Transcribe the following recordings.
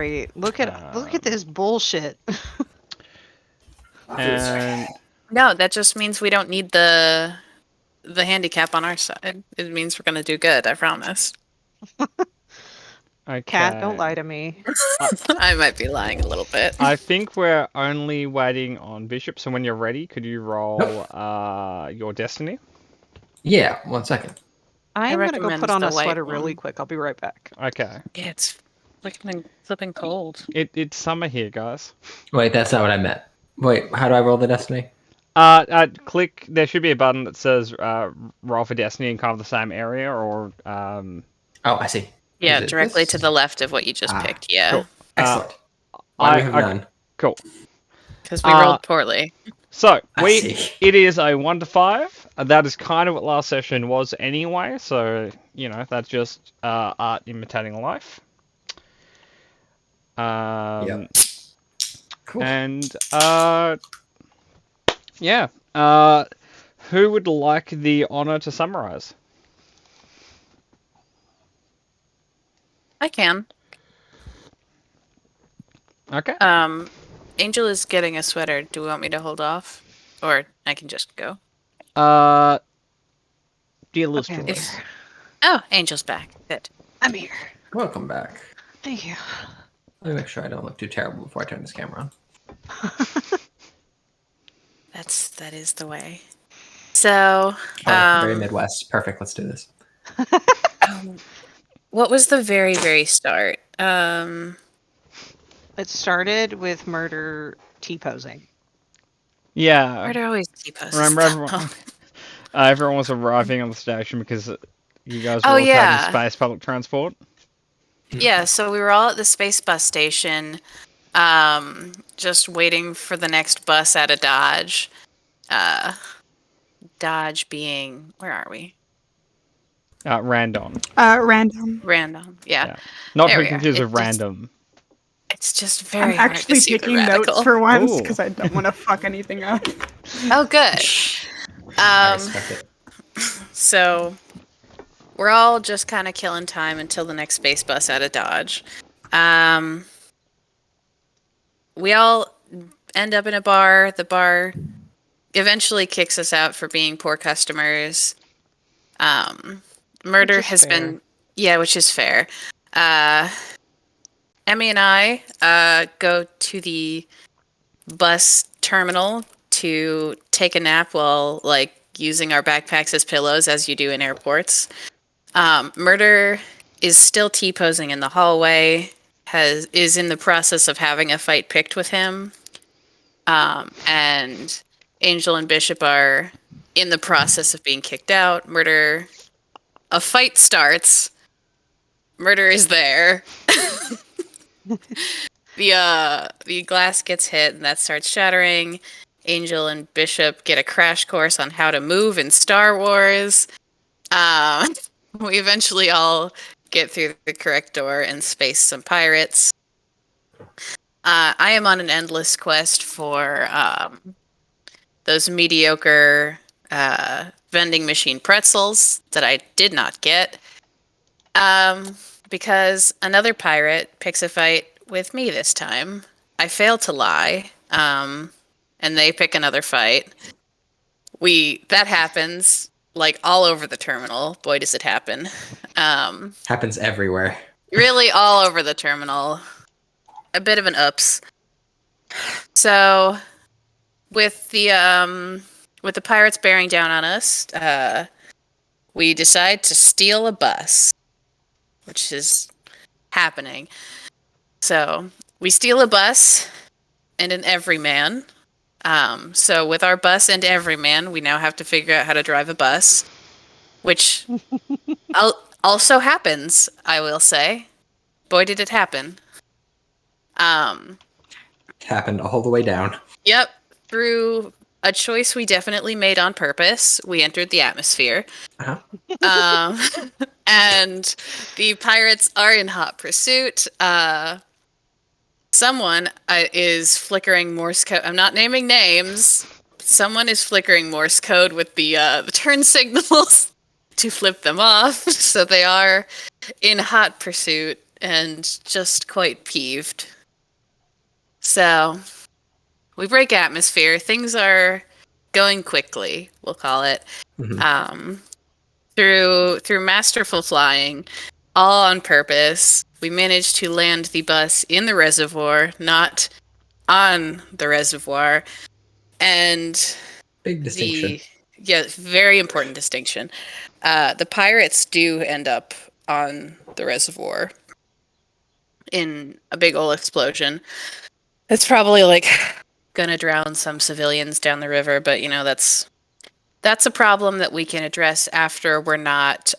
Wait, look at this bullshit. And No, that just means we don't need the handicap on our side. It means we're gonna do good, I promise. okay. Cat, don't lie to me. I might be lying a little bit. I think we're only waiting on Bishop, so when you're ready, could you roll your destiny? Yeah, 1 second. I'm gonna go recommend put on the a white sweater one. really quick. I'll be right back. Okay. Yeah, it's flipping cold. It's summer here, guys. Wait, that's not what I meant. Wait, how do I roll the destiny? Click. There should be a button that says roll for destiny in kind of the same area, or Oh, I see. Yeah, Is it directly this? to the left of what you just picked. Yeah, Cool. Excellent. Why do we have I- none? Cool. because we rolled poorly. So I see. it is a 1 to 5. That is kind of what last session was anyway. So that's just art imitating life. Yep. Cool. And yeah. Who would like the honor to summarize? I can. Okay. Angel is getting a sweater. Do we want me to hold off, or I can just go? Dear Liz Okay, I'm Troy. here. Oh, Angel's back. Good. I'm here. Welcome back. Thank you. Let me make sure I don't look too terrible before I turn this camera on. That is the way. So, Very Midwest. Perfect. Let's do this. what was the very, very start? It started with murder T-posing. Yeah. Murder always T-posts. Remember everyone was arriving on the station because you guys were Oh, all yeah. taking space public transport. Yeah, so we were all at the space bus station, just waiting for the next bus out of Dodge. Dodge being, where are we? Random. Random. Random. Yeah. Not There to we are. confuse It with just- random. It's just very I'm hard actually to see the taking notes radical. for once Ooh. because I don't want to fuck anything up. Oh, good. I respect it. So we're all just kind of killing time until the next space bus out of Dodge. We all end up in a bar. The bar eventually kicks us out for being poor customers. Murder Which is has fair. been, yeah, which is fair. Emmy and I go to the bus terminal to take a nap while using our backpacks as pillows, as you do in airports. Murder is still T-posing in the hallway, is in the process of having a fight picked with him. And Angel and Bishop are in the process of being kicked out. A fight starts. Murder is there. The glass gets hit and that starts shattering. Angel and Bishop get a crash course on how to move in Star Wars. We eventually all get through the correct door and space some pirates. I am on an endless quest for those mediocre vending machine pretzels that I did not get. Because another pirate picks a fight with me this time. I fail to lie, and they pick another fight. That happens all over the terminal. Boy, does it happen. Happens everywhere. Really all over the terminal. A bit of an ups. So, with the pirates bearing down on us, we decide to steal a bus, which is happening. So we steal a bus and an everyman. So with our bus and everyman, we now have to figure out how to drive a bus, which also happens, I will say. Boy, did it happen. It happened all the way down. Yep. Through a choice we definitely made on purpose, we entered the atmosphere. Uh-huh. And the pirates are in hot pursuit. Someone is flickering Morse code. I'm not naming names. Someone is flickering Morse code with the turn signals to flip them off. So they are in hot pursuit. and just quite peeved. So we break atmosphere. Things are going quickly, we'll call it. Mhm. Through masterful flying, all on purpose, we managed to land the bus in the reservoir, not on the reservoir. And Big distinction. very important distinction. The pirates do end up on the reservoir in a big old explosion. It's probably like gonna drown some civilians down the river, but that's a problem that we can address after we're not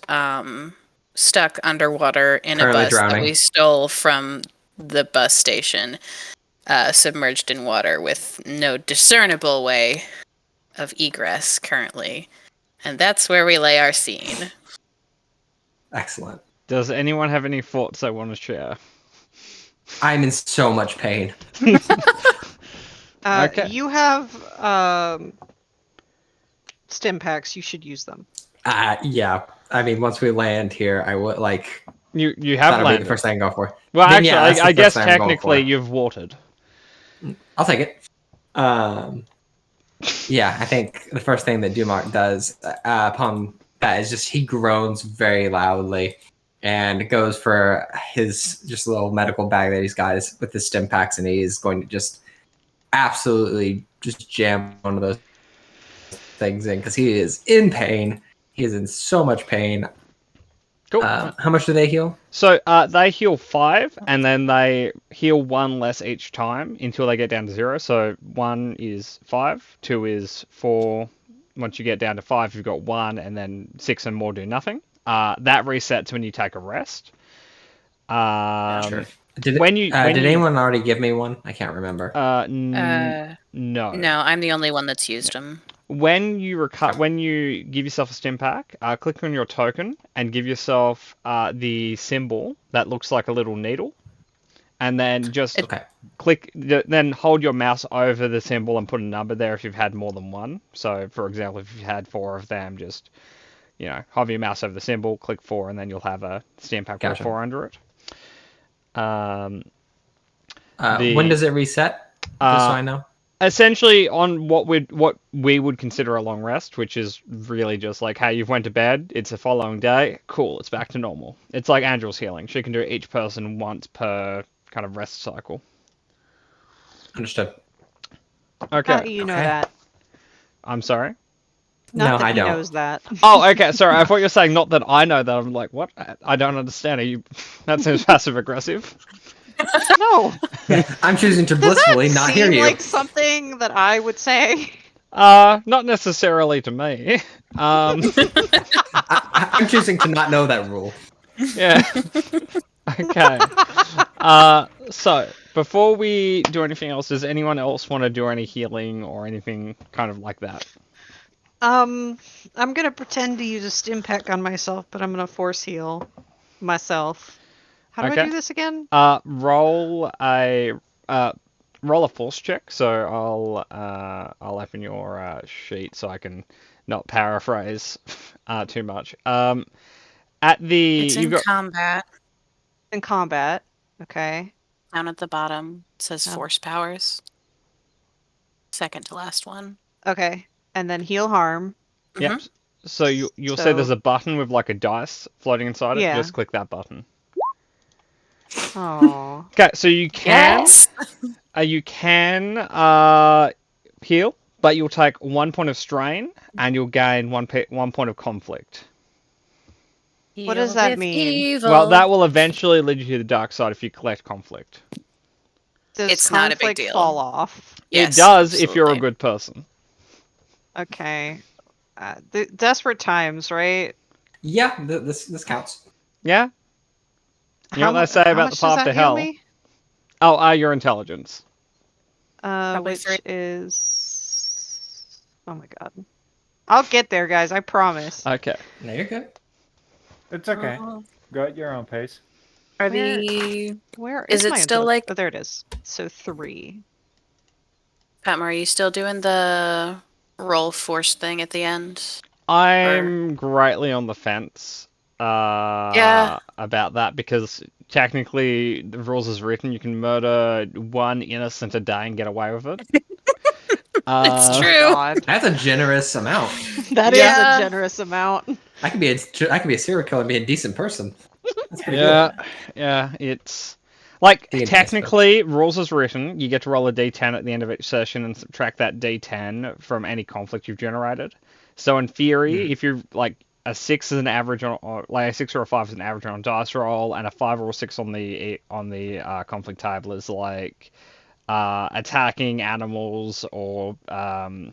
stuck underwater in Currently a bus that drowning. we stole from the bus station, submerged in water with no discernible way of egress currently. And that's where we lay our scene. Excellent. Does anyone have any thoughts they want to share? I'm in so much pain. Okay. You have stim packs. You should use them. Yeah. I mean, once we land here, I would like. You have That'll be landed. the first thing I go for. Well, Then, actually, yeah, that's the I guess first thing I'm going technically for. you've watered. I'll take it. Yeah, I think the first thing that Dumont does upon that is just he groans very loudly and goes for his just little medical bag that he's got with his stim packs, and he's going to just absolutely just jam one of those things in because he is in pain. He is in so much pain. Cool. How much do they heal? So they heal 5, and then they heal 1 less each time until they get down to 0. So 1 is 5, 2 is 4. Once you get down to 5, you've got 1, and then 6 and more do nothing. That resets when you take a rest. Sure. Did when you- when did you- anyone already give me one? I can't remember. No. No, I'm the only one that's used them. When you when you give yourself a stim pack, click on your token and give yourself the symbol that looks like a little needle, and then just Okay. then hold your mouse over the symbol and put a number there if you've had more than one. So, for example, if you've had 4 of them, just hover your mouse over the symbol, click 4, and then you'll have a stim pack with Gotcha. 4 under it. When does it reset? Just so I know. Essentially on what we would consider a long rest, which is really just like, hey, you've went to bed, it's the following day, cool, it's back to normal. It's like Angel's healing. She can do each person once per kind of rest cycle. Understood. Okay. How do you know Okay. that? I'm sorry? Not No, that I he don't. knows that. Oh, okay, sorry. I thought you were saying not that I know that. I'm like, what? I don't understand. Are you? That seems passive aggressive. No. I'm choosing to Does blissfully that not seem hear you. like something that I would say? Not necessarily to me. I'm choosing to not know that rule. Yeah. Okay. So before we do anything else, does anyone else want to do any healing or anything kind of like that? I'm gonna pretend to use a stim pack on myself, but I'm gonna force heal myself. How do I Okay. do this again? Roll a force check. So I'll open your sheet so I can not paraphrase too much. At the It's you've in got combat. In combat. Okay. Down at the bottom, it says Oh. force powers. Second to last one. Okay. And then heal harm. Yep. Mhm. So you'll see there's So- a button with like a dice floating inside it. Yeah. Just click that button. Oh. Okay, so you can Yes. heal, but you'll take 1 point of strain and you'll gain one point of conflict. What does that mean? Well, that will eventually lead you to the dark side if you collect conflict. Does It's not a big conflict deal. fall off? Yes, It does if you're a absolutely. good person. Okay. Desperate times, right? Yeah, this counts. Yeah? You know what they say how about much the does path that to heal hell? me? Oh, your intelligence. Probably Which 3. is... Oh my god. I'll get there, guys. I promise. Okay. No, you're good. It's okay. Go at your own pace. Are Where- the Where Is is it my still, intelli- like- Oh, there it is. So 3. Patmore, are you still doing the roll force thing at the end? I'm greatly on the fence Yeah. about that because technically, the rules as written, you can murder one innocent a day and get away with it. It's true. God. That's a generous amount. That is Yeah. a generous amount. I could be a serial killer and be a decent person. That's pretty Yeah, it's like The technically rules as written. You get to roll a d10 at the end of each session and subtract that d10 from any conflict you've generated. So in theory, if you're like a 6 is an average on, or like a 6 or a 5 is an average on a dice roll, and a 5 or a 6 on the conflict table is like attacking animals or I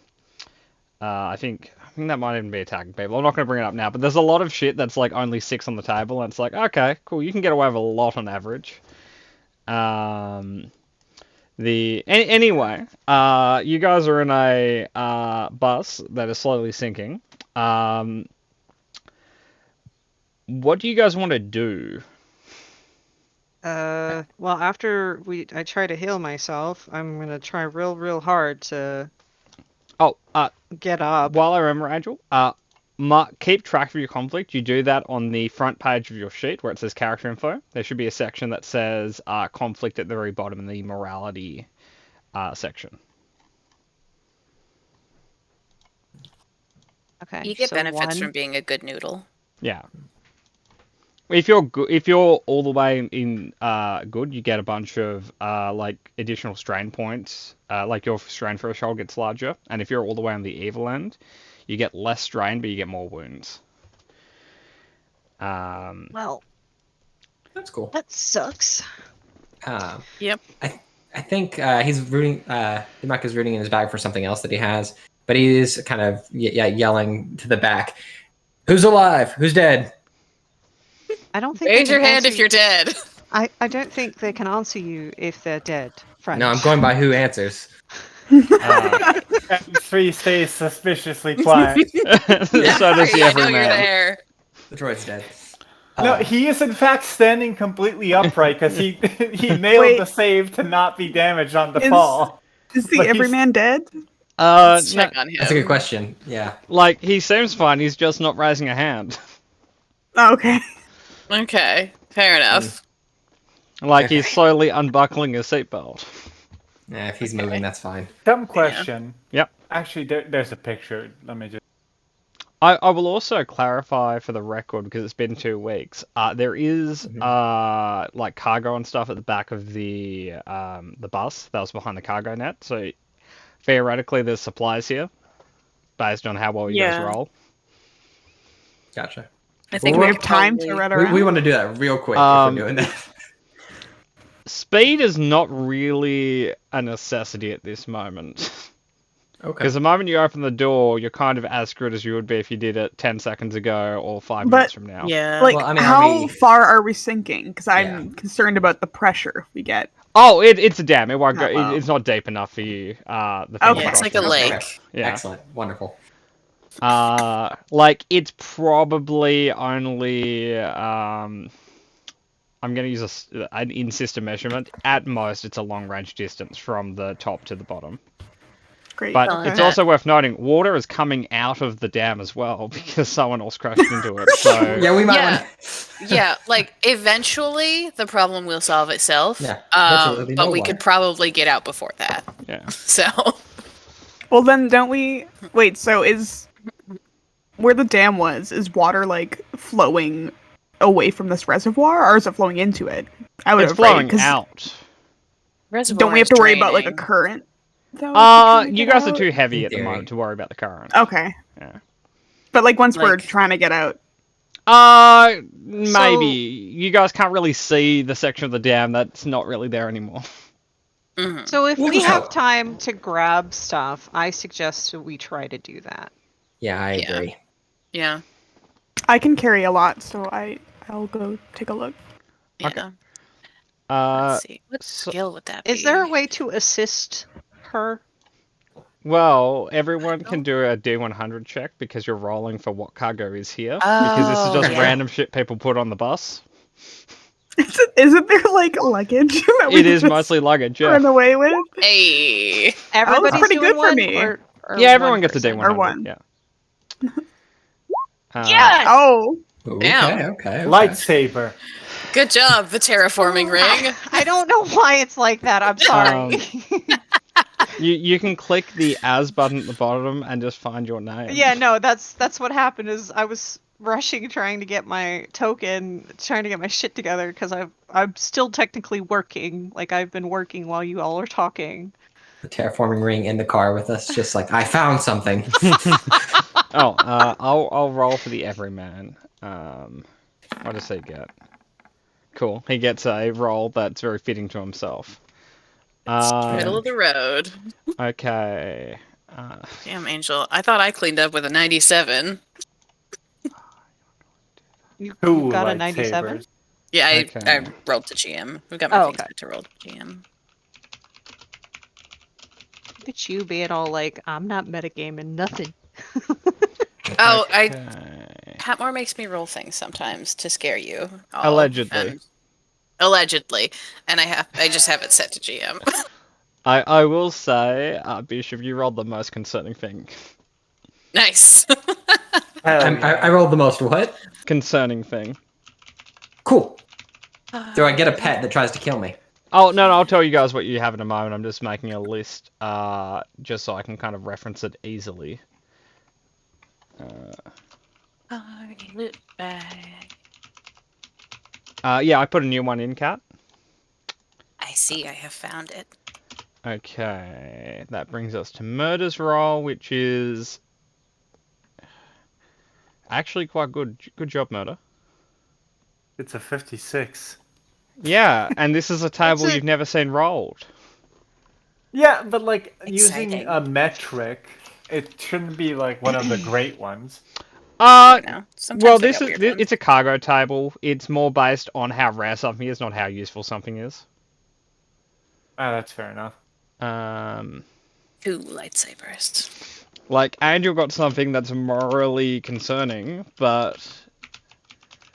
think that might even be attacking people. I'm not going to bring it up now, but there's a lot of shit that's like only 6 on the table, and it's like, okay, cool, you can get away with a lot on average. Anyway, you guys are in a bus that is slowly sinking. What do you guys want to do? Well, after I try to heal myself, I'm gonna try real hard to Oh, get up. while I remember, Angel, keep track of your conflict. You do that on the front page of your sheet where it says character info. There should be a section that says conflict at the very bottom in the morality section. Okay. You get so benefits 1. from being a good noodle. Yeah. If you're all the way in good, you get a bunch of like additional strain points. Like your strain threshold gets larger, and if you're all the way on the evil end, you get less strain, but you get more wounds. Well, That's cool. that sucks. Yep. I think he's rooting. Dimak is rooting in his bag for something else that he has, but he is kind of yelling to the back, "Who's alive? Who's dead?" I don't think. they Raise your can hand answer if you're dead. I don't think they can answer you if they're dead, friend. No, I'm going by who answers. And 3 stays suspiciously quiet. So does the I know you're everyman. there. The droid's dead. No, he is in fact standing completely upright because he nailed Wait. the save to not be damaged on the Is- fall. Is the But he's- everyman dead? Let's No, check on him. That's a good question. Yeah. like he seems fine. He's just not raising a hand. Oh, okay. Okay, fair enough. Like he's slowly unbuckling his seatbelt. Yeah, if he's moving, that's fine. Dumb question. Yep. Actually, there's a picture. Let me just. I will also clarify for the record because it's been 2 weeks. There is like cargo and stuff at the back of the bus that was behind the cargo net. So theoretically, there's supplies here, based on how well you guys Yeah. roll. Gotcha. I think Do we we have time to probably- run around? We want to do that real quick if Um, we're doing that. Speed is not really a necessity at this moment. Okay. Because the moment you open the door, you're kind of as good as you would be if you did it 10 seconds ago or 5 But- minutes from now. Yeah. Like, Well, I mean, are how we- far are we sinking? Because I'm Yeah. concerned about the pressure we get. Oh, it's a dam. It won't go. Oh, wow. It's not deep enough for you. The thing Okay. yeah, it's like across a it. lake. Okay. Yeah. Excellent. Wonderful. Like it's probably only I'm gonna use an in-system measurement. At most, it's a long-range distance from the top to the bottom. Great. But Something like it's that. also worth noting, water is coming out of the dam as well because someone else crashed into it. So Yeah, we might. Yeah. Want... Yeah, like eventually the problem will solve itself. Yeah, eventually there'll be but no we water. could probably get out before that. yeah. So Well, then don't we... Wait, so is... Where the dam was, is water, like, flowing away from this reservoir, or is it flowing into it? I would It's have right, flowing 'cause out. reservoir Don't we have is to worry about, like, a draining. current? though, to try to You get guys are out? too heavy In at the theory. moment to worry about the current. Okay. Yeah. But, like, once we're Like- trying to get out... Maybe. So- You guys can't really see the section of the dam that's not really there anymore. Mhm. So if We'll we just have help. time to grab stuff, I suggest that we try to do that. Yeah, I Yeah. agree. Yeah. I can carry a lot, so I'll go take a look. Yeah. Okay. Let's see. What so- skill would that be? Is there a way to assist her? Well, everyone can do a D100 check because you're rolling for what cargo is here. Because this is Oh, just yeah. random shit people put on the bus. Isn't there, like, luggage that we It could is just mostly luggage, yeah. run away with? Hey. Everybody's pretty doing good for one, me. or Yeah, everyone one gets a person? D100. Or one. Yeah. Yes! Oh! Okay. Lightsaber. Good job, the terraforming ring. I don't know why it's like that. I'm sorry. You can click the as button at the bottom and just find your name. Yeah, no, that's what happened. Is I was rushing trying to get my token, trying to get my shit together because I'm still technically working. Like I've been working while you all are talking. The terraforming ring in the car with us, just like I found something. I'll roll for the everyman. What does he get? Cool. He gets a roll that's very fitting to himself. Middle of the road. Okay. Damn, Angel. I thought I cleaned up with a 97. You Two got a lightsabers. 97? Yeah, I Okay. rolled to GM. We got my Oh, things okay. set to roll to GM. Look at you being all like, I'm not metagaming nothing. Oh, Okay. Patmore makes me roll things sometimes to scare you. all, Allegedly. and- allegedly. And I just have it set to GM. I will say, Bishop, you rolled the most concerning thing. Nice. Hell I yeah. rolled the most what? Concerning thing. Cool. Do I get a pet that tries to kill me? Oh, no, I'll tell you guys what you have in a moment. I'm just making a list, just so I can kind of reference it easily. Loot bag. Yeah, I put a new one in, Cat. I see, I have found it. Okay, that brings us to Murder's roll, which is actually quite good. Good job, Murder. It's a 56. Yeah, and this is a table It's a- you've never seen rolled. Yeah, but like using Exciting. a metric, it shouldn't be like one of the great ones. You know, sometimes Well, they this got is weird ones. it's a cargo table. It's more based on how rare something is, not how useful something is. Ah, that's fair enough. 2 lightsabers. Like Angel got something that's morally concerning, but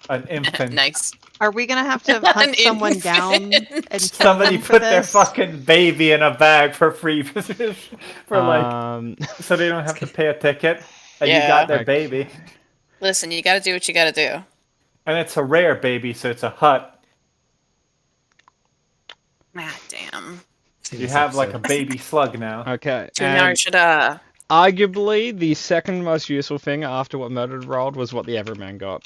An infant. Nice. Are we gonna have to hunt An someone down infant. and kill Somebody them for put their this? fucking baby in a bag for free for like um, so they don't have to pay a ticket and you Yeah. got their Okay. baby. Listen, you gotta do what you gotta do. And it's a rare baby, so it's a hut. Ah, damn. You have like a baby slug now. okay. Too And Narshada. arguably, the second most useful thing after what Murdered rolled was what the Everyman got.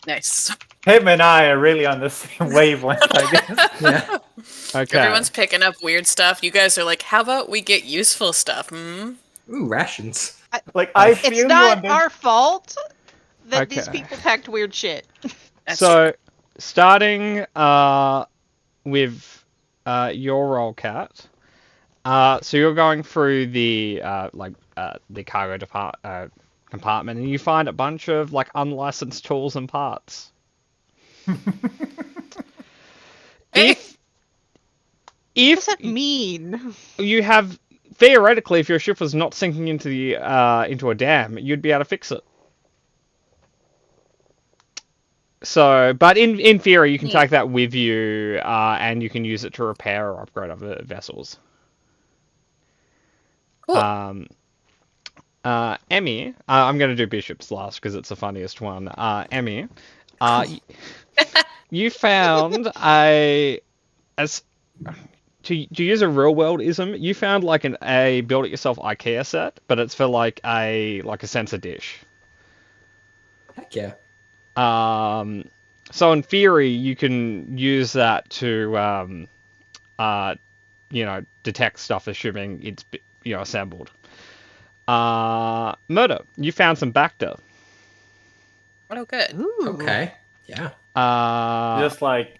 Nice. Him and I are really on the same wavelength, I guess. Yeah. Okay. Everyone's picking up weird stuff. You guys are like, how about we get useful stuff? Hmm? Ooh, rations. Like I feel It's you not on this. our fault that these Okay. people packed weird shit. That's So, starting with your roll, Cat. So you're going through the cargo compartment, and you find a bunch of like unlicensed tools and parts. Hey. What does If that mean? you have theoretically, if your ship was not sinking into the into a dam, you'd be able to fix it. So, but in theory, you can take that with you, and you can use it to repair or upgrade other vessels. Cool. Emmy, I'm going to do Bishops last because it's the funniest one. Emmy, you found to use a real world ism, you found like a build it yourself IKEA set, but it's for like a sensor dish. Heck yeah. So in theory, you can use that to detect stuff, assuming it's assembled. Murder, you found some Bacta. Oh, good. Ooh. Okay. Yeah. Just like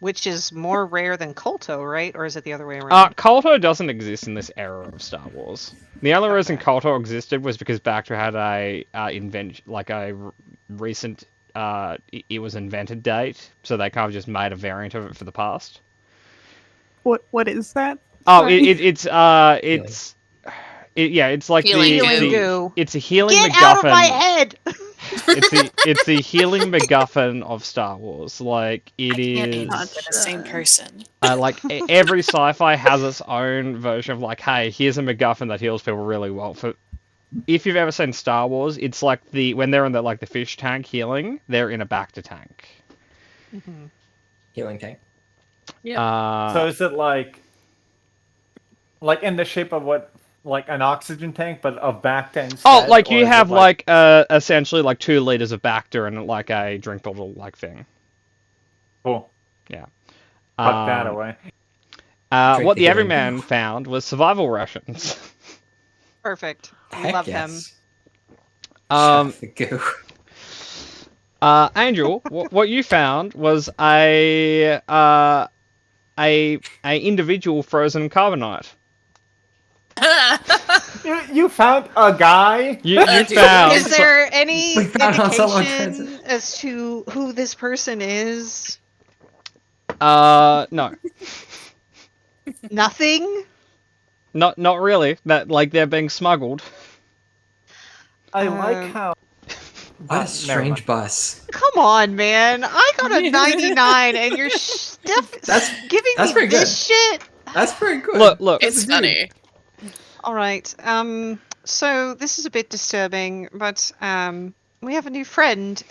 Which is more rare than Kolto, right? Or is it the other way around? Kolto doesn't exist in this era of Star Wars. The only reason Kolto existed was because Bacta had a recent it was invented date, so they kind of just made a variant of it for the past. What is that? Oh, Sorry. it's like Healing Healing goo. it's a healing Get MacGuffin. out of my head! It's the healing MacGuffin of Star Wars. Like it I can't is. not the same person. Every sci-fi has its own version of like, hey, here's a MacGuffin that heals people really well. if you've ever seen Star Wars, it's like when they're in the fish tank healing, they're in a Bacta tank. Mhm. Healing tank. Yeah. So is it like in the shape of what, like an oxygen tank, but of Bacta instead? Oh, like or you is it have essentially like 2 liters of Bacta and like a drink bottle like thing. Cool. Yeah. Tuck that Um, away. Drink what the the healing Everyman pill. found was survival rations. Perfect. We Heck love yes. him. Um, Shut the goo. Angel, what you found was a individual frozen carbonite. You found a guy? You Dude. found Is there any We found out someone turns indication as to who this person is? no, Nothing? not really. That like they're being smuggled. I like Um, how. What a never strange mind. bus. Come on, man. I got a 99 and you're giving that's me pretty this shit? That's pretty good. Look. It's funny. Alright, so this is a bit disturbing, but, we have a new friend.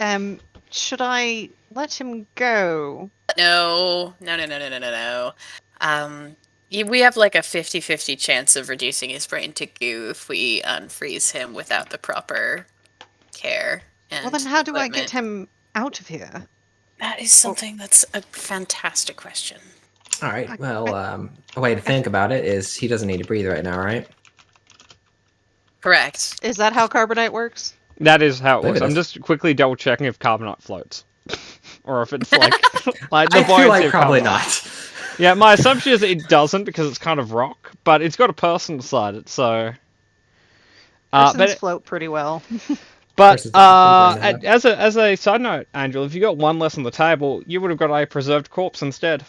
Should I let him go? No. We have like a 50-50 chance of reducing his brain to goo if we unfreeze him without the proper care. And Well, then how do I get equipment. him out of here? That is something that's a fantastic question. All right. Well, a way to think about it is he doesn't need to breathe right now, right? Correct. Is that how carbonite works? That is how it Maybe works. I'm that's- just quickly double checking if carbonite floats, or if it's like like the I feel buoyancy like of probably carbonite. not. Yeah, my assumption is it doesn't because it's kind of rock, but it's got a person inside it, so. Persons float pretty well. But Versus the paper in as a side note, Angel, if you got 1 less on the table, you would have got a preserved corpse instead.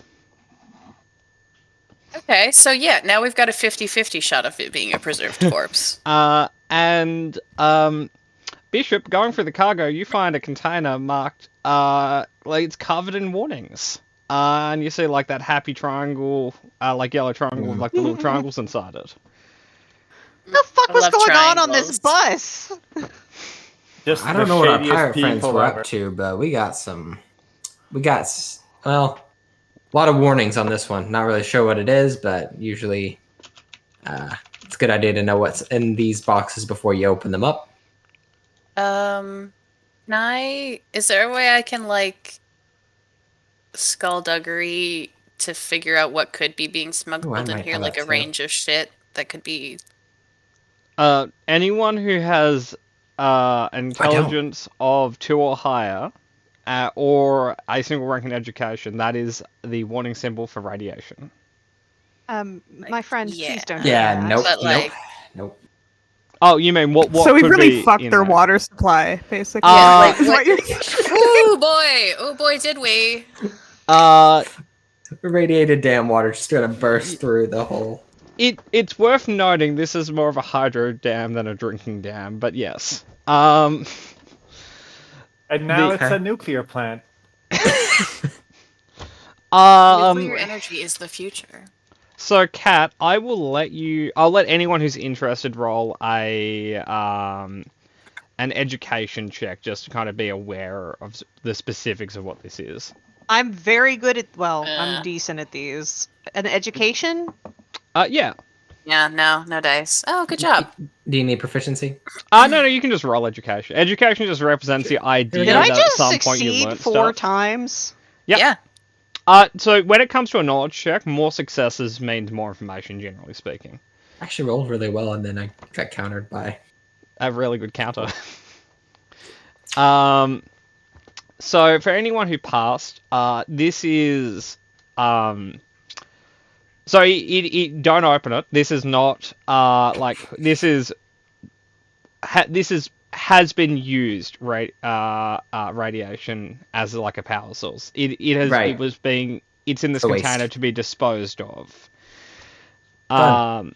Okay, so yeah, now we've got a 50-50 shot of it being a preserved corpse. And Bishop, going through the cargo, you find a container marked like it's covered in warnings. And you see like that happy triangle, like yellow triangle with like the little triangles inside it. The fuck I was love going on this triangles. bus? Just I the don't know what our shadiest pirate friends people were ever. up to, but well, a lot of warnings on this one. Not really sure what it is, but usually it's a good idea to know what's in these boxes before you open them up. Is there a way I can like skullduggery to figure out what could be being smuggled in might here, have like that a too. range of shit that could be. Anyone who has intelligence of 2 or higher, or a single rank in education, that is the warning symbol for radiation. My friend, Yeah. please don't do Yeah, that. nope, But, like- nope. Oh, you mean what so we've could really be fucked in their there? water supply, basically. Yeah, like, is what- what you're Oh boy, did we? Irradiated dam water just gonna burst through the hole. It's worth noting this is more of a hydro dam than a drinking dam, but yes. And now The- it's a nuclear plant. Nuclear energy is the future. So Kat, I'll let anyone who's interested roll an education check just to kind of be aware of the specifics of what this is. I'm very good at, Yeah. I'm decent at these. An education? Yeah. Yeah, no dice. Oh, good job. Do you need proficiency? No, you can just roll education. Education just represents the idea Did I that just at some point you succeed learnt 4 stuff. times? Yep. Yeah. So when it comes to a knowledge check, more successes means more information, generally speaking. I actually rolled really well, and then I got countered by. A really good counter. So for anyone who passed, this is so don't open it. This is not has been used radiation as like a power source. Right. It's in this A waste. container to be disposed of. Done.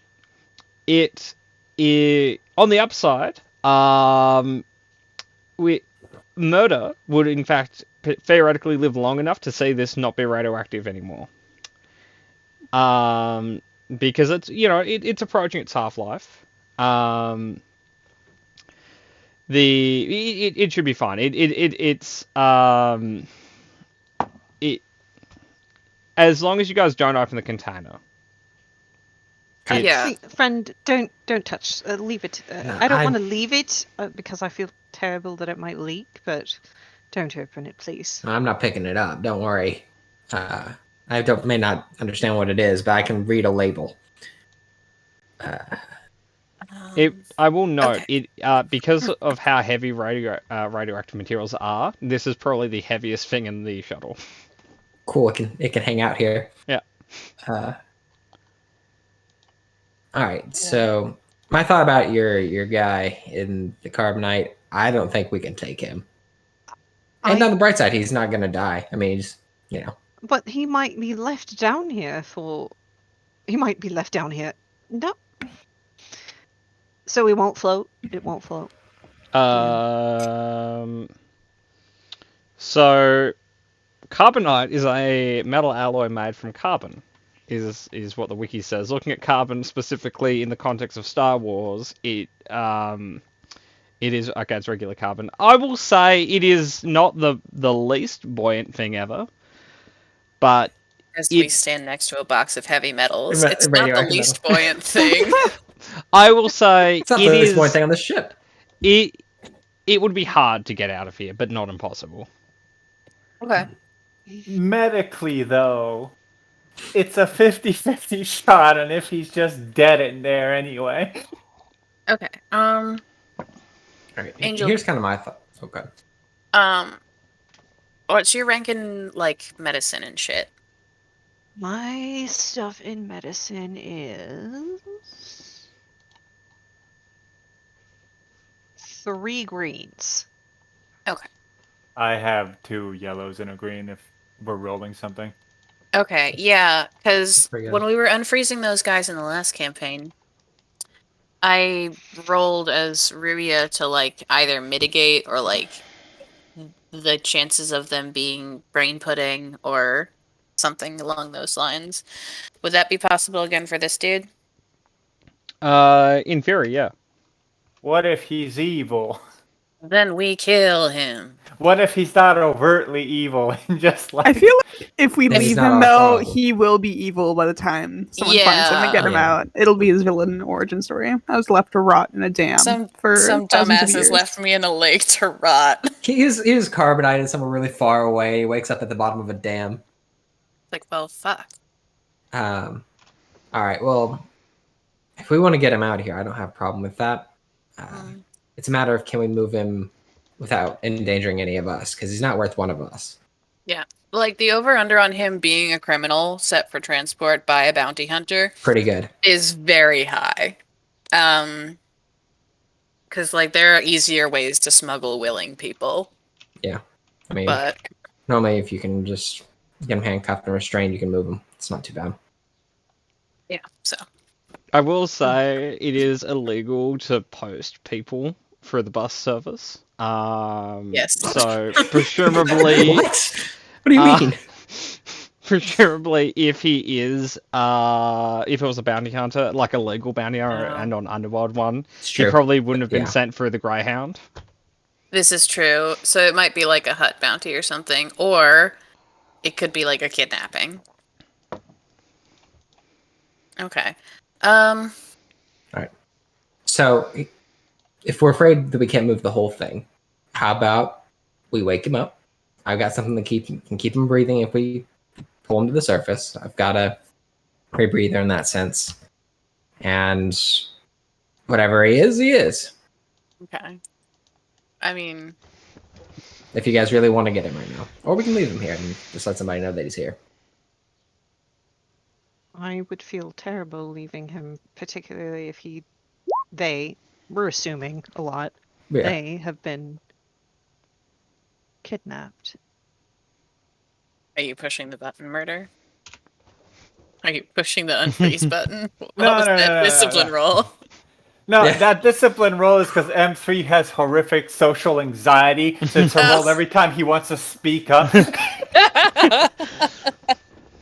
On the upside, Murder would in fact theoretically live long enough to see this not be radioactive anymore. Because it's it's approaching its half-life. It should be fine. It's as long as you guys don't open the container. Okay. Yeah. Friend, don't touch. Leave it. No, I don't I'm- want to leave it because I feel terrible that it might leak. But don't open it, please. I'm not picking it up. Don't worry. I may not understand what it is, but I can read a label. I will note Okay. it because of how heavy radioactive materials are. This is probably the heaviest thing in the shuttle. Cool. It can hang out here. Yeah. All right. So my thought about your guy in the carbonite, I don't think we can take him. And on the bright side, he's not gonna die. I mean, he's But he might be left down here for. He might be left down here. No. So he won't float. It won't float. So carbonite is a metal alloy made from carbon. Is what the wiki says. Looking at carbon specifically in the context of Star Wars, it is okay. It's regular carbon. I will say it is not the least buoyant thing ever, but As we stand next to a box of heavy metals, it's not the Radioactive least buoyant thing. I will say it's not it the is one thing on the ship. it would be hard to get out of here, but not impossible. Okay. Medically, though, it's a 50-50 shot, and if he's just dead in there anyway. Okay. All right. Angel- Here's kind of my thought. Okay. What's your rank in like medicine and shit? My stuff in medicine is 3 greens. Okay. I have 2 yellows and a green if we're rolling something. Okay, yeah, because Pretty good. when we were unfreezing those guys in the last campaign, I rolled as Ruria to like either mitigate or like the chances of them being brain pudding or something along those lines. Would that be possible again for this dude? In theory, yeah. What if he's evil? Then we kill him. What if he's not overtly evil and just like I feel like if we If he's leave not him our though, fault. he will be evil by the time someone finds him and get him Yeah. out. It'll be his villain origin story. I was left to rot in a dam for Some thousands of dumbasses years. left me in a lake to rot. He was carbonated somewhere really far away. He wakes up at the bottom of a dam. Like, well, fuck. All right. Well, if we want to get him out of here, I don't have a problem with that. It's a matter of can we move him without endangering any of us, because he's not worth one of us. Yeah. Like, the over-under on him being a criminal set for transport by a bounty hunter Pretty good. is very high. Because, like, there are easier ways to smuggle willing people. I mean, But, normally if you can just get him handcuffed and restrained, you can move him. It's not too bad. yeah, so. I will say it is illegal to post people through the bus service. Yes. So presumably, What? What do you Uh, mean? presumably, if he is, if it was a bounty hunter, like a legal bounty hunter Oh. and an underworld one, It's he true. probably wouldn't have been Yeah. sent through the Greyhound. This is true. So it might be like a hut bounty or something, or it could be like a kidnapping. Okay. So, if we're afraid that we can't move the whole thing, how about we wake him up? I've got something to keep him breathing if we pull him to the surface. I've got a rebreather in that sense. And whatever he is, he is. Okay. I mean, If you guys really want to get him right now. Or we can leave him here and just let somebody know that he's here. I would feel terrible leaving him, particularly if we're assuming a lot, Yeah. they have been kidnapped. are you pushing the button, murder? Are you pushing the unfreeze button? What No, was no, that no, no, discipline no. roll? No, Yeah. that discipline roll is because M3 has horrific social anxiety, so it's a roll every time he wants to speak up.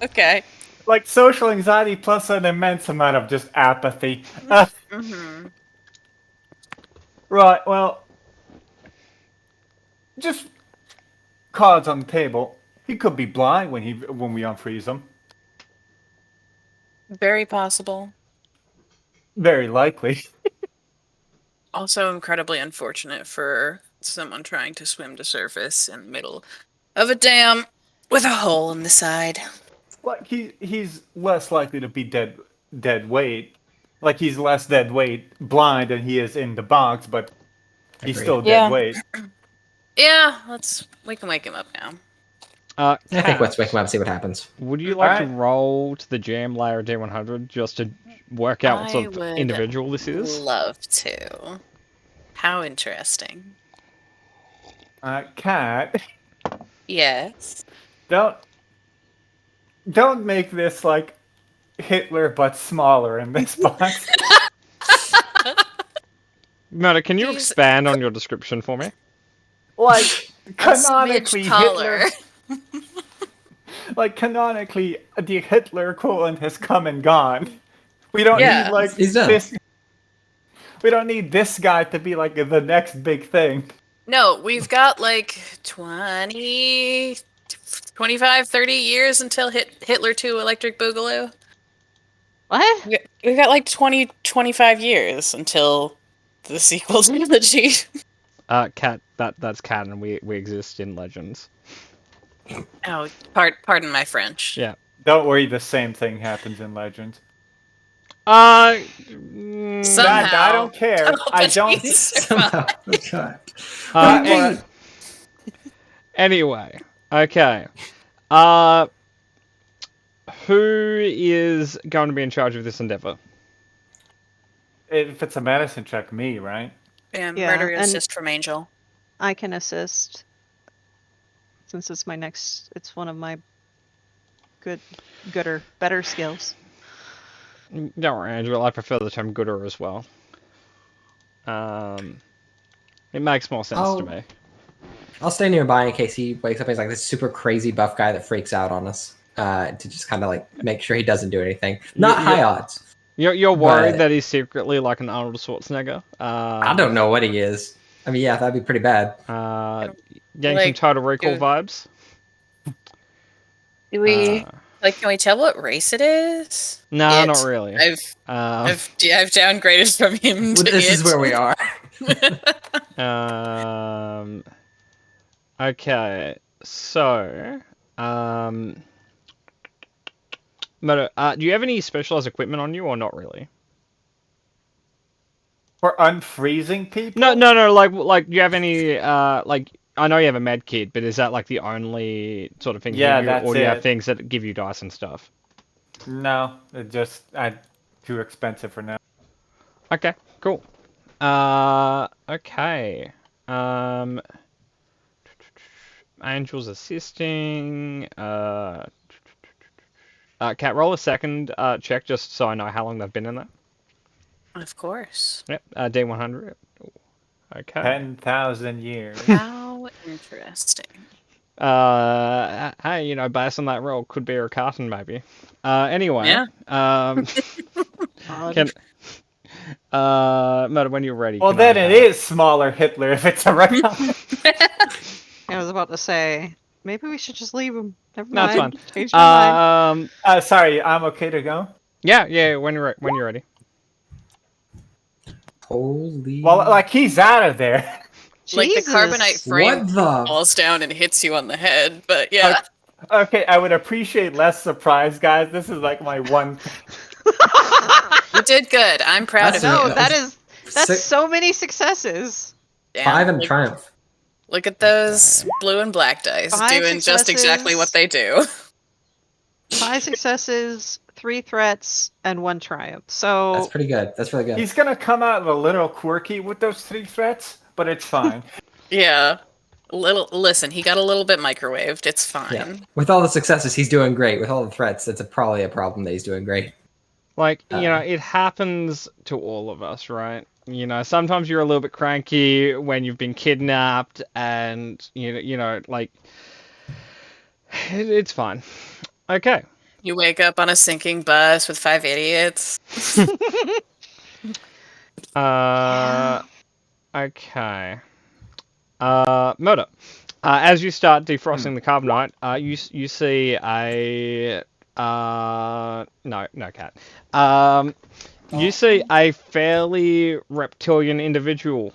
Okay. Like social anxiety plus an immense amount of just apathy. Mm-hmm. Right, well, Just cards on the table. He could be blind when we unfreeze him. Very possible. Very likely. Also incredibly unfortunate for someone trying to swim to surface in the middle of a dam with a hole in the side. Like he's less likely to be dead weight. Like he's less dead weight blind than he is in the box, but he's Agreed. still Yeah. dead weight. Yeah, we can wake him up now. I think Kat, let's wake him up and see what happens. would you like to Alright. roll to the jam layer D100 just to work out what sort I of would individual this is? Love to. How interesting. Cat, Yes. don't make this like Hitler but smaller in this box. Murder, can you He's- expand on your description for me? Like A canonically smidge taller. Hitler. Like canonically, the Hitler equivalent has come and gone. We don't Yeah. need like He's done. this. We don't need this guy to be like the next big thing. No, we've got like 20, 25, 30 years until Hitler 2 Electric Boogaloo. What? We've got like 20, 25 years until the sequel trilogy. Cat, that's canon. We exist in Legends. Oh, pardon my French. Yeah. Don't worry, the same thing happens in Legends. Somehow. I don't care. I don't. He's Somehow. God. an- anyway, okay. Who is going to be in charge of this endeavor? If it's a medicine check, me, right? Yeah, Yeah, murder and- assist from Angel. I can assist. Since it's it's one of my better skills. Don't worry, Angela. I prefer the term gooder as well. It makes more sense to me. I'll stay nearby in case he wakes up and he's like this super crazy buff guy that freaks out on us. To just kind of like make sure he doesn't do anything. Not Yeah. high odds. You're worried But- that he's secretly like an Arnold Schwarzenegger. I don't know what he is. I mean, yeah, that'd be pretty bad. Getting some Like, Total Recall dude. vibes. Do we Uh, can we tell what race it is? No, It. not really. I've I've downgraded from him to Well, this is it. where we are. Okay, so Moto, do you have any specialized equipment on you, or not really? For unfreezing people? No. Like, do you have any like? I know you have a med kit, but is that like the only sort of thing? you Yeah, give you, that's or do you have it. things that give you dice and stuff? No, too expensive for now. Okay, cool. Okay. Angel's assisting. Cat, roll a second check just so I know how long they've been in there. Of course. Yep. D100. Okay. 10,000 years. How interesting. Hey, based on that roll, could be a carton maybe. Anyway. Yeah. Can. Moto, when you're ready. Well, can I then it have- is smaller Hitler if it's a round. I was about to say, maybe we should just leave him. Never No, it's mind. fine. Change my mind. Sorry, I'm okay to go. Yeah. When you're ready. Holy. Well, like he's out of there. Like the Jesus. carbonite frame what the? falls down and hits you on the head, but yeah. Okay, I would appreciate less surprise, guys. This is like my one. You did good. I'm proud That's of No, you. that's Six- so many successes. Damn, 5 and look, triumph. Look at those blue and black dice 5 doing just exactly successes. what they do. 5 successes, 3 threats, and 1 triumph. So That's pretty good. That's really good. He's gonna come out a little quirky with those 3 threats, but it's fine. Yeah. Listen, he got a little bit microwaved. It's fine. Yeah. With all the successes, he's doing great. With all the threats, that's probably a problem that he's doing great. Like, it happens to all of us, right? Sometimes you're a little bit cranky when you've been kidnapped, and like it's fine. Okay. You wake up on a sinking bus with 5 idiots. Okay. Murder. As you start defrosting the carbonite, you see a no cat. You see a fairly reptilian individual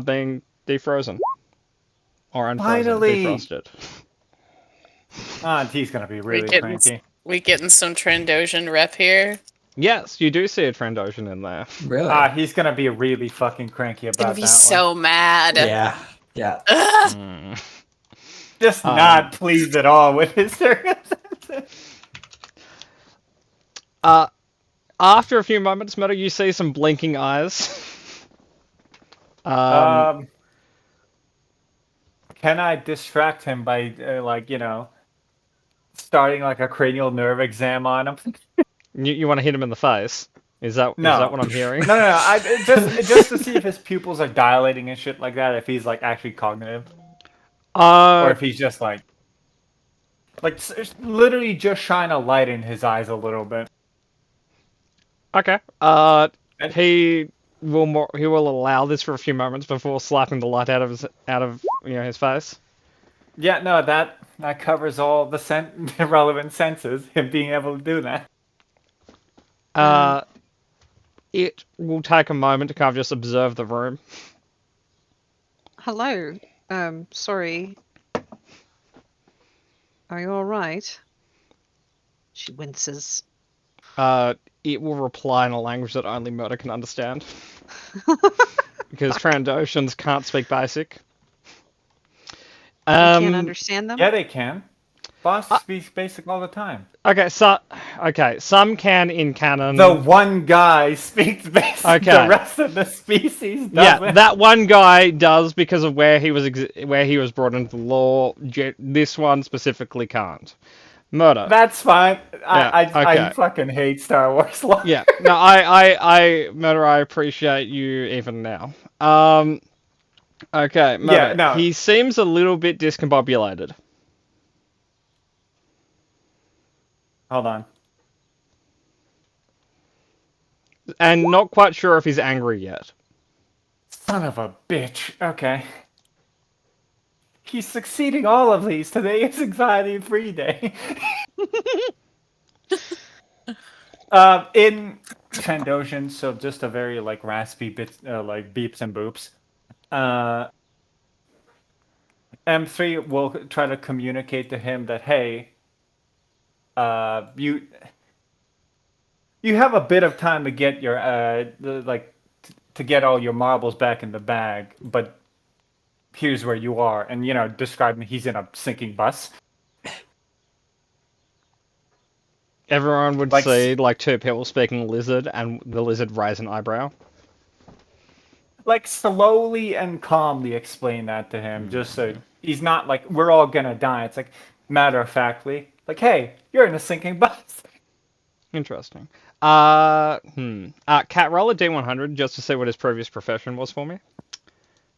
being defrozen or unfrozen, Finally! defrosted. He's gonna be really getting, cranky. we getting some Trandoshan rep here. Yes, you do see a Trandoshan in there. Really? He's gonna be really fucking cranky Gonna about be that so mad. Yeah. Yeah. Ugh. Hmm. one. Just not pleased at all with his circumstances. After a few moments, Murder, you see some blinking eyes. Can I distract him by starting like a cranial nerve exam on him? You want to hit him in the face? Is that No. what I'm hearing? No. Just to see if his pupils are dilating and shit like that. If he's like actually cognitive, or if he's just like literally just shine a light in his eyes a little bit. Okay. He will allow this for a few moments before slapping the light out of his face. Yeah, no, that covers all the relevant senses. Him being able to do that. It will take a moment to kind of just observe the room. Hello. Sorry. Are you alright? She winces. It will reply in a language that only Murder can understand. Because Trandoshans can't speak basic. You can't understand them? Yeah, they can. Boss speaks basic all the time. Okay, some can in canon. The one guy speaks basic. Okay. The rest of the species doesn't. Yeah, that one guy does because of where he was brought into the law. This one specifically can't. Murder. That's fine. I okay. fucking hate Star Wars law. Yeah, no, Murder, I appreciate you even now. Okay, Murder. Yeah, no. He seems a little bit discombobulated. Hold on. And not quite sure if he's angry yet. Son of a bitch. Okay. He's succeeding all of these. Today is anxiety-free day. In Trandoshan, so just a very like raspy bit, like beeps and boops. M3 will try to communicate to him that hey, you have a bit of time to get your to get all your marbles back in the bag, but here's where you are, and describe he's in a sinking bus. Everyone would see like two people speaking lizard, and the lizard raise an eyebrow. Like slowly and calmly explain that to him, just so he's not like we're all gonna die. It's like matter of factly, like hey, you're in a sinking bus. Interesting. Cat, roll a D100 just to see what his previous profession was for me.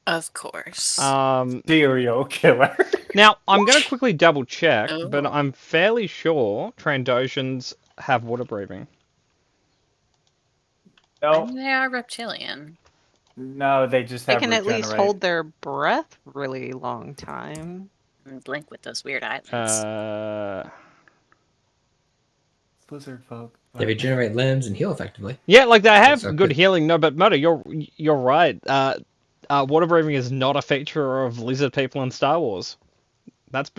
Of course. Serial killer. Now, I'm going to quickly double check, Oh. but I'm fairly sure Trandoshans have water breathing. No, And they are reptilian. no, they just They have can at least regenerate. hold their breath really long time. And blink with those weird eyelids. Lizard folk. They regenerate limbs and heal effectively. Yeah, like they have So good good. healing. No, but Murder, you're right. Water breathing is not a feature of lizard people in Star Wars. That's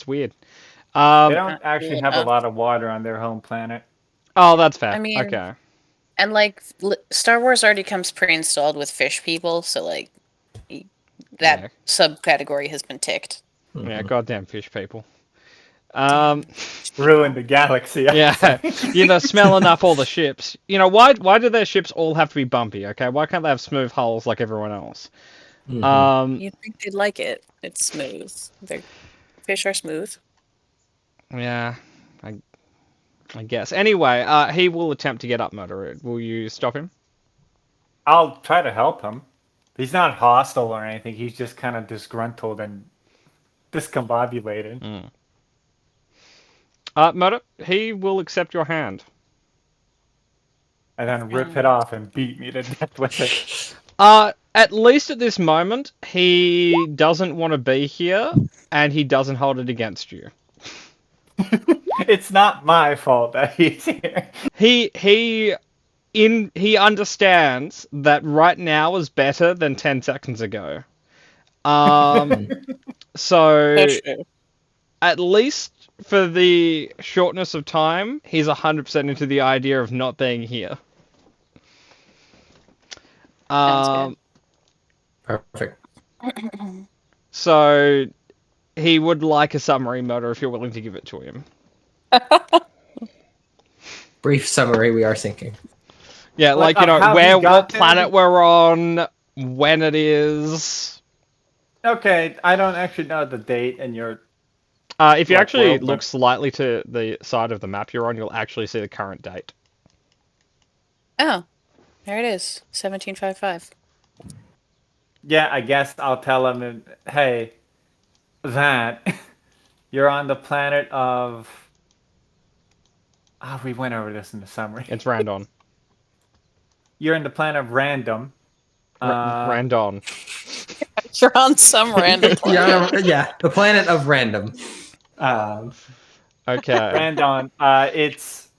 weird. They don't actually have a lot of water on their home planet. Oh, that's fair. I mean- Okay. And like Star Wars already comes pre-installed with fish people, so like that Yeah. subcategory has been ticked. Yeah, goddamn fish people. Ruined the galaxy. Yeah, smelling up all the ships. Why do their ships all have to be bumpy? Okay, why can't they have smooth hulls like everyone else? You'd think they'd like it. It's smooth. Fish are smooth. Yeah, I guess. Anyway, he will attempt to get up, Murder. Will you stop him? I'll try to help him. He's not hostile or anything. He's just kind of disgruntled and discombobulated. Murder, he will accept your hand. And then rip it off and beat me to death with it. At least at this moment, he doesn't want to be here, and he doesn't hold it against you. It's not my fault that he's here. He understands that right now is better than 10 seconds ago. So That's true. at least for the shortness of time, he's 100% into the idea of not being here. Sounds Perfect. So he would like a submarine motor if you're willing to give it to him. Brief summary: we are sinking. Yeah, Like, like, you of know, how we what got planet there? we're on, when it is. Okay, I don't actually know the date, and you're If you Like, actually world, look but- slightly to the side of the map you're on, you'll actually see the current date. Oh, there it is. 1755. yeah. I guess I'll tell him, hey, that you're on the planet of. We went over this in the summary. It's Randon. You're in the planet of random. Randon. You're on some random planet. Yeah, the planet of random. Okay. Random. It's.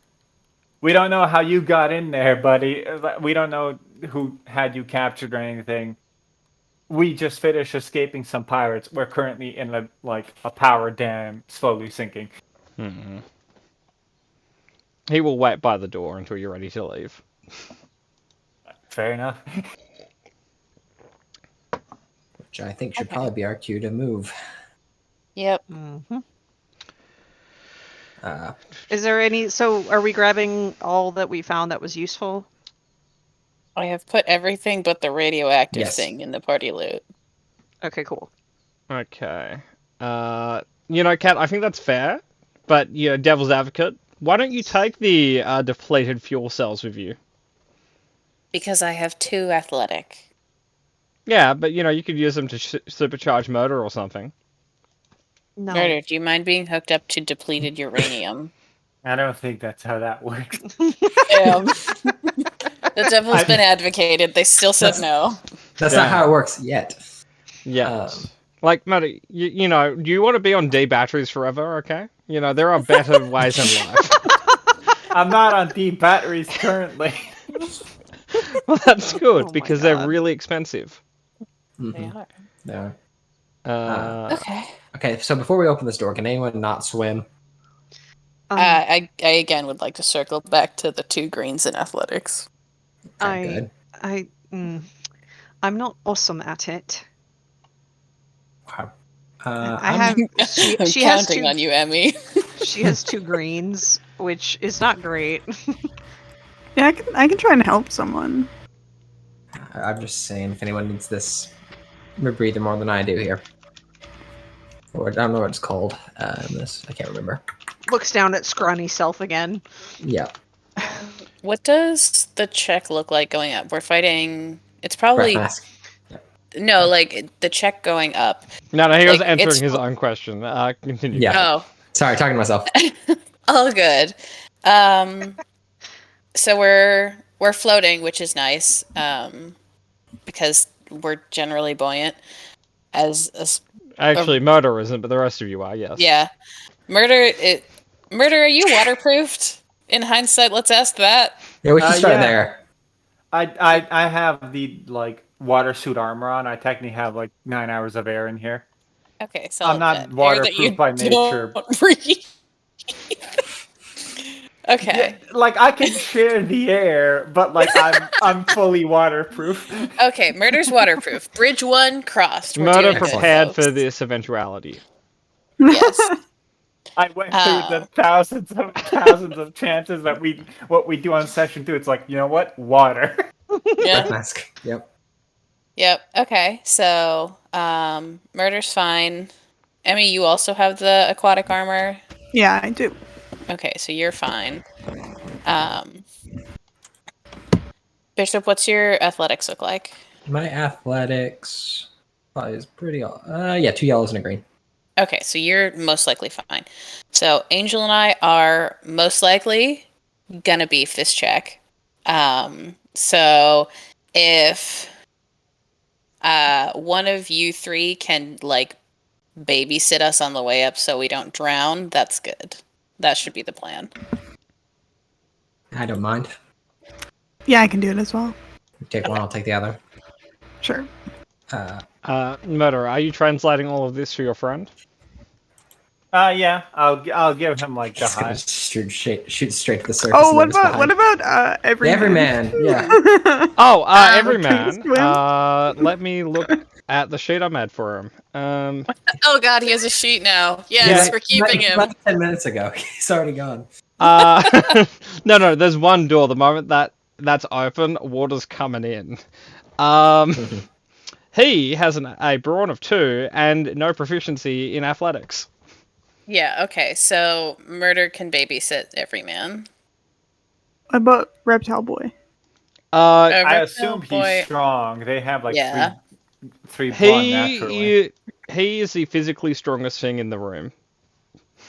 We don't know how you got in there, buddy. We don't know who had you captured or anything. We just finished escaping some pirates. We're currently in a power dam, slowly sinking. Mm-mm. He will wait by the door until you're ready to leave. Fair enough. Which I think should Okay. probably be our cue to move. Yep. Hmm. Uh, Is there any? So, are we grabbing all that we found that was useful? I have put everything but the radioactive Yes. thing in the party loot. Okay, cool. Okay. You know, Kat, I think that's fair. But, you know, devil's advocate, why don't you take the depleted fuel cells with you? Because I have 2 athletic. Yeah, but, you know, you could use them to supercharge motor or something. No. Murder, do you mind being hooked up to depleted uranium? I don't think that's how that works. Damn. The devil's been advocated. They still said That's- no. that's Yeah. not how it works yet. Yeah. Like, Matty, you know, do you want to be on D batteries forever, okay? You know, there are better ways in life. I'm not on D batteries currently. Well, that's good, Oh my because they're God. really expensive. They Mhm. are. Yeah. Okay. Okay, so before we open this door, can anyone not swim? I again would like to circle back to the 2 greens in athletics. Okay, I- good. I'm not awesome at it. Wow. I I'm- have. I'm She has counting 2. on you, Emmy. She has 2 greens, which is not great. Yeah, I can try and help someone. I'm just saying, if anyone needs this rebreather more than I do here. Or I don't know what it's called. This I can't remember. Looks down at scrawny self again. Yeah, What does the check look like going up? We're fighting. It's breath probably mask. no, like the check going up. No, he was Like, answering it's- his own question. Continue. Yeah. Oh, Sorry, talking to myself. all good. So we're floating, which is nice. Because we're generally buoyant. As Actually, Murder isn't, but the rest of you are, yes. yeah, Murder. Are you waterproofed? In hindsight, let's ask that. Yeah, we can start yeah. there. I have the water suit armor on. I technically have 9 hours of air in here. Okay, so I'm not waterproof by nature. Okay. I can share the air, but I'm fully waterproof. Okay, Murder's waterproof. Bridge 1 crossed. We're Murder doing good, prepared for folks. this eventuality. Yes. I went through the thousands of chances that what we do on session 2. It's you know what? Water. Breath Yeah. mask. Yep. Yep. Okay. So, Murder's fine. Emmy, you also have the aquatic armor. Yeah, I do. Okay, so you're fine. Bishop, what's your athletics look like? My athletics is pretty. 2 yellows and a green. Okay, so you're most likely fine. So Angel and I are most likely gonna beef this check. So if one of you three can like babysit us on the way up so we don't drown. That's good. That should be the plan. I don't mind. Yeah, I can do it as well. You take one, I'll take the other. Sure. Murder, are you translating all of this for your friend? Yeah, I'll give him like the Just gonna high. shoot straight to the surface. Oh, and what then just about behind. every Every man? Yeah. Oh, can everyman. you swim? Let me look at the sheet I made for him. Oh god, he has a sheet now. Yes, we're keeping him. Like 10 minutes ago. He's already gone. No, there's one door. The moment that's open, water's coming in. He has a brawn of 2 and no proficiency in athletics. Yeah, okay, so Murder can babysit every man. What about Reptile Boy? Uh, I Reptile assume he's Boy- strong. They have like Yeah. three blonde naturally. he is the physically strongest thing in the room.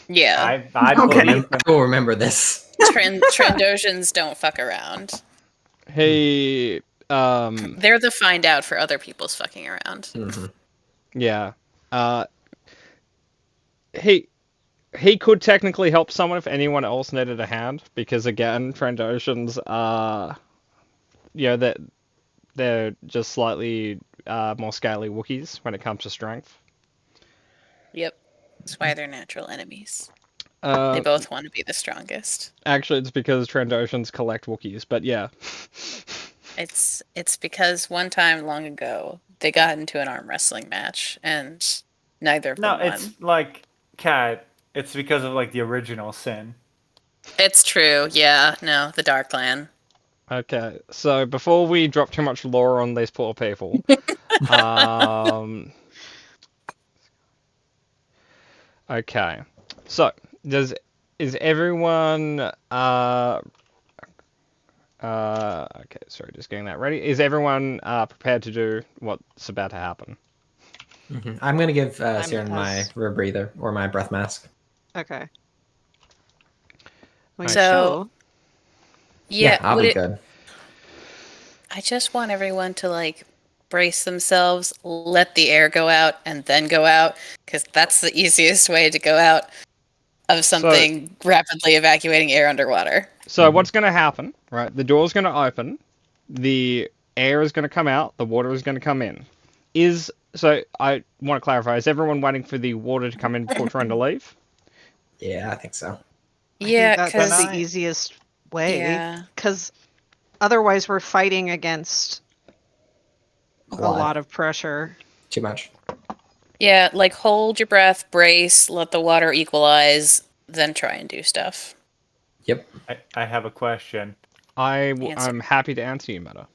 Yeah. I Okay. believe him. I will remember this. Trandosians don't fuck around. He They're the find out for other people's fucking around. Mhm. yeah. He could technically help someone if anyone else needed a hand, because again, Trandosians are, that they're just slightly more scaly Wookiees when it comes to strength. Yep. That's why they're natural enemies. They Uh, both want to be the strongest. actually, it's because Trandosians collect Wookiees, but yeah. It's because one time long ago they got into an arm wrestling match and neither of No, them won. it's like Cat. It's because of like the original sin. It's true. Yeah. No, the Dark Clan. Okay, so before we drop too much lore on these poor people, okay, so is everyone okay, sorry, just getting that ready. Is everyone prepared to do what's about to happen? Mhm. I'm gonna give Siren my as- rebreather or my breath mask. Okay. Well, So- Yeah. I'll would be it- good. I just want everyone to like brace themselves, let the air go out, and then go out, because that's the easiest way to go out of something rapidly evacuating air underwater. So what's going to happen, right? The door's going to open, the air is going to come out, the water is going to come in. So I want to clarify, is everyone waiting for the water to come in before trying to leave? Yeah, I think so. Yeah, that's because the easiest way. yeah, Because otherwise, we're fighting against a Quad. lot of pressure. Too much. yeah, like hold your breath, brace, let the water equalize, then try and do stuff. Yep. I have a question. Answer. I'm happy to answer you, Meta.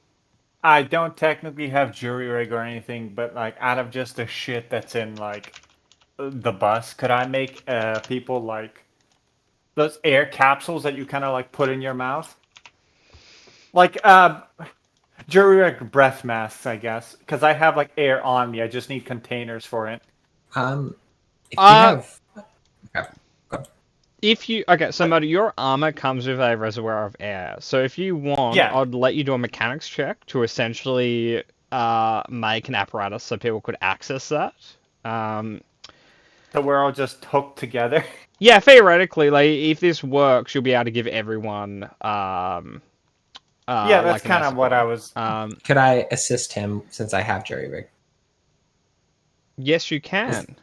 I don't technically have jury rig or anything, but like out of just the shit that's in like the bus, could I make people like those air capsules that you kind of like put in your mouth? Like jury rig breath masks, I guess, because I have like air on me. I just need containers for it. If you Uh, have, So Meta, your armor comes with a reservoir of air. So if you want, Yeah. I'd let you do a mechanics check to essentially make an apparatus so people could access that. So we're all just hooked together. Yeah, theoretically, like if this works, you'll be able to give everyone. Yeah, that's like an kind of what I escort. was. could I assist him since I have jury rig? Yes, you can.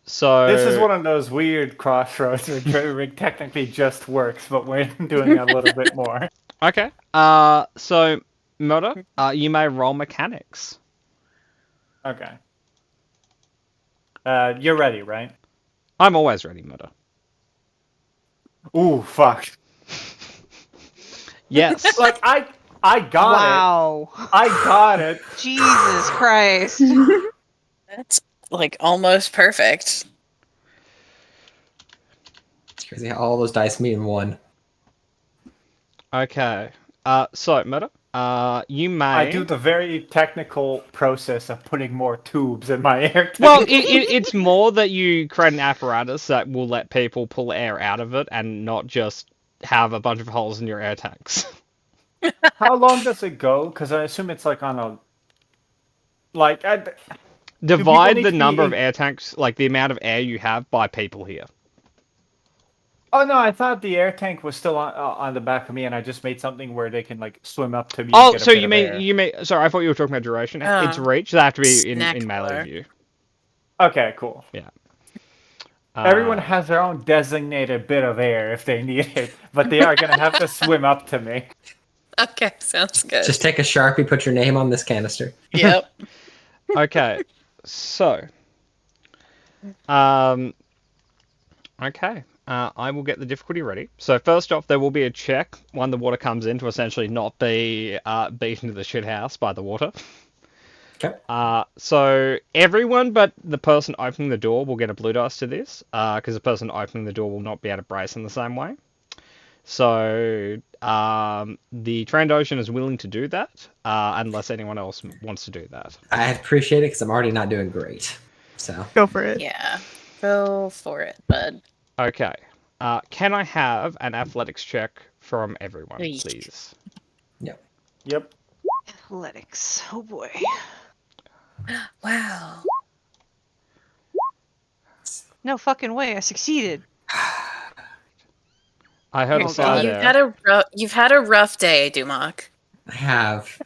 So This is one of those weird crossroads where jury rig technically just works, but we're doing a little bit more. Okay. So Murder, you may roll mechanics. Okay. You're ready, right? I'm always ready, Murder. Ooh, fuck. Yes. Like I got Wow. it. I got it. Jesus Christ. That's like almost perfect. It's crazy how all those dice mean one. Okay. So Murder, you may. I do the very technical process of putting more tubes in my air tank. Well, it's more that you create an apparatus that will let people pull air out of it and not just have a bunch of holes in your air tanks. How long does it go? Because I assume it's like on a like. Divide need the to be number of in- air tanks, like the amount of air you have, by people here. Oh no, I thought the air tank was still on the back of me, and I just made something where they can like swim up to me. Oh, and get so a bit you of mean air. you mean? Sorry, I thought you were talking about duration. It's Oh. reach. They have to be in melee Snackler. view. Okay, cool. Uh, Everyone has their own designated bit of air if they need it, but they are gonna have to swim up to me. Okay, sounds good. Just take a Sharpie, put your name on this canister. Yep. Okay, so, okay, I will get the difficulty ready. So first off, there will be a check when the water comes in to essentially not be beaten to the shit house by the water. Okay. So everyone but the person opening the door will get a blue dice to this, because the person opening the door will not be able to brace in the same way. So the Trandoshan is willing to do that, unless anyone else wants to do that. I appreciate it because I'm already not doing great. So Go for it. Yeah. Go for it, bud. Okay. Can I have an athletics check from everyone, Eek. please? Yep. Athletics. Oh boy. Wow. No fucking way. I succeeded. I heard a You've sigh You've there. you've had a rough day, Dumak. I have.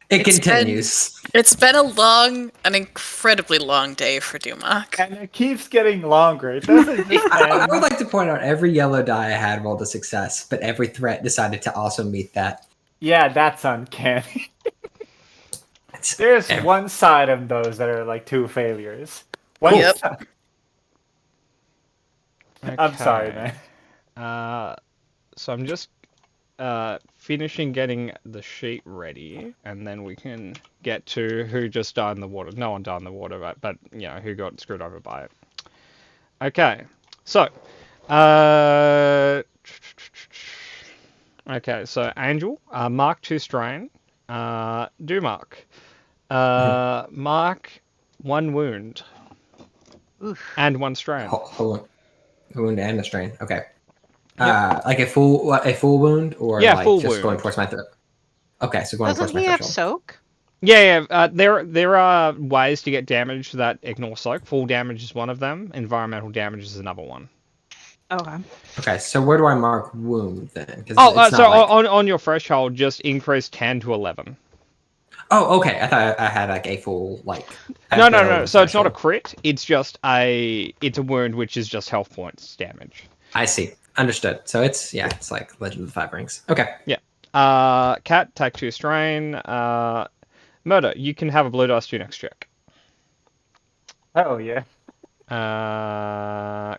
It continues. It's been an incredibly long day for Dumak. And it keeps getting longer. It doesn't just I end. would like to point out every yellow die I had rolled a success, but every threat decided to also meet that. Yeah, that's uncanny. It's There's every- one side of those that are like 2 failures. One Yep. side- I'm sorry, Okay. man. So I'm just finishing getting the sheet ready, and then we can get to who just died in the water. No one died in the water, but you know, who got screwed over by it. Okay, so okay, so Angel, Mark 2 strain, Dumark, Mark 1 wound Oof. and 1 strain. Hold on. Wound and a strain. Okay. Like a full wound, or Yeah, like full just wound. going towards my throat. Okay, so going Doesn't towards my he have threshold. soak? Yeah. There are ways to get damage that ignore soak. Full damage is one of them. Environmental damage is another one. Okay. Okay, so where do I mark wound then? 'Cause Oh, it's so not like- on your threshold, just increase 10 to 11. Oh, okay. I thought I had like a full like. No. below So it's not a threshold. crit. It's just it's a wound, which is just health points damage. I see. Understood. So it's like Legend of the Five Rings. Okay. Cat, take 2 strain. Murder, you can have a blue dice to your next check. Oh yeah.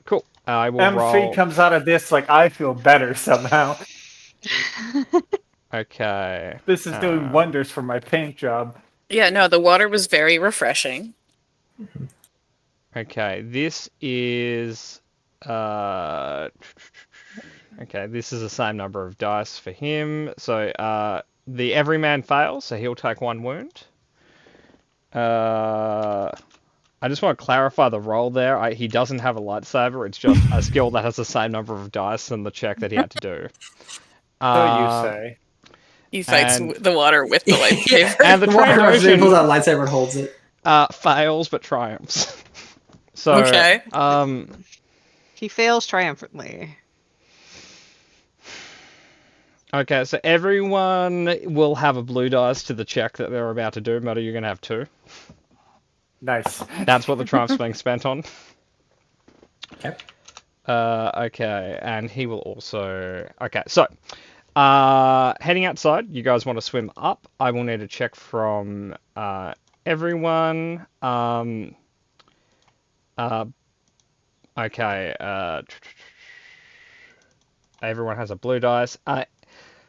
Cool. I will M3 roll. comes out of this like I feel better somehow. Okay. This is doing wonders for my paint job. Yeah, no, the water was very refreshing. Okay, this is okay, this is the same number of dice for him. So the everyman fails, so he'll take 1 wound. I just want to clarify the roll there. He doesn't have a lightsaber, it's just a skill that has the same number of dice than the check that he had to do. So you say. He fights And- the water with the lightsaber. And the Water rushes in, Trandoshan pulls out a lightsaber and holds it. fails but triumphs. So Okay. He fails triumphantly. Okay, so everyone will have a blue dice to the check that they're about to do. Muddy, you're going to have 2. Nice. That's what the triumph's being spent on. Okay. Okay, and he will also... Okay, so, heading outside, you guys want to swim up. I will need a check from everyone. Okay, everyone has a blue dice.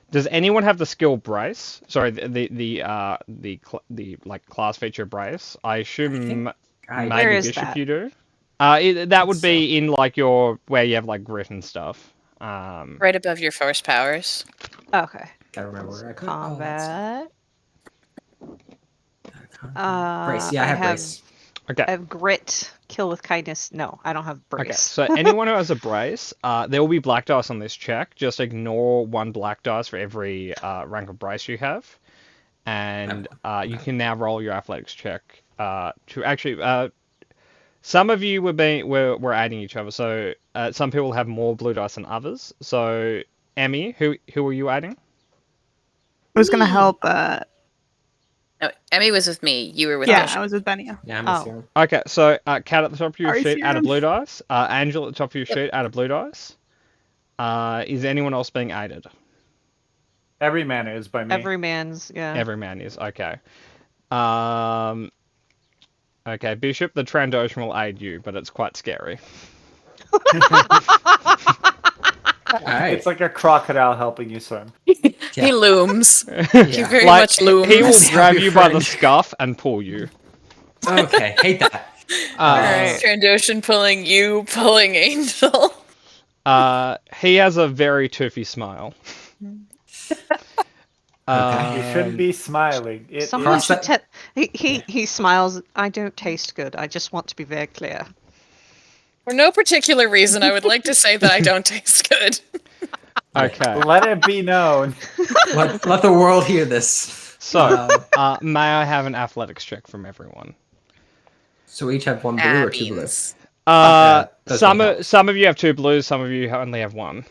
Does anyone have the skill brace? Sorry, the like class feature brace. I assume Where maybe is Bishop that? you do. That would be in like your where you have like grit and stuff. Right above your force powers. Okay. Gotta remember where I put that's- Combat. Brace. Yeah, I have brace. I Okay. have grit kill with kindness. No, I don't have Okay, brace. so anyone who has a brace, there will be black dice on this check. Just ignore 1 black dice for every rank of brace you have, and you can now roll your athletics check. To actually, some of you were aiding each other. So some people have more blue dice than others. So Emmy, who were you aiding? I was gonna Me. help. No, Emmy was with me. You were with Yeah, Bishop. I was with Benia. Yeah, I'm Oh. assuming. Okay, so Cat at the top of your Are you sheet, add a serious? blue dice. Angel at the top of your sheet, add a blue dice. Is anyone else being aided? Every man is by me. Every man's, yeah. Every man is, okay. Okay, Bishop, the Trandoshan will aid you, but it's quite scary. Alright. It's like a crocodile helping you swim. He looms. Yeah. He very Like, much looms. he will Help grab your you by the friend. scuff and pull you. Okay, hate that. Alright. Trandoshan pulling you, pulling Angel. He has a very toothy smile. You shouldn't be smiling. It Someone is- should he smiles. I don't taste good. I just want to be very clear. For no particular reason, I would like to say that I don't taste good. Okay, Let it be known. Let the world hear this. so may I have an athletics check from everyone? So we each have 1 blue or 2 blue. Abby's. Those Some don't count. some of you have 2 blues, some of you only have 1.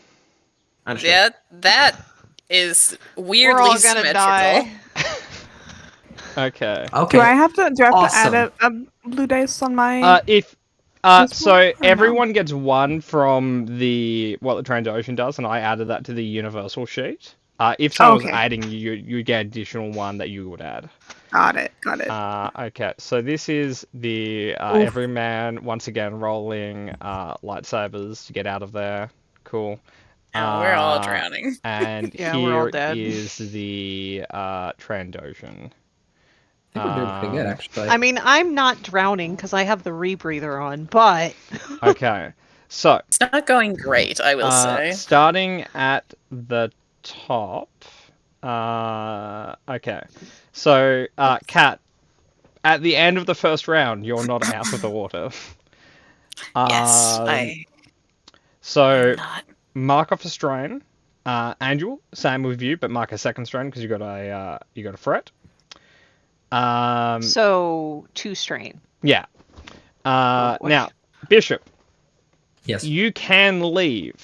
Understood. Yeah, that is weirdly We're all gonna symmetrical. die. Okay. Okay. Do I have to add Awesome. a blue dice on my? This so one or no? everyone gets 1 from what the Trandoshan does, and I added that to the universal sheet. If someone was Okay. adding you get additional 1 that you would add. Got it. Okay, so this is the Oof. every man once again rolling lightsabers to get out of there. Cool. Oh, we're all drowning. And Yeah, we're all here dead. is the Trandoshan. I think we're doing pretty good, actually. I mean, I'm not drowning because I have the rebreather on, but Okay, so It's not going great, I will say. starting at the top. Okay, so Kat, at the end of the first round, you're not out of the water. Yes, So not. mark off a strain. Angel, same with you, but mark a second strain because you got a fret. so 2 strain. Yeah. boy. Now, Bishop, Yes. you can leave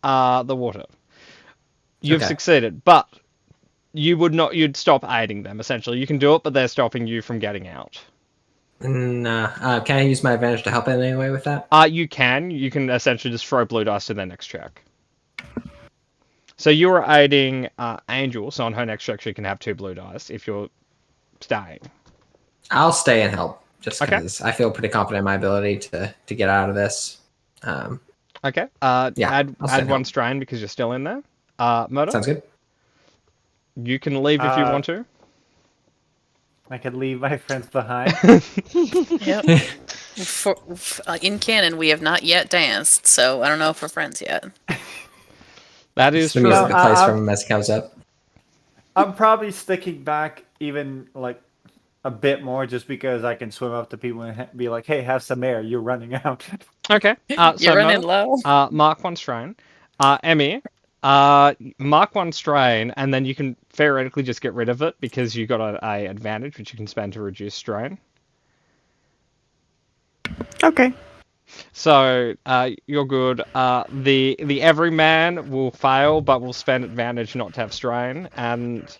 the water. You've Okay. succeeded, but you'd stop aiding them, essentially. You can do it, but they're stopping you from getting out. Can I use my advantage to help in any way with that? You can essentially just throw blue dice to their next check. So you are aiding Angel, so on her next check she can have 2 blue dice if you're staying. I'll stay and help, just Okay. because I feel pretty confident in my ability to get out of this. Okay. Yeah, Add I'll stay and one help. strain because you're still in there. Murder, Sounds good. you can leave if you Uh, want to. I could leave my friends behind. Yep. In canon, we have not yet danced, so I don't know if we're friends yet. That is The true. music that plays I- from him as it comes up. I'm probably sticking back even like a bit more just because I can swim up to people and be like, "Hey, have some air. You're running out." Okay. You're So running Murder, low. mark 1 strain. Emmy, mark 1 strain, and then you can theoretically just get rid of it because you got a advantage which you can spend to reduce strain. Okay. So you're good. The everyman will fail, but will spend advantage not to have strain. And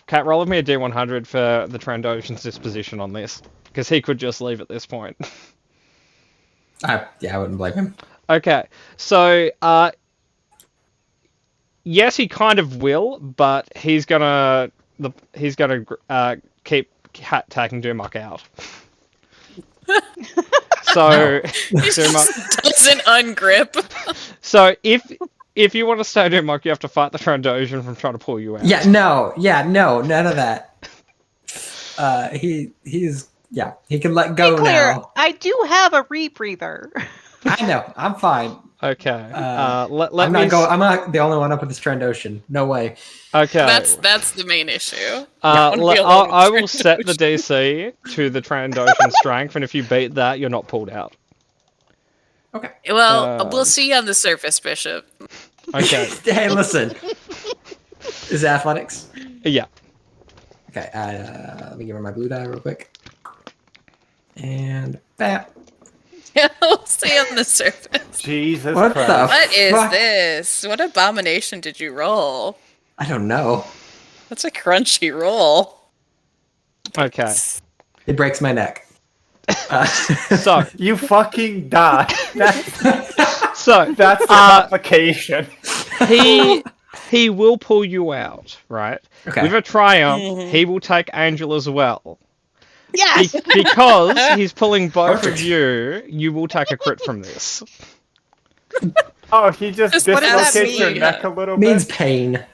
Cat, roll with me a D100 for the Trandoshan's disposition on this, because he could just leave at this point. Yeah, I wouldn't blame him. Okay, so yes, he kind of will, but he's gonna keep taking Durmok out. So, Durmok, Doesn't ungrip. so if you want to stay Durmok, you have to fight the Trandoshan from trying to pull you out. Yeah, no, none of that. He can let Be go clear, now. I do have a rebreather. I know. I'm fine. Okay. Let I'm me. not I'm not the only one up with this Trandoshan. No way. Okay. That's the main issue. I will set the DC to the Trandoshan strength, and if you beat that, you're not pulled out. Okay. Well, we'll see on the surface, Bishop. Okay. Hey, listen. Is it athletics? Yeah. Okay. Let me give her my blue die real quick. And bam. We'll see on the surface. Jesus What Christ. the What is fuck? this? What abomination did you roll? I don't know. That's a crunchy roll. Okay. It breaks my neck. So, You fucking die. That's so the complication. he will pull you out, right? Okay. With a triumph, Mhm. he will take Angel as well. Yes. Because he's pulling both of Perfect. you, you will take a crit from this. Oh, he just Just what does that dislocates your mean? neck a little Means bit. pain.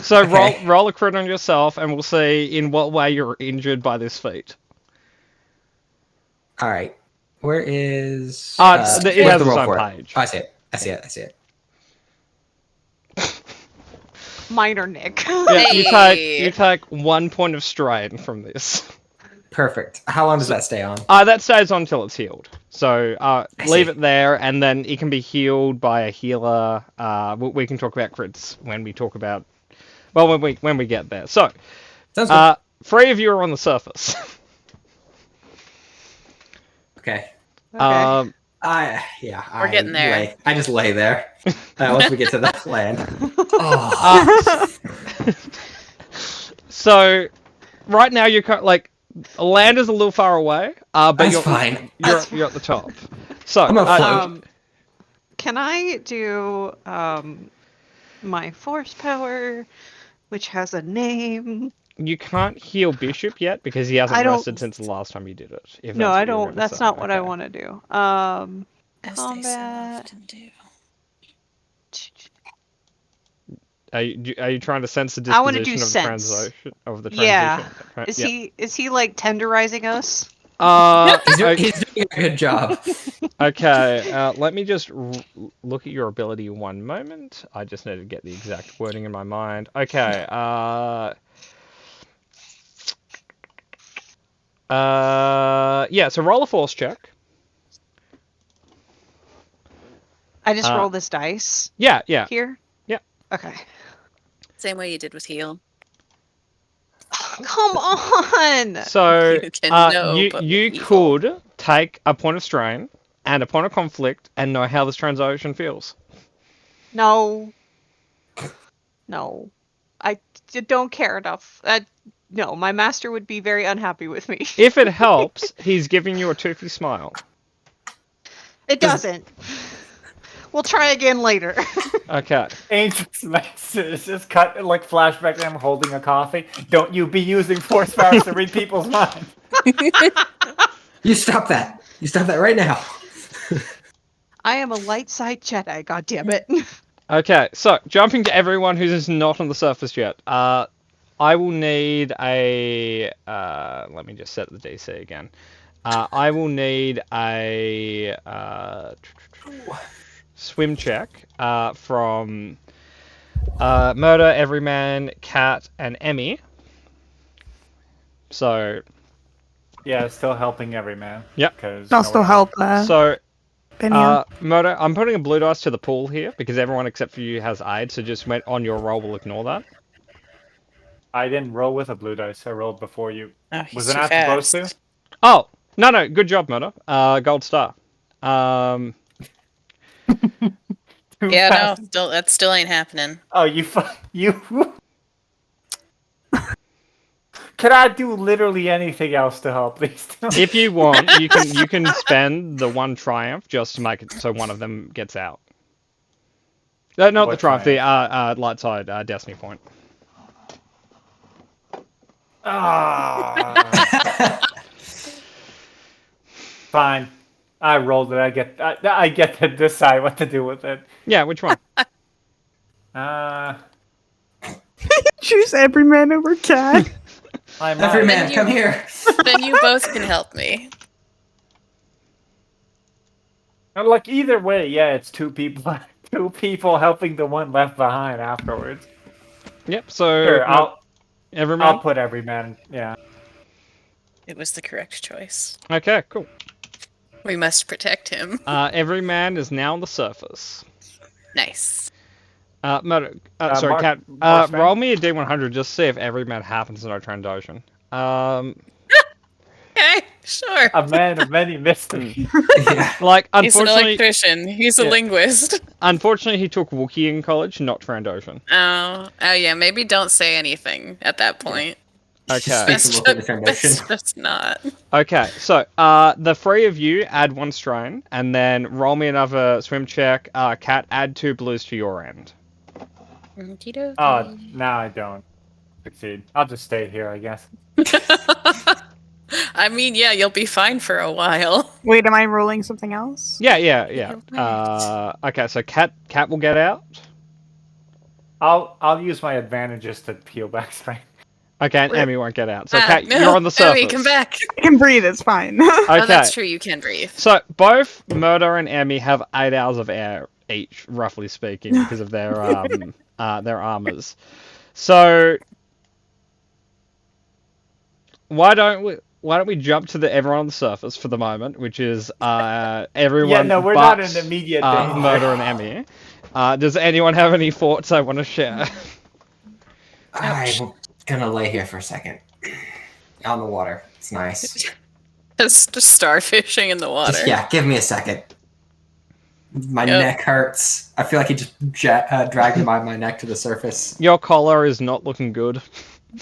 So Okay. roll a crit on yourself, and we'll see in what way you're injured by this feat. All right. Where is? It where's has the its roll own for it? page. Oh, I see it. I see it. I see it. Minor Nick. Yeah, Hey. you take 1 point of strain from this. Perfect. How long does that stay on? That stays on until it's healed. So leave see. it there, and then it can be healed by a healer. We can talk about crits when we talk about, well, when we get there. So, Sounds good. 3 of you are on the surface. Okay. Okay. We're getting there. I just lay there once we get to the land. Oh. So, right now you're like, land is a little far away, but That's you're fine. You're at the top. So, I'm gonna float. Can I do my force power, which has a name? you can't heal Bishop yet because he hasn't I don't- rested since the last time you did it. If No, that's I what you were don't. gonna That's say. not what I Okay. want to do. As they so Combat. often do. Are you trying to sense the I wanna do disposition sense. of the Yeah. transition? Is he like tenderizing us? He's Okay. doing a good job. Okay, let me just look at your ability 1 moment. I just need to get the exact wording in my mind. Okay, yeah, so roll a force check. I just Uh, roll this dice Yeah. here. Yeah. Okay. Same way you did with heal. Come on. So, You can know, you but you with evil. could take a point of strain and a point of conflict and know how this transaction feels. No. No. I don't care enough. No, my master would be very unhappy with me. If it helps, he's giving you a toothy smile. It doesn't. We'll try again later. Okay. Angel's like, it's just cut like flashback to him holding a coffee. Don't you be using force powers to read people's minds. You stop that. You stop that right now. I am a light side Jedi, goddammit. Okay, so jumping to everyone who's not on the surface yet. I will need a. Let me just set the DC again. I will need a swim check from Murder, Everyman, Cat, and Emmy. So. Yeah, still helping every man. Yep. Because I'll still help. So. Benio. Murder, I'm putting a blue dice to the pool here because everyone except for you has aid, so just on your roll will ignore that. I didn't roll with a blue dice. I rolled before you. Oh, he's Was it too not fast. supposed to? Oh, no, good job, Murder. Gold star. Too Yeah, fast. no, that still ain't happening. Oh, you. Can I do literally anything else to help these two? If you want, you can spend the 1 triumph just to make it so one of them gets out. Not the What triumph, the light side destiny point. Ah. Fine. I rolled it. I get to decide what to do with it. Yeah, which one? Choose every man over cat. I'm Every not- man, you- come here. Then you both can help me. And, like, either way, yeah, it's two people, two people helping the one left behind afterwards. Yep. So Sure, I'll everyone. put every man. Yeah. It was the correct choice. Okay. Cool. We must protect him. Every man is now on the surface. Nice. Sorry, Mark- Cat. Mark Sven? Roll me a D100 just to see if every man happens to know Trandoshan. Okay, sure. A man of many mysteries. Yeah. Like, He's an unfortunately, electrician. He's a Yeah. linguist. unfortunately, he took Wookiee in college, not Trandoshan. Oh yeah. Maybe don't say anything at that point. Okay. Speaks a little bit of Best Trandoshan. just not. Okay, so the three of you add 1 strain, and then roll me another swim check. Cat, add 2 blues to your end. Okey-dokey. Oh, now I don't succeed. I'll just stay here, I guess. I mean, yeah, you'll be fine for a while. Wait, am I rolling something else? Yeah. Correct. Okay, so Cat will get out. I'll use my advantages to peel back strength. Okay, and Emmy won't get out. So Ah, Cat, no, you're on the surface. Emmy, come back. I can breathe, it's fine. Oh, Okay, that's true. You can breathe. so both Murder and Emmy have 8 hours of air each, roughly speaking, because of their armors. So why don't we jump to everyone on the surface for the moment, which is everyone. Yeah, no, we're but, not in immediate danger. Murder and Emmy. Does anyone have any thoughts I want to share? I'm gonna lay here for a second. On the water. It's nice. Just starfishing in the water. Just, yeah, give me a second. My Yep. neck hurts. I feel like he just dragged my neck to the surface. Your collar is not looking good.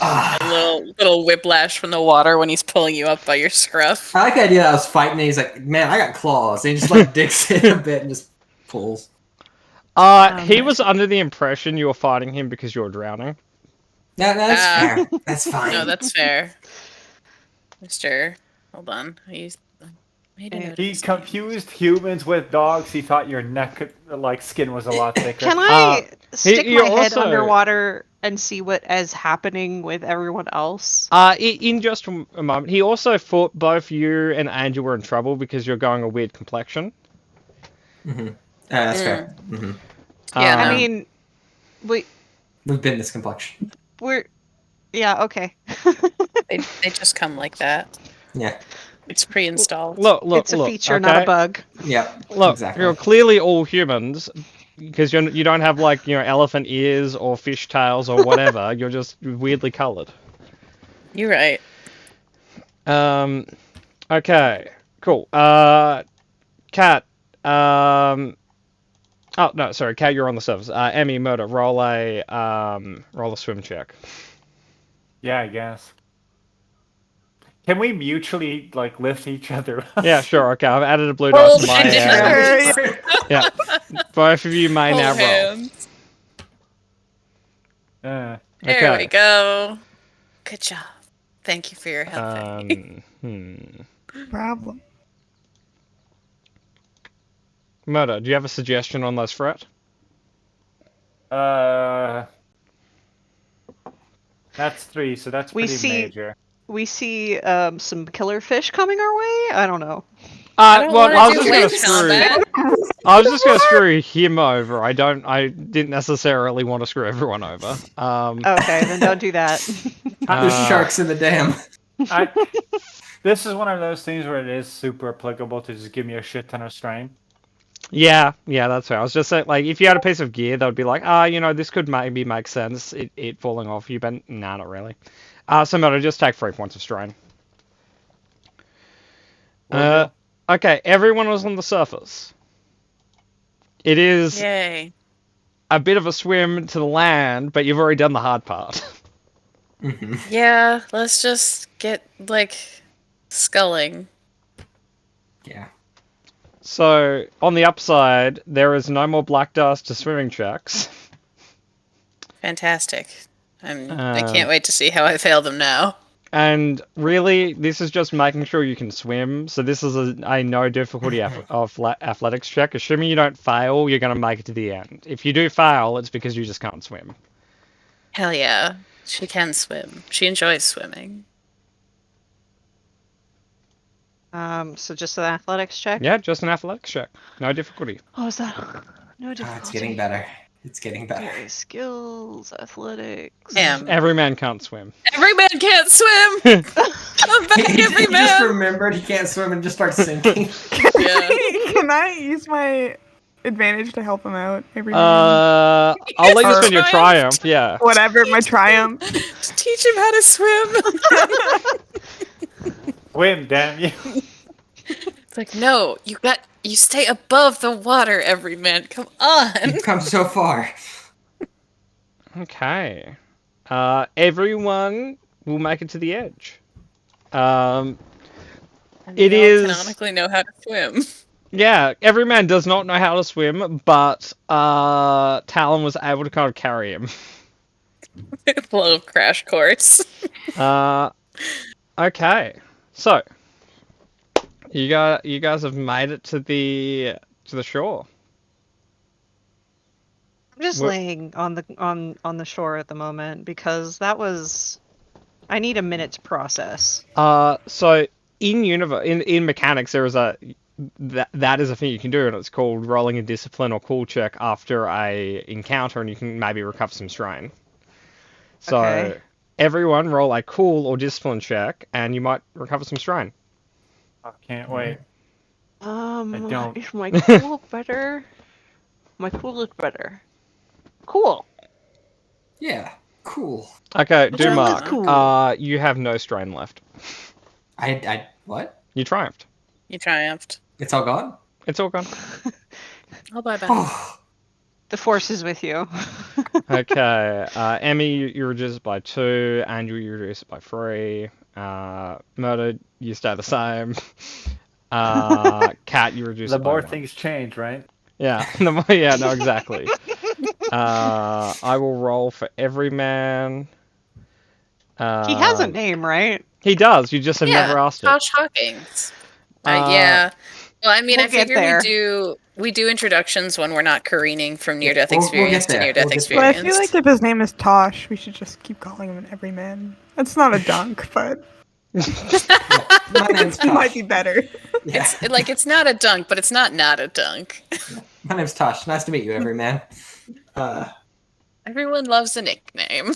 Ah. A little whiplash from the water when he's pulling you up by your scruff. I like the idea that I was fighting and he's like, man, I got claws. And he just like digs in a bit and just pulls. He was under the impression you were fighting him because you were drowning. Yeah, that's fair. That's fine. No, that's fair. Mister, hold on. He's made a note of He his confused humans with dogs. He thought your neck, like, skin was a lot thicker. Can I stick you my head also- underwater and see what is happening with everyone else? In just a moment, he also thought both you and Angel were in trouble because you're going a weird complexion. That's fair. Yeah, I no. mean, We've been this complexion. yeah, okay. They just come like that. Yeah. It's pre-installed. Look, It's a feature, not a okay? bug. Yep. Look, exactly. you're clearly all humans because you don't have like elephant ears or fish tails or whatever. You're just weirdly coloured. You're right. Okay, cool. Cat. Oh no, sorry, Cat. You're on the surface. Emmy, Murder. Roll a swim check. Yeah, I guess. Can we mutually, like, lift each other up? Yeah, sure. Okay, I've added a blue Hold dice to my. hands. Yeah, both of you may Hold now roll. hands. Uh, There Okay. we go. Good job. Thank you for your help. Emmy. Problem. Murder. Do you have a suggestion on this threat? that's 3, so that's We pretty see- major. We see some killer fish coming our way. I don't know. I don't Well, wanna I was do just gonna wind screw. combat. I was just gonna screw him over. I didn't necessarily want to screw everyone over. Okay, then don't do that. There's sharks in the dam. This is one of those things where it is super applicable to just give me a shit ton of strain. Yeah, that's fair. I was just saying, like, if you had a piece of gear, that would be like, this could maybe make sense, it falling off you, but nah, not really. So Murder, just take 3 points of strain. Okay, everyone was on the surface. It is Yay. a bit of a swim to the land, but you've already done the hard part. Yeah, let's just get, like, sculling. Yeah. So, on the upside, there is no more black dust to swimming checks. Fantastic. I can't wait to see how I fail them now. And really, this is just making sure you can swim. So this is a no difficulty athletics check. Assuming you don't fail, you're going to make it to the end. If you do fail, it's because you just can't swim. Hell yeah. She can swim. She enjoys swimming. So just an athletics check. Yeah, just an athletics check. No difficulty. Oh, is that no difficulty? Ah, it's getting better. It's getting better. Okay, skills, athletics. Damn. Every man can't swim. Every man can't swim. Come back, He every just man. remembered he can't swim and just starts sinking. Yeah. Can I use my advantage to help him out? Every man? I'll let you Yes, spend your triumph. triumph. Yeah. Whatever, my triumph. Teach him how to swim. Swim, damn you. It's like, no, you stay above the water, every man. Come on. You've come so far. Okay. Everyone will make it to the edge. It We all is- canonically know how to swim. Yeah, every man does not know how to swim, but Talon was able to kind of carry him. Little crash course. Okay. So you guys have made it to the shore. I'm just What- laying on the shore at the moment because that was. I need a minute to process. So in mechanics there is that is a thing you can do, and it's called rolling a discipline or cool check after a encounter, and you can maybe recover some strain. So Okay. everyone roll a cool or discipline check, and you might recover some strain. I can't wait. don't. Is my cool better? My cool is better. Cool. Yeah, cool. Okay, Which one was Dumark. cool? You have no strain left. What? You triumphed. You triumphed. It's all gone? It's all gone. I'll buy back. Oh, The force is with you. Okay, Emmy, you reduce it by 2, Andrew, you reduce it by 3, Murder, you stay the same, Cat, you reduce The it by more 1. things change, right? Yeah, yeah, no, exactly. I will roll for every man. He has a name, right? He does, you just have never asked it. Josh Hawkins. Uh, Yeah. Well, I mean, we'll I get figure there. we do introductions when we're not careening from near-death We'll get experience to there. near-death We'll get there. But I experience. feel like if his name is Tosh, we should just keep calling him an everyman. That's not a dunk, but my name's it might Tosh. be better. Yeah. It's not a dunk, but it's not a dunk. My name's Tosh. Nice to meet you, everyman. Everyone loves a nickname.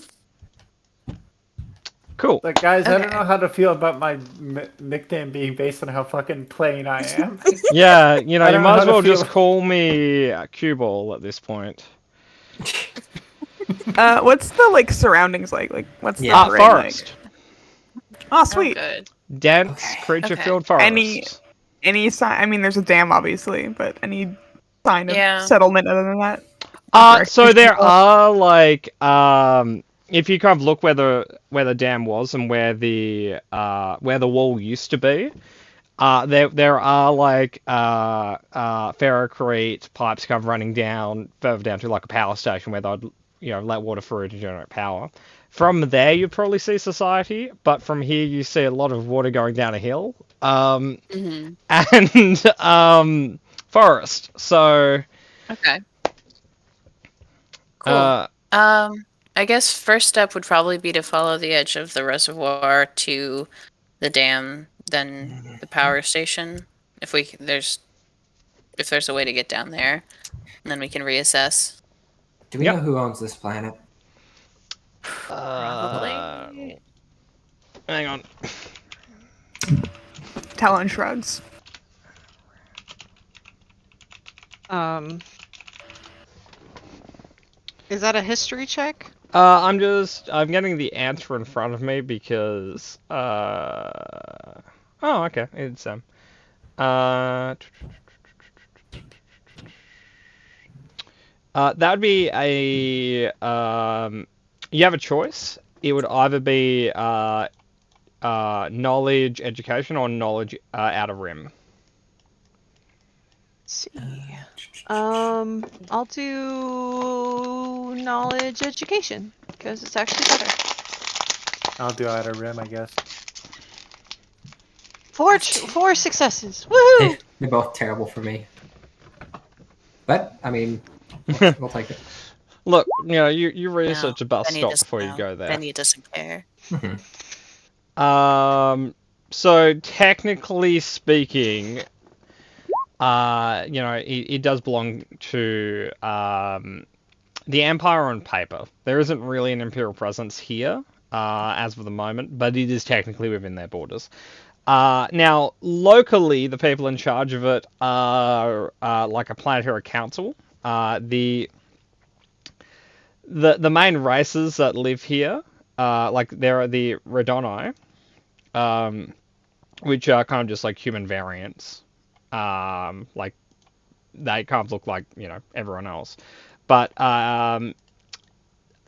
Cool. But guys, I don't Okay. know how to feel about my nickname being based on how fucking plain I am. Yeah, you know, I you don't know might how as to well just feel. call me Cue Ball at this point. What's the surroundings like? Like what's Yeah. the terrain Forest. like? Oh, sweet. Oh, good. Dense, Okay. creature-filled forest. Any sign? I mean, there's a dam, obviously, but any sign of Yeah. settlement other than that? So there are if you kind of look where the dam was and where the wall used to be, there are ferrocrete pipes kind of running down further down to like a power station where they'd let water through to generate power. From there you'd probably see society, but from here you see a lot of water going down a hill, hmm and forest. So. Okay. Cool. I guess first step would probably be to follow the edge of the reservoir to the dam, then the power station. If there's a way to get down there, and then we can reassess. Do we Yep. know who owns this planet? Probably. Hang on. Talon shrugs. Is that a history check? I'm getting the answer in front of me because oh, okay, it's that would be a you have a choice. It would either be knowledge education or knowledge outer rim. Let's see. I'll do knowledge education because it's actually better. I'll do Outer Rim, I guess. Four successes. Woohoo! They're both terrible for me. But, I mean, we'll take it. Look, you research a bus Benny stop doesn't before you know. go there. Benny doesn't care. So technically speaking, it does belong to the Empire on paper. There isn't really an Imperial presence here, as of the moment, but it is technically within their borders. Now, locally, the people in charge of it are like a planetary council. The main races that live here, like there are the Redoni, which are kind of just like human variants. Like they kind of look like everyone else, but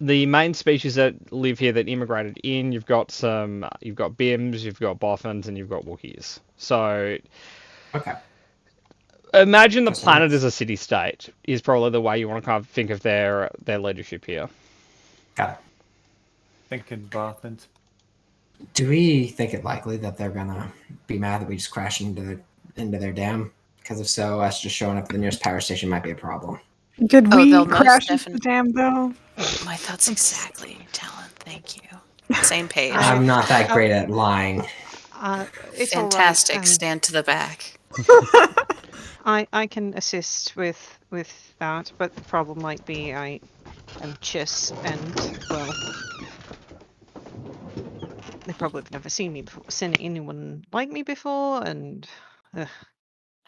the main species that live here that immigrated in, you've got Bims, you've got Boffins, and you've got Wookiees. So Okay. imagine the That's planet nice. as a city-state is probably the way you want to kind of think of their leadership here. Got it. Thinking Bothans. Do we think it likely that they're gonna be mad that we just crashed into their dam? Because if so, us just showing up at the nearest power station might be a problem. Did Oh, we they'll most crash into the definitely- dam though? My thoughts exactly, Talon. Thank you. Same page. I'm not that great at lying. It's Fantastic. all right. Stand to the back. I can assist with that, but the problem might be I am Chiss, and well, they probably have never seen anyone like me before, and there's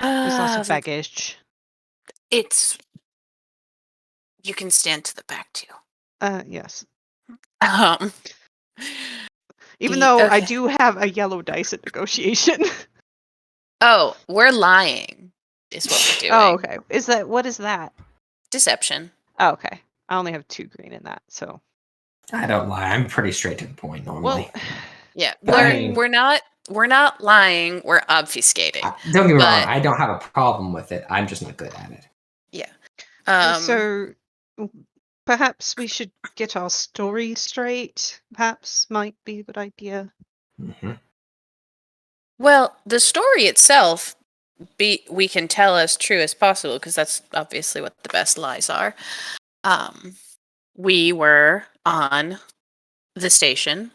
lots of baggage. It's. You can stand to the back too. Yes. Um. Even The- though I okay. do have a yellow dice at negotiation. Oh, we're lying. Is what we're doing. Oh, okay. What is that? Deception. Oh, okay. I only have 2 green in that, so. I don't lie. I'm pretty straight to the point normally. Well, Yeah, But I mean- we're not lying. We're obfuscating. Don't get me but- wrong. I don't have a problem with it. I'm just not good at it. so perhaps we should get our story straight. Perhaps might be a good idea. Hmm. Well, the story itself, we can tell as true as possible because that's obviously what the best lies are. We were on the station,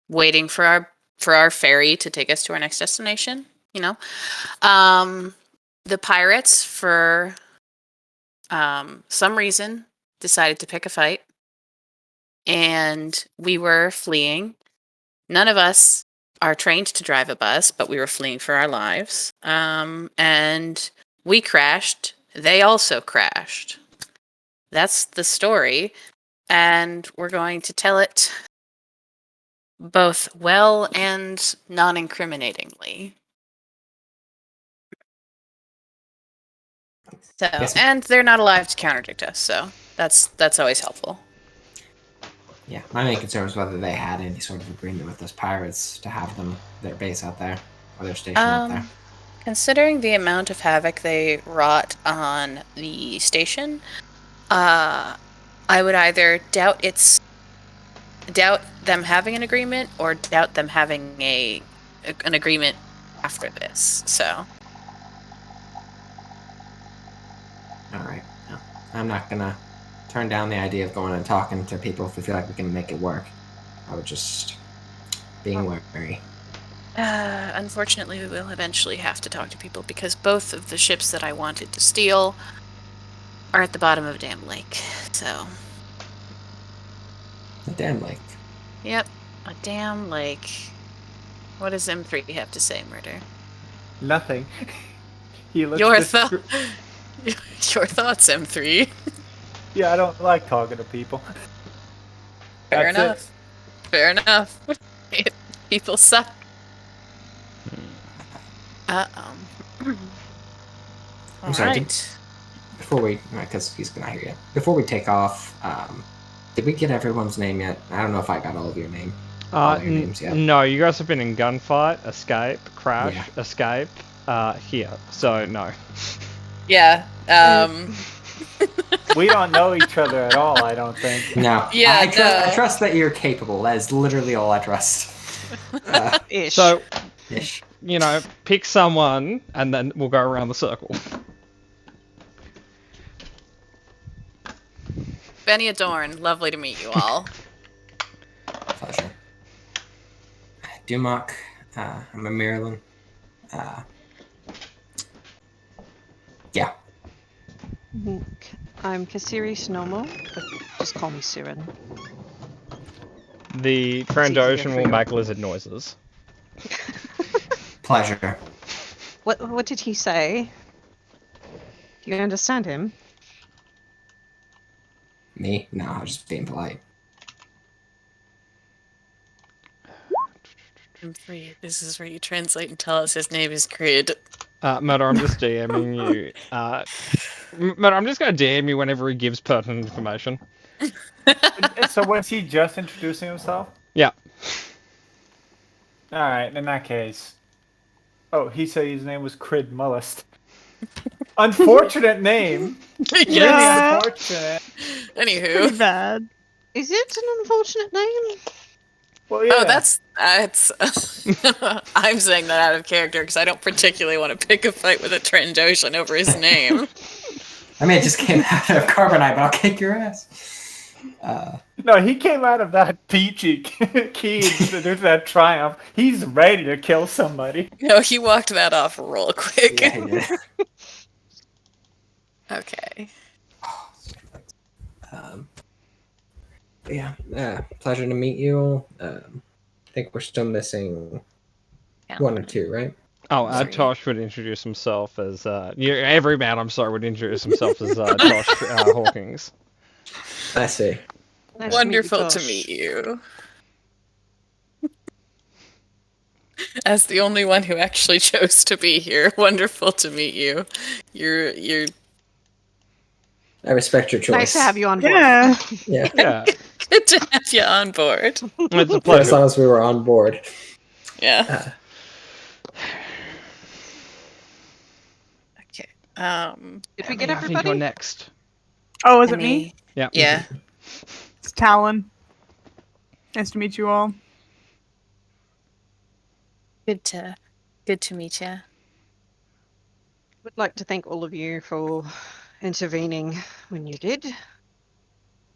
waiting for our ferry to take us to our next destination. The pirates, for some reason, decided to pick a fight, and we were fleeing. None of us are trained to drive a bus, but we were fleeing for our lives. And we crashed. They also crashed. That's the story. And we're going to tell it both well and non-incriminatingly. So, Yes. and they're not alive to contradict us, so that's always helpful. Yeah, my main concern was whether they had any sort of agreement with those pirates to have their base out there or their station out there. Considering the amount of havoc they wrought on the station, I would either doubt them having an agreement or doubt them having an agreement after this. So, All right. No, I'm not gonna turn down the idea of going and talking to people if we feel like we can make it work. I would just being wary. unfortunately, we will eventually have to talk to people because both of the ships that I wanted to steal are at the bottom of a damn lake. So, The damn lake. yep, a damn lake. What does M3 have to say, Murder? Nothing. He looks Your disgr- Your thoughts, M3. Yeah, I don't like talking to people. Fair That's it. enough. Fair enough. People suck. I'm All sorry, right. Before we, because he's gonna hear you. Before we take off, did we get everyone's name yet? I don't know if I got all of your name. All your names yet. No, you guys have been in gunfight, escape, crash, Yeah. escape, here. So no. Yeah. We don't know each other at all, I don't think. No. Yeah, I no. trust that you're capable. That is literally all I trust. Ish. So Ish. pick someone, and then we'll go around the circle. Benny Adorn, lovely to meet you all. Pleasure. Dumock. I'm a Maryland. Yeah. I'm Kasiri Sonomo, but just call me Siren. The easier Trandoshan for will you. make lizard noises. Pleasure. What did he say? Do you understand him? Me? No, I was just being polite. M3, this is where you translate and tell us his name is Creed. Murder, I'm just DMing you. Murder, I'm just going to DM you whenever he gives pertinent information. So was he just introducing himself? Yeah. All right, in that case. Oh, he said his name was Crid Mullist. Unfortunate name. Really Yeah. unfortunate. Pretty Anywho. bad. Is it an unfortunate name? Well, yeah. Oh, that's I'm saying that out of character because I don't particularly want to pick a fight with a Trandoshan over his name. I mean, it just came out of Carbonite, but I'll kick your ass. No, he came out of that peachy key to that triumph. He's ready to kill somebody. No, he walked that off real quick. Yeah, he did. Okay. Yeah, pleasure to meet you. I think we're still missing one or two, right? Oh, Sorry. Tosh would introduce himself as every man. I'm sorry, would introduce himself as Tosh Hawkins. I see. Nice Wonderful to to meet meet you. As the only one who actually chose to be here, wonderful to meet you. You're I respect your choice. Nice to have you on board. Yeah. Yeah, Yeah, good to have you on board. it's a as pleasure. long as we were on board. Yeah. Okay. Did we get I think you're everybody? next. Oh, is it me? Yeah. Yeah. It's Talon. Nice to meet you all. Good to meet you. Would like to thank all of you for intervening when you did.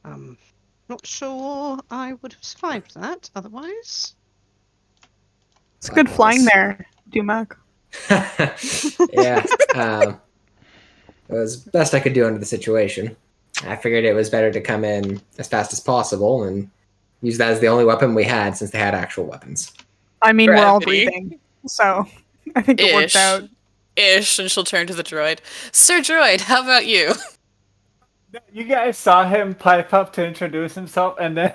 Not sure I would have survived that otherwise. It's good flying there, Dumac. Yeah, it was best I could do under the situation. I figured it was better to come in as fast as possible and use that as the only weapon we had since they had actual weapons. I mean, we're all Gravity. breathing, so I think it worked Ish. out. Ish, and she'll turn to the droid. Sir Droid, how about you? You guys saw him pipe up to introduce himself, and then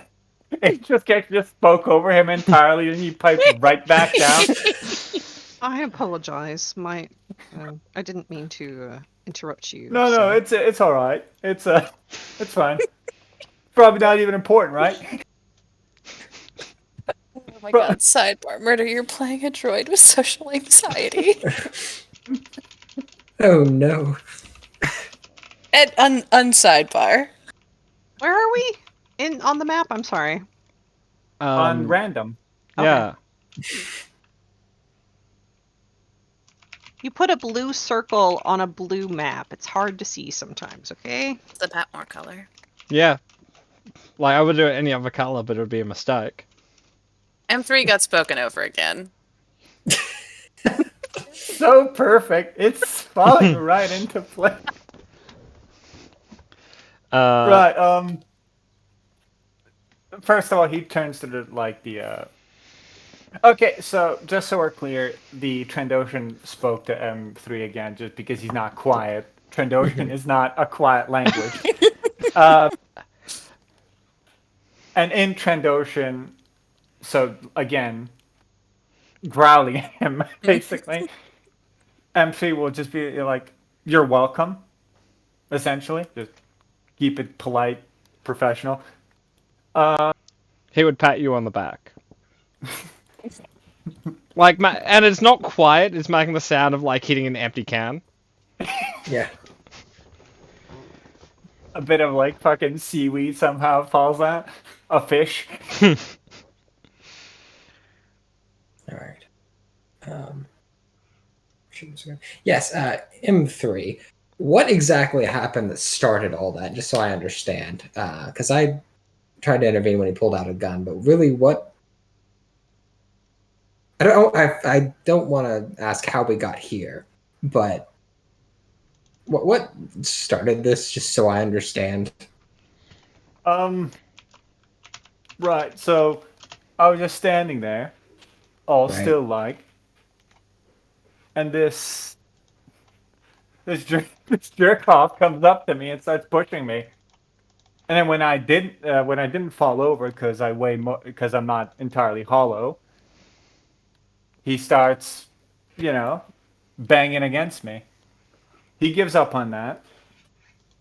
it just spoke over him entirely, and he piped right back down. I apologize. I didn't mean to interrupt you. No, so- it's all right. It's fine. Probably not even important, right? Oh my god, sidebar murder, you're playing a droid with social anxiety. Oh no. And unsidebar. Where are we? On the map? I'm sorry. On random. Yeah. You put a blue circle on a blue map. It's hard to see sometimes, okay? It's a bit more color. Yeah. Like, I would do it any other color, but it would be a mistake. M3 got spoken over again. So perfect. It's falling right into place. Right. First of all, he turns to the. Okay, so just so we're clear, the Trandoshan spoke to M3 again, just because he's not quiet. Trandoshan is not a quiet language. And in Trandoshan, so again, growling at him basically, M3 will just be like, "You're welcome," essentially. Just keep it polite, professional. He would pat you on the back. Like, and it's not quiet. It's making the sound of like hitting an empty can. Yeah. A bit of like fucking seaweed somehow falls out. A fish. All right. Yes, M3. What exactly happened that started all that? Just so I understand, because I tried to intervene when he pulled out a gun, but really, what I don't want to ask how we got here, but what started this? Just so I understand. Right. So I was just standing there, all Right. still like, and this jerk off comes up to me and starts pushing me. And then when I didn't fall over because I weigh because I'm not entirely hollow, he starts, banging against me. He gives up on that.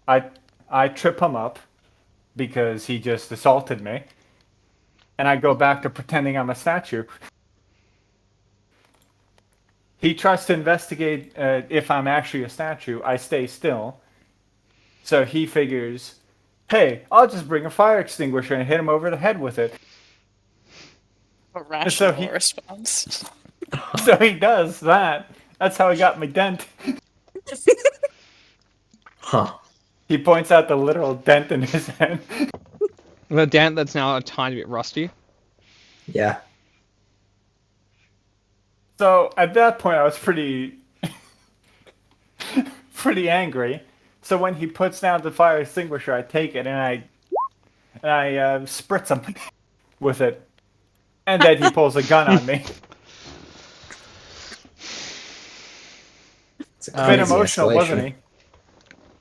I trip him up because he just assaulted me, and I go back to pretending I'm a statue. He tries to investigate if I'm actually a statue. I stay still. So he figures, hey, I'll just bring a fire extinguisher and hit him over the head with it. A rational he- response. So he does that. That's how he got my dent. Huh. He points out the literal dent in his head. The dent that's now a tiny bit rusty. Yeah. So at that point, I was pretty angry. So when he puts down the fire extinguisher, I take it and I spritz him with it, and then he pulls a gun on me. It's a A bit crazy emotional, escalation.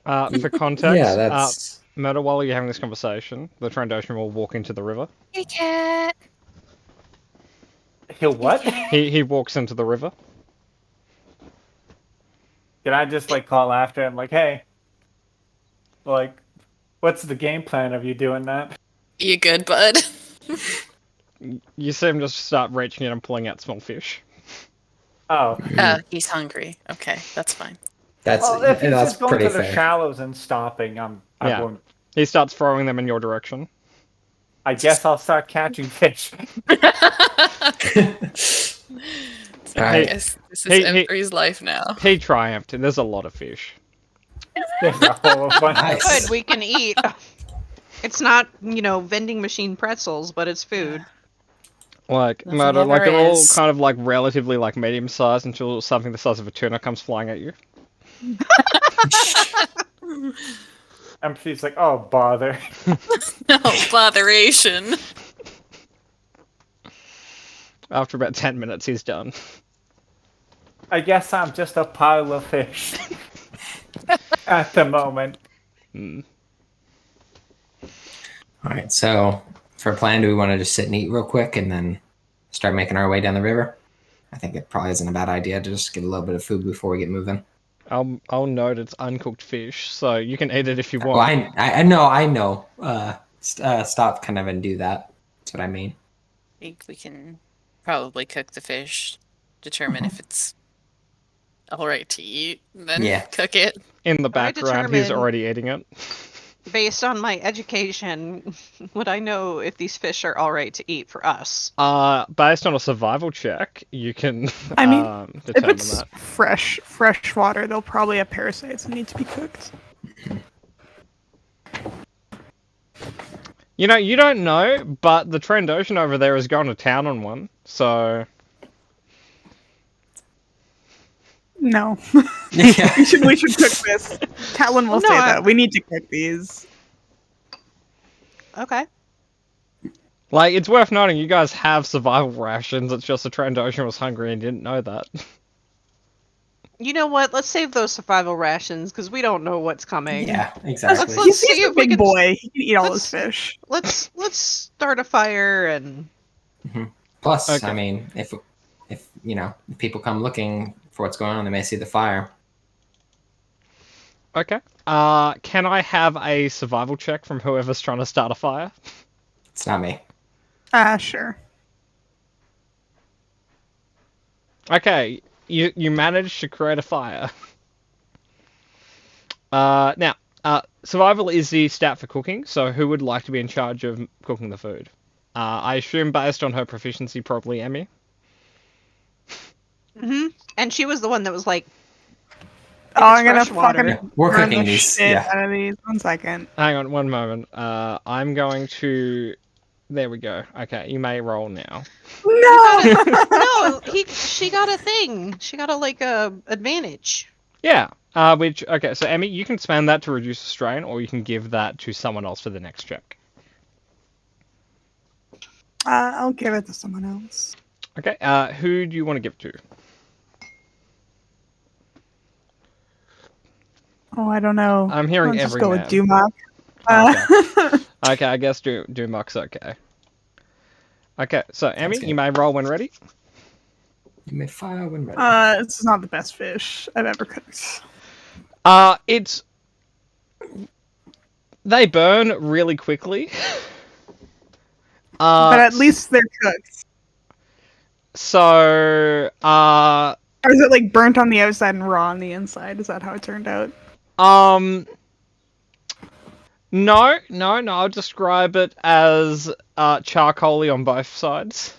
wasn't he? For context, Yeah, that's. Murder, while you're having this conversation, the Trandoshan will walk into the river. Hey, cat. He'll what? He walks into the river. Can I just call after him hey, what's the game plan of you doing that? You good, bud? You see him just start reaching in and pulling out small fish. Oh, He's hungry. Okay, that's fine. That's well, if he's that's just going pretty to the fair. shallows and stopping, I Yeah. won't. He starts throwing them in your direction. I guess I'll start catching fish. So I Alright. guess this is Hey, Embry's life now. He triumphed, and there's a lot of fish. There's a whole bunch. Nice. Good, we can eat. It's not, vending machine pretzels, but it's food. Like, Nothing Murder, ever they're all is. kind of relatively medium sized until something the size of a tuna comes flying at you. And she's like, oh, bother. No botheration. After about 10 minutes, he's done. I guess I'm just a pile of fish at the moment. Mm. All right. So, for a plan, do we want to just sit and eat real quick and then start making our way down the river? I think it probably isn't a bad idea to just get a little bit of food before we get moving. I'll note it's uncooked fish, so you can eat it if you Well, want. I know. Stop kind of and do that. That's what I mean. I think we can probably cook the fish, determine if it's alright to eat, then Yeah. cook it. In the I background, he's determine- already eating it. Based on my education, would I know if these fish are alright to eat for us? Based on a survival check, you can I mean, If determine it's that. fresh water, they'll probably have parasites and need to be cooked. You don't know, but the Trandoshan over there has gone to town on one, so... No, Yeah. we should cook this. Talon will No, say I- that we need to cook these. Okay. It's worth noting, you guys have survival rations, it's just the Trandoshan was hungry and didn't know that. You know what? Let's save those survival rations because we don't know what's coming. Yeah, exactly. Let's He's see a if we big can- boy. He can eat all let's- his fish. Let's start a fire and Plus, Okay. I mean, if if people come looking for what's going on, they may see the fire. Okay. Can I have a survival check from whoever's trying to start a fire? It's not me. Sure. Okay, you managed to create a fire. Now, survival is the stat for cooking, so who would like to be in charge of cooking the food? I assume based on her proficiency, probably Emmy. and she was the one that was like, Oh, I'm gonna fresh water. fucking We're burn cooking the these. shit Yeah. out of these. 1 second. Hang on one moment. I'm going to There we go. Okay, you may roll now. No. No, she got a thing. She got a advantage. Yeah. Okay, so Emmy, you can spend that to reduce the strain, or you can give that to someone else for the next check. I'll give it to someone else. Okay. Who do you want to give to? Oh, I don't know. I'm hearing Let's just every go man. with Dumock. Okay, I guess Dumuk's okay. Okay, so Emmy, good. you may roll when ready. You may fire when ready. This is not the best fish I've ever cooked. It's they burn really quickly. But at least they're cooked. So Or is it like burnt on the outside and raw on the inside? Is that how it turned out? No, I'll describe it as charcoaly on both sides.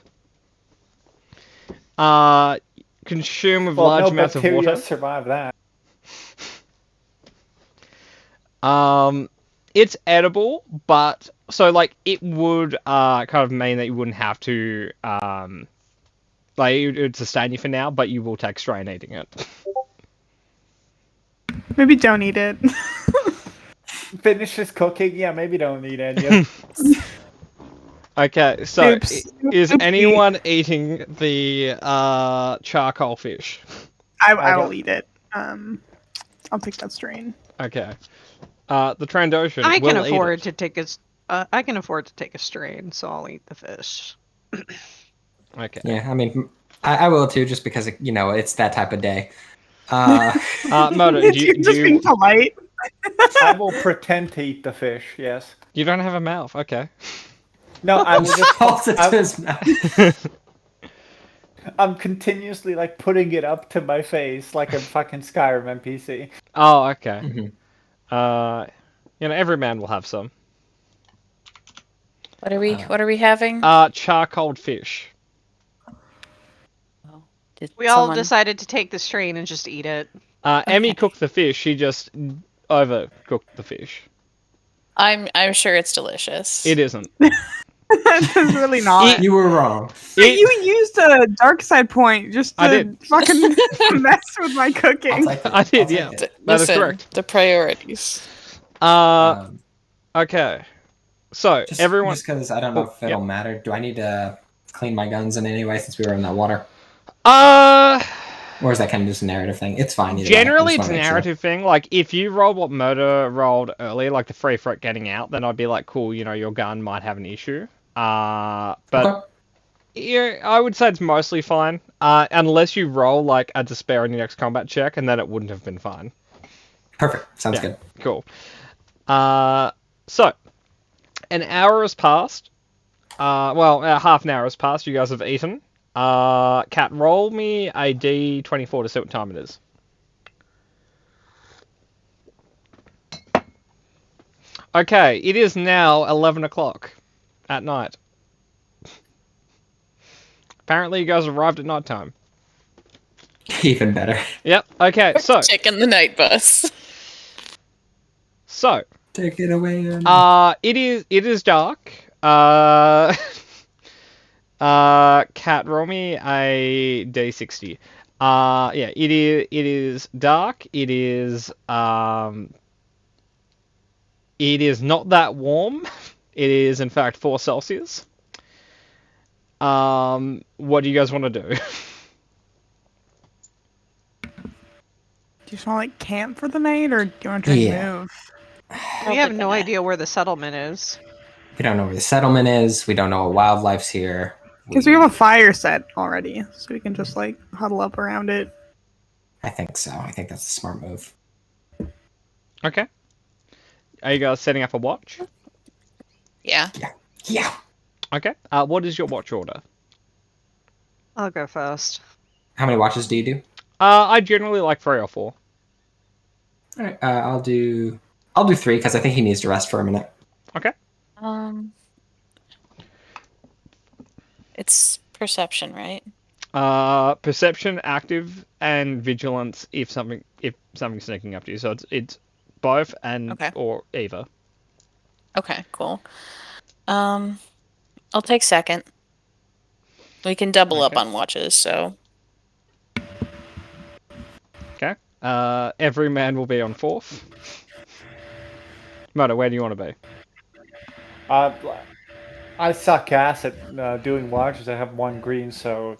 Consume with large no amounts of bacteria water. survive that. It's edible, but so like it would kind of mean that you wouldn't have to like it would sustain you for now, but you will take strain eating it. Maybe don't eat it. Finishes cooking. Yeah, maybe don't eat any. Okay, so Oops. is Oopsie. anyone eating the charcoal fish? I I will don't- eat it. I'll take that strain. Okay. The Trandoshan I can will eat afford it. to take I can afford to take a strain, so I'll eat the fish. Okay. Yeah, I mean, I will too, just because it's that type of day. Moto, do You're just being polite. I will pretend to eat the fish. Yes. you don't have a mouth? Okay. No, I will just. Holds it to his mouth. I'm continuously like putting it up to my face like a fucking Skyrim NPC. Oh, okay. Mhm. Every man will have some. What are we having? Charcoal fish. Did We all someone- decided to take the strain and just eat it. Emmy Okay. cooked the fish. She just overcooked the fish. I'm sure it's delicious. It isn't. It's really not. You were wrong. You used a dark side point just I to did. fucking mess with my I'll cooking. take it. I did, I'll take yeah. it. That is Listen, correct. the priorities. Um, Okay. So just everyone. because I don't know Oh, if it'll matter. Do I need to clean my guns in any way since we were in that water, or is that kind of just a narrative thing? It's fine. Either way. I Generally, just it's a wanna make sure. narrative thing. Like, if you rolled what Motor rolled earlier, like the free for it getting out, then I'd be like, cool, your gun might have an issue. But Okay. yeah, I would say it's mostly fine. Unless you roll like a despair on your next combat check, and then it wouldn't have been fine. Perfect. Sounds Yeah. good. Cool. So an hour has passed. Half an hour has passed. You guys have eaten. Cat, roll me a D24 to see what time it is. Okay, it is now 11 o'clock at night. Apparently, you guys arrived at night time. Even better. Yep. Okay. So, Taking the night bus. so Take it away. it is dark. Cat, roll me a D60. Yeah, it is dark. It is not that warm. It is in fact 4 Celsius. What do you guys want to do? Do you just want to like camp for the night, or do you want to try Yeah. to move? We have no idea where the settlement is. We don't know where the settlement is. We don't know what wildlife's here. Because we have a fire set already, so we can just like huddle up around it. I think so. I think that's a smart move. Okay. Are you guys setting up a watch? Yeah. Yeah. Okay. What is your watch order? I'll go first. How many watches do you do? I generally like 3 or 4. All right. I'll do 3 because I think he needs to rest for a minute. Okay. It's perception, right? Perception, active, and vigilance if something's sneaking up to you. So it's both and Okay. or either. Okay, cool. I'll take second. We can double up Okay. on watches, so Okay. Every man will be on fourth. Murder, where do you want to be? I suck ass at doing watches. I have 1 green, so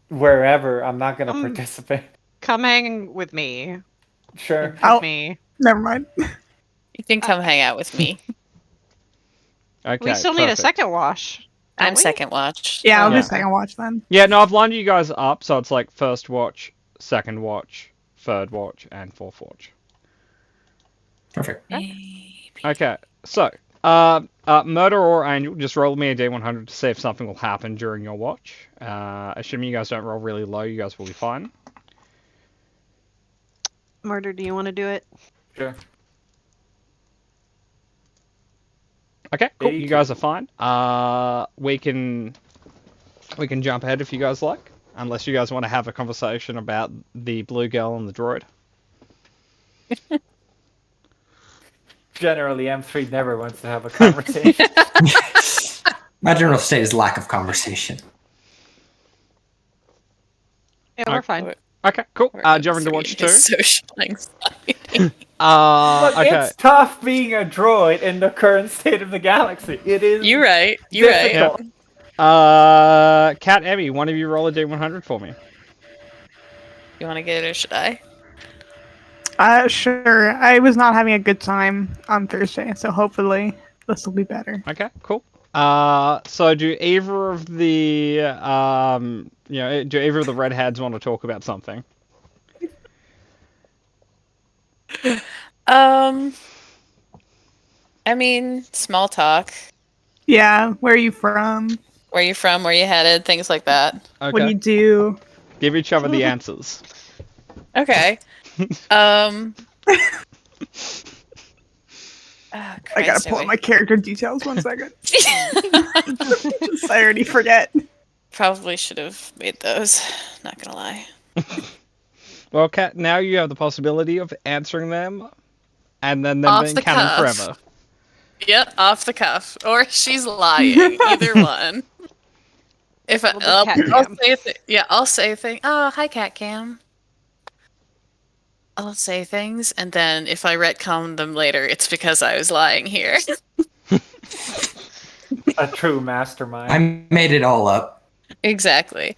wherever I'm not gonna participate. Come hang with me. Sure. With Oh. me. Never mind. you can come hang out with me. Okay. We still need a perfect. second wash. don't I'm we? second watch. Yeah, I'll Yeah. do second watch then. Yeah, no, I've lined you guys up, so it's like first watch, second watch, third watch, and fourth watch. Perfect. Okay, so, Murder or Angel, just roll me a D100 to see if something will happen during your watch. Assuming you guys don't roll really low, you guys will be fine. Murder, do you want to do it? Sure. Okay, cool. You 82. guys are fine. We can jump ahead if you guys like, unless you guys want to have a conversation about the blue girl and the droid. Generally, M3 never wants to have a conversation. My general state is lack of conversation. Yeah, we're fine. Okay, cool. Do you have anything to watch too? Social anxiety. Look, Okay. it's tough being a droid in the current state of the galaxy. It is. You're right. You're right. difficult. Cat Emmy, one of you roll a D100 for me. You want to get it or should I? Sure. I was not having a good time on Thursday, so hopefully this will be better. Okay, cool. So do either of the do either of the redheads want to talk about something? I mean, small talk. Yeah, where are you from? Where you from? Where you headed? Things like that. Okay. What do you do? Give each other the answers. Okay. Oh, I Christ, gotta pull up my character details 1 second. I already forget. Probably should have made those. Not gonna lie. Well, Cat, now you have the possibility of answering them, and then them Off being the canon cuff. forever. Yep, off the cuff, or she's lying. Either one. If I, We'll do I'll cat cam. say a thing. Yeah, I'll say a thing. Oh, hi, Cat Cam. I'll say things, and then if I retcon them later, it's because I was lying here. A true mastermind. I made it all up. Exactly.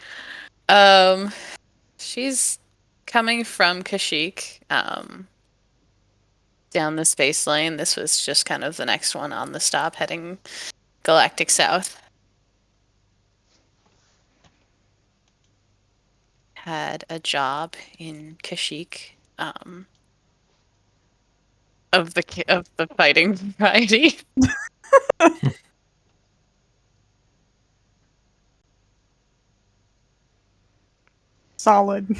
She's coming from Kashyyyk, down the space lane. This was just kind of the next one on the stop, heading galactic south. Had a job in Kashyyyk, of the fighting variety. Solid.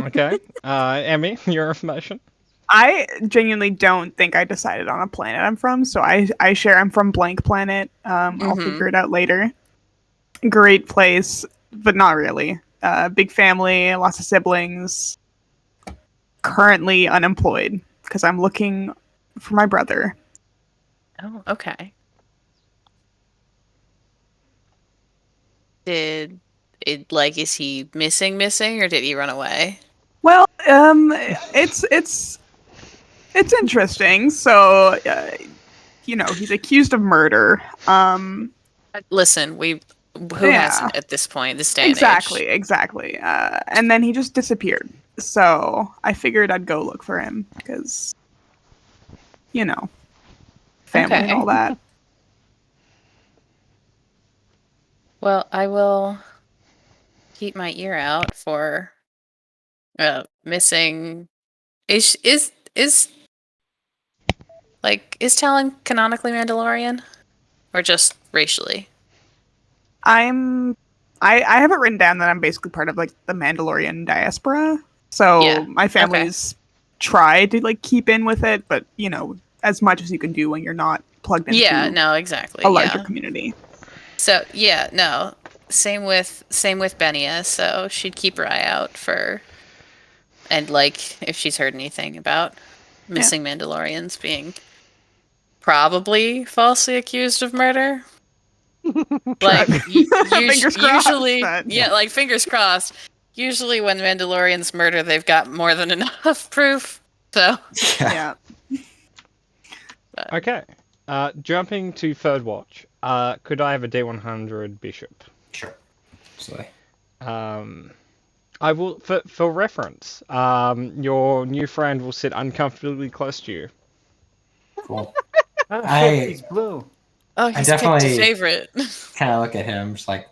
Okay. Emmy, your information. I genuinely don't think I decided on a planet I'm from, so I share I'm from blank planet. I'll Mhm. figure it out later. Great place, but not really. Big family, lots of siblings. Currently unemployed because I'm looking for my brother. Oh, okay. Is he missing, or did he run away? Well, it's interesting. So, he's accused of murder. Listen, who Yeah. hasn't at this point, this day and Exactly. age? And then he just disappeared. So I figured I'd go look for him because, family and Okay. all that. Well, I will keep my ear out for missing. Is Talon canonically Mandalorian, or just racially? I have it written down that I'm basically part of like the Mandalorian diaspora. So Yeah, my family's tried to like keep in with it, but as much as you can do when you're not plugged into Yeah, no, exactly. a larger Yeah. community. So yeah, no. Same with Benia. So she'd keep her eye out for, and like if she's heard anything about missing Mandalorians being probably falsely accused of murder. Like Fingers crossed, usually, but- yeah, like fingers crossed. Usually, when Mandalorians murder, they've got more than enough proof. So Yeah. Okay. Jumping to third watch. Could I have a D100 bishop? Sure. Absolutely. I will, for reference, your new friend will sit uncomfortably close to you. Cool. Oh, shit, I- he's blue. oh, he's picked a definitely- favorite. Kind of look at him, just like,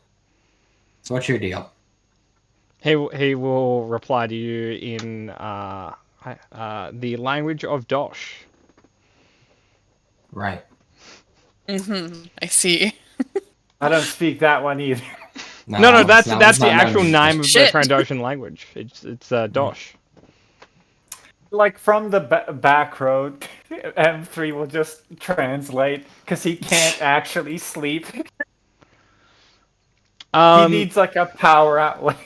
so what's your deal? He will reply to you in the language of Dosh. Right. I see. I don't speak that one either. No, that's it's the not actual known. name of Shit. the Trandoshan language. It's Dosh. Like from the back road, M3 will just translate because he can't actually sleep. He needs like a power outlet.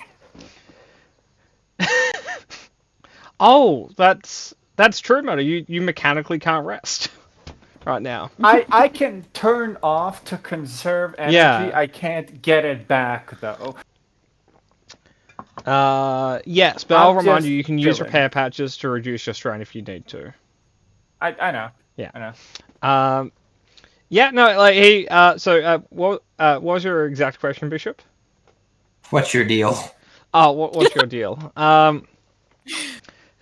Oh, that's true, Moto. You mechanically can't rest right now. I can turn off to conserve energy. Yeah. I can't get it back though. Yes, but I'll I'm remind just you, you can use chilling. repair patches to reduce your strain if you need to. I know. Yeah. I know. Yeah, no, like what was your exact question, Bishop? What's your deal? Oh, what's your deal?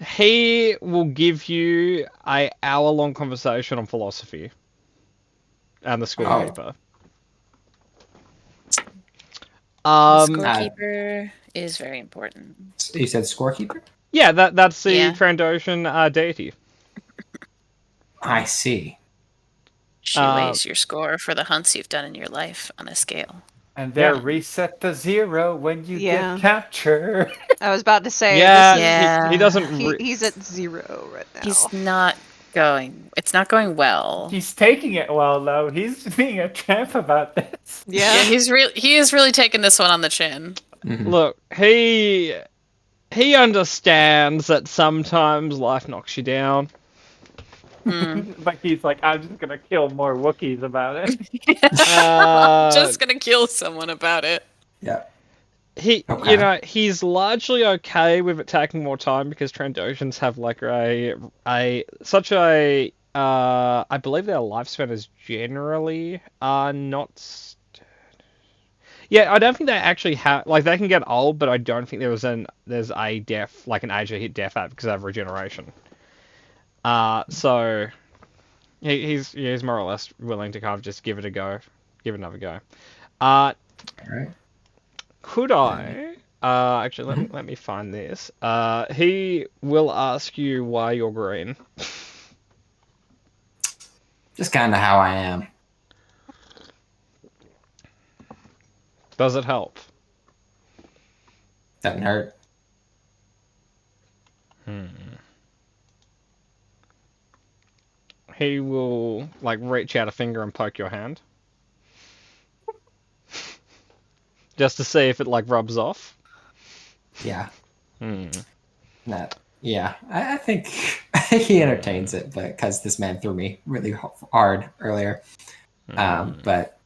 He will give you a hour-long conversation on philosophy and the scorekeeper. Scorekeeper is very important. You said scorekeeper? Yeah, that's the Yeah. Trandoshan deity. I see. She Uh, weighs your score for the hunts you've done in your life on a scale. And they're Yeah. reset to 0 when you Yeah. get captured. I was about to say. Yeah, this is- Yeah. he doesn't. he's at 0 right now. He's not going. It's not going well. He's taking it well though. He's being a champ about this. Yeah, yeah. he is really taking this one on the chin. Mhm. Look, he understands that sometimes life knocks you down. But he's like, I'm just gonna kill more Wookiees about it. Just gonna kill someone about it. Yeah. Okay. He's largely okay with it taking more time because Trandoshans have like I believe their lifespan is generally not. Yeah, I don't think they actually have like they can get old, but I don't think there's an age they hit death at because they have regeneration. So he's more or less willing to kind of just give it another go. All right. Could I? Actually, let me find this. He will ask you why you're green. Just kind of how I am. Does it help? Doesn't hurt. He will like reach out a finger and poke your hand, just to see if it like rubs off. Yeah. Hmm. That. Yeah. I think he entertains it, but because this man threw me really hard earlier. But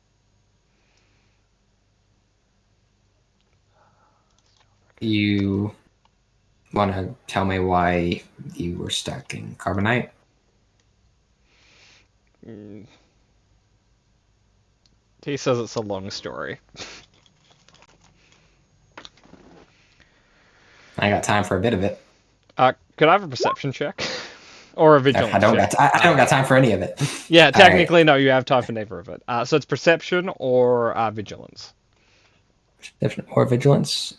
you want to tell me why you were stuck in Carbonite? He says it's a long story. I got time for a bit of it. Could I have a perception check? Or a vigilance I don't check? got. I don't got time for any of it. Yeah, right. technically, no, you have time for neither of it. So it's perception or vigilance. Or vigilance.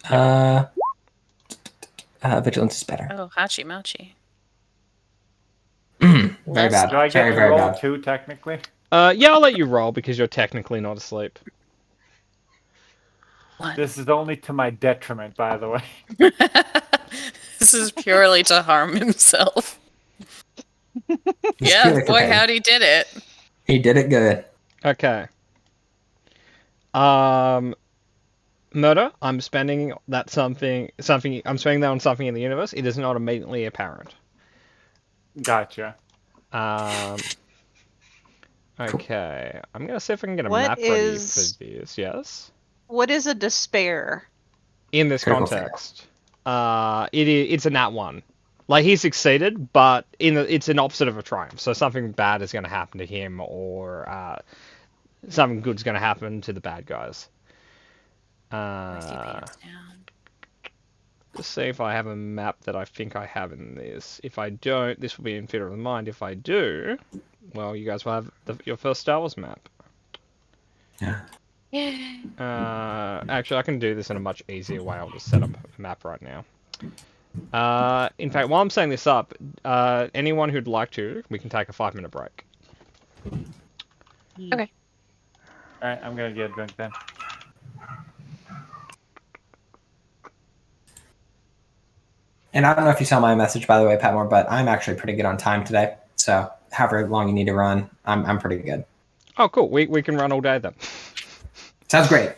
Vigilance is better. Oh, Hachi Machi. Very bad. Do I get Very, to very roll bad. too, technically? Yeah, I'll let you roll because you're technically not asleep. This is only to my detriment, by the way. This is purely to harm himself. It's Yeah, purely for boy, pain. howdy did it. He did it good. Okay. Murder. I'm spending that something. I'm spending that on something in the universe. It is not immediately apparent. Gotcha. Okay, I'm gonna see if I can get a What map ready for is- these. Yes. What is a despair? In this Critical fail. context, it's a nat 1. Like he succeeded, but it's an opposite of a triumph. So something bad is going to happen to him, or something good's going to happen to the bad guys. Where's he pants down? Let's see if I have a map that I think I have in this. If I don't, this will be in theater of the mind. If I do, well, you guys will have your first Star Wars map. Yeah. Yeah. Actually, I can do this in a much easier way. I'll just set up a map right now. In fact, while I'm setting this up, anyone who'd like to, we can take a 5-minute break. Okay. All right, I'm gonna get a drink then. And I don't know if you saw my message, by the way, Patmore, but I'm actually pretty good on time today. So however long you need to run, I'm pretty good. Oh, cool. We can run all day then. Sounds great.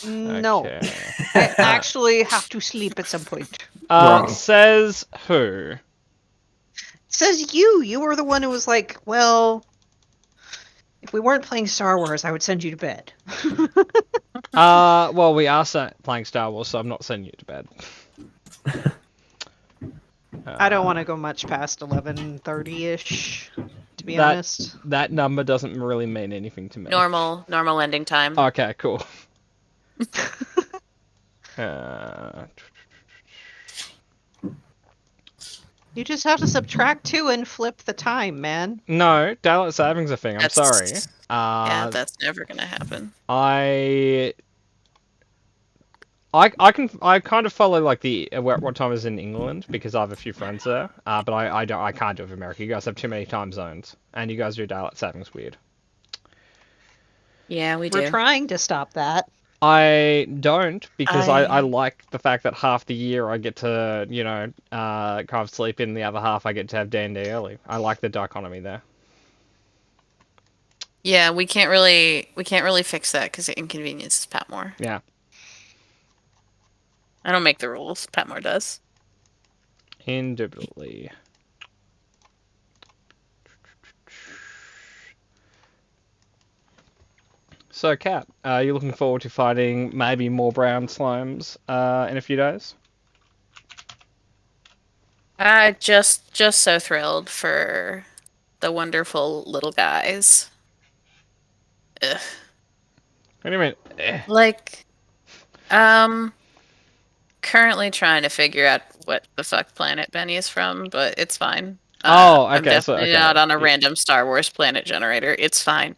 No. Okay. I actually have to sleep at some point. Wrong. Says who? Says you. You were the one who was like, well, if we weren't playing Star Wars, I would send you to bed. Well, we are playing Star Wars, so I'm not sending you to bed. I don't want to go much past 11:30-ish, to be That- honest. That number doesn't really mean anything to me. Normal ending time. Okay, cool. Uh, You just have to subtract 2 and flip the time, man. no, daylight savings a thing. I'm That's- sorry. Yeah, that's never gonna happen. I kind of follow like the what time is in England because I have a few friends there. But I can't do it for America. You guys have too many time zones, and you guys do daylight savings weird. Yeah, we We're do. trying to stop that. I don't because I I- like the fact that half the year I get to kind of sleep in, the other half I get to have day and day early. I like the dichotomy there. Yeah, we can't really fix that because it inconveniences Patmore. Yeah. I don't make the rules. Patmore does. Indubitably. So, Kat, are you looking forward to fighting maybe more brown slimes in a few days? Just so thrilled for the wonderful little guys. Ugh. What do you mean? Eh. Like, currently trying to figure out what the fuck planet Benny is from, but it's fine. Oh, I'm okay, so- definitely okay. not on a Yeah. random Star Wars planet generator. It's fine.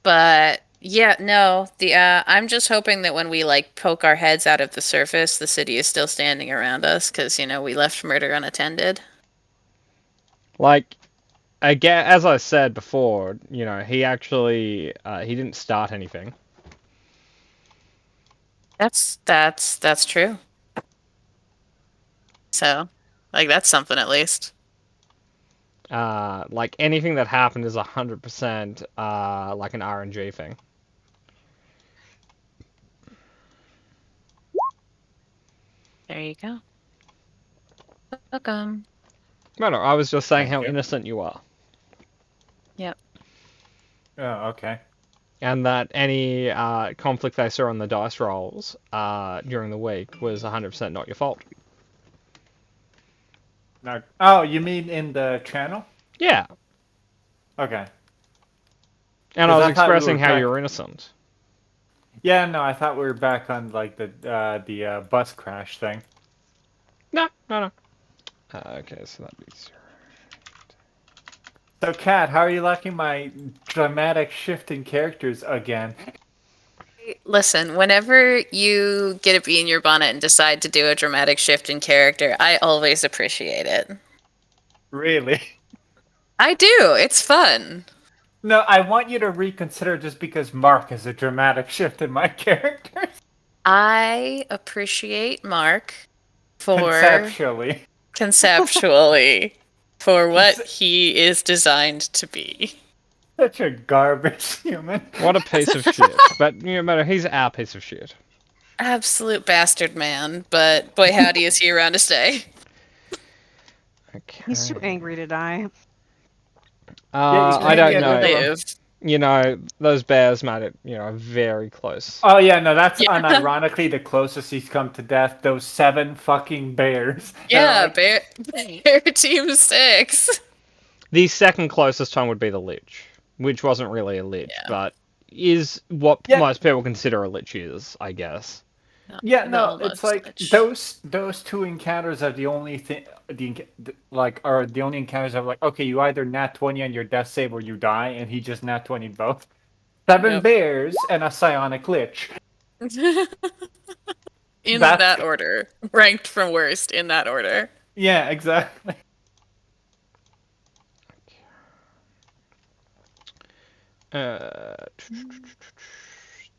But yeah, no. I'm just hoping that when we like poke our heads out of the surface, the city is still standing around us because we left murder unattended. Like, again, as I said before, he actually he didn't start anything. That's true. So, like, that's something at least. Like anything that happened is 100% like an RNG thing. There you go. Welcome. No, I was just saying Thank how you. innocent you are. Oh, okay. And that any conflict they saw on the dice rolls during the week was 100% not your fault. Now, oh, you mean in the channel? Yeah, Okay. and I 'Cause was I thought we expressing were how back- you're innocent. Yeah, no, I thought we were back on like the bus crash thing. No. Okay, so that'd be 0. So, Kat, how are you liking my dramatic shift in characters again? Listen, whenever you get a bee in your bonnet and decide to do a dramatic shift in character, I always appreciate it. Really? I do. It's fun. No, I want you to reconsider just because Mark is a dramatic shift in my characters. I appreciate Mark for Conceptually. for what he is designed to be. Such a garbage human. What a piece of shit. But he's our piece of shit. Absolute bastard man, but boy howdy is he around to stay. Okay. He's too angry to die. Yeah, you I can't don't get know. rid of 'em. Live. You know, those bears made it, very close. Oh yeah, no, that's Yeah. unironically the closest he's come to death. Those 7 fucking bears. They're Yeah, like- bear team 6. The second closest one would be the Lich, which wasn't really a Lich, Yeah. but is what Yeah. most people consider a Lich is, I guess. Yeah, We no, all it's love like Switch. those 2 encounters are the only thing. Are the only encounters of like, okay, you either nat 20 on your death save or you die, and he just nat 20 both. 7 Yep. bears and a psionic lich. In That's- that order. Ranked from worst in that order. Yeah, exactly.